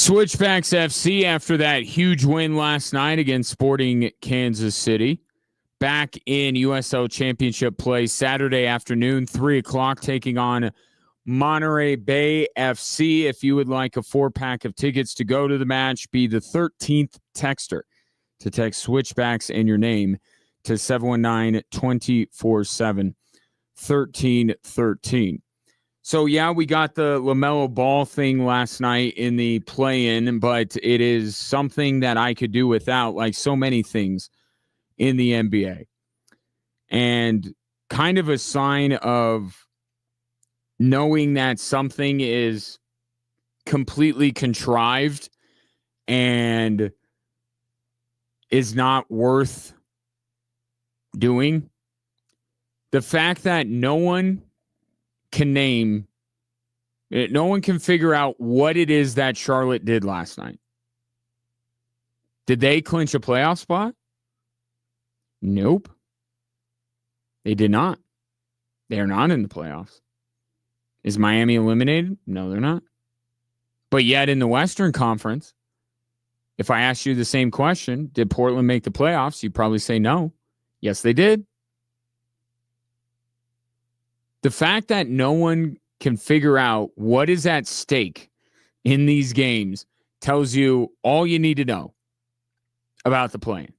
Switchbacks FC, after that huge win last night against Sporting Kansas City, back in USL Championship play Saturday afternoon, 3:00, taking on Monterey Bay FC. If you would like a 4-pack of tickets to go to the match, be the 13th texter to text Switchbacks and your name to 719-247-1313. So, yeah, we got the LaMelo Ball thing last night in the play-in, but it is something that I could do without, like so many things in the NBA. And kind of a sign of knowing that something is completely contrived and is not worth doing. The fact that no one can figure out what it is that Charlotte did last night. Did they clinch a playoff spot? Nope. They did not. They are not in the playoffs. Is Miami eliminated? No, they're not. But yet in the Western Conference, if I asked you the same question, did Portland make the playoffs? You'd probably say no. Yes, they did. The fact that no one can figure out what is at stake in these games tells you all you need to know about the play-in.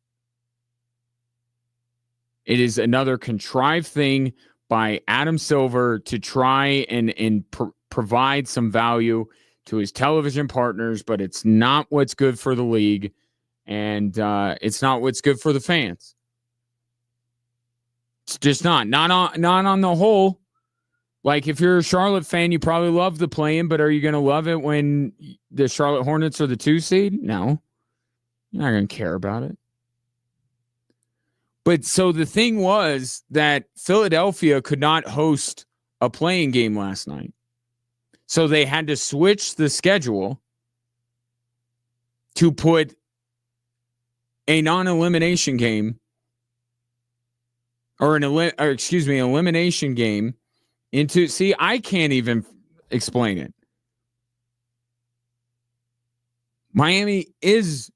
It is another contrived thing by Adam Silver to try and provide some value to his television partners, but it's not what's good for the league, and it's not what's good for the fans. It's just not on the whole. Like, if you're a Charlotte fan, you probably love the play-in, but are you going to love it when the Charlotte Hornets are the 2 seed? No. You're not going to care about it. But so the thing was that Philadelphia could not host a play-in game last night. So they had to switch the schedule to put a non-elimination game or an elimination game into, see, I can't even explain it. Miami is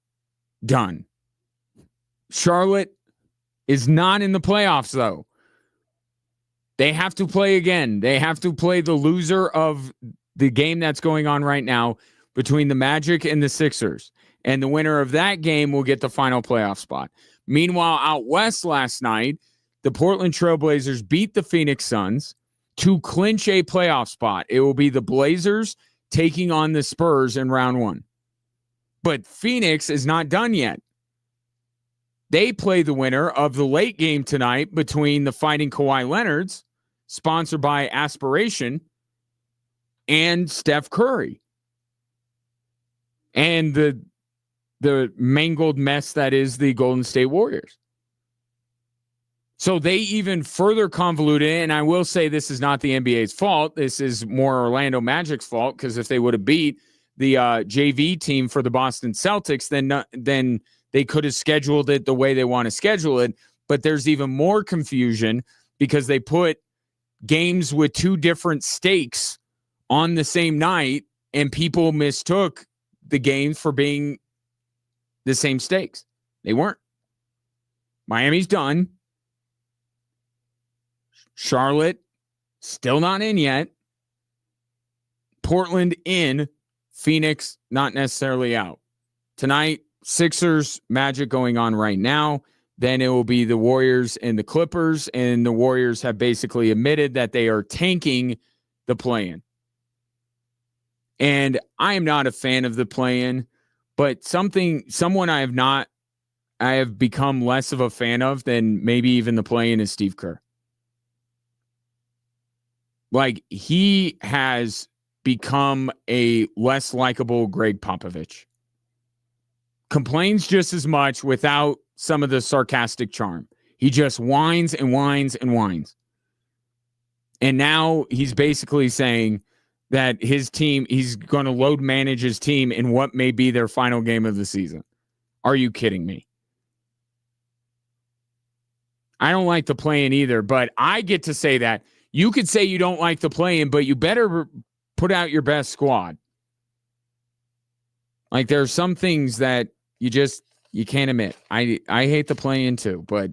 done. Charlotte is not in the playoffs, though. They have to play again. They have to play the loser of the game that's going on right now between the Magic and the Sixers. And the winner of that game will get the final playoff spot. Meanwhile, out west last night, the Portland Trailblazers beat the Phoenix Suns to clinch a playoff spot. It will be the Blazers taking on the Spurs in round 1. But Phoenix is not done yet. They play the winner of the late game tonight between the Fighting Kawhi Leonards, sponsored by Aspiration, and Steph Curry. And the mangled mess that is the Golden State Warriors. So they even further convoluted it, and I will say this is not the NBA's fault. This is more Orlando Magic's fault, because if they would have beat the JV team for the Boston Celtics, then they could have scheduled it the way they want to schedule it. But there's even more confusion because they put games with 2 different stakes on the same night, and people mistook the games for being the same stakes. They weren't. Miami's done. Charlotte still not in yet. Portland in. Phoenix not necessarily out. Tonight, Sixers, Magic going on right now. Then it will be the Warriors and the Clippers, and the Warriors have basically admitted that they are tanking the play-in. And I am not a fan of the play-in, but someone I have become less of a fan of than maybe even the play-in is Steve Kerr. Like, he has become a less likable Greg Popovich. Complains just as much without some of the sarcastic charm. He just whines and whines and whines. And now he's basically saying that his team, he's going to load manage his team in what may be their final game of the season. Are you kidding me? I don't like the play-in either, but I get to say that. You could say you don't like the play-in, but you better put out your best squad. Like there are some things that you can't admit. I hate the play-in too, but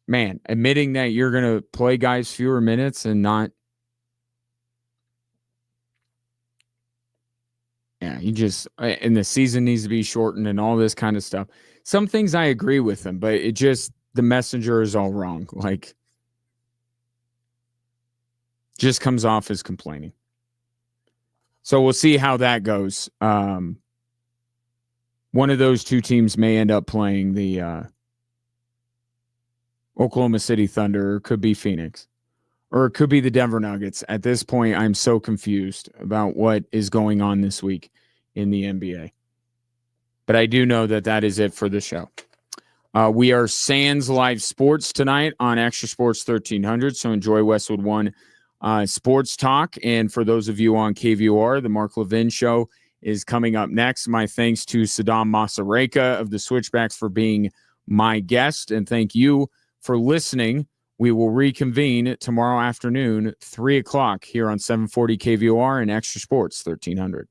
man, admitting that you're going to play guys fewer minutes and not. Yeah, and the season needs to be shortened and all this kind of stuff. Some things I agree with them, but the messenger is all wrong. Like, just comes off as complaining. So we'll see how that goes. One of those two teams may end up playing the Oklahoma City Thunder, or it could be Phoenix, or it could be the Denver Nuggets. At this point, I'm so confused about what is going on this week in the NBA. But I do know that is it for the show. We are Sans Live Sports tonight on Extra Sports 1300, so enjoy Westwood One Sports Talk. And for those of you on KVOR, the Mark Levin Show is coming up next. My thanks to Saddam Masareka of the Switchbacks for being my guest, and thank you for listening. We will reconvene tomorrow afternoon, 3 o'clock here on 740 KVOR and Extra Sports 1300.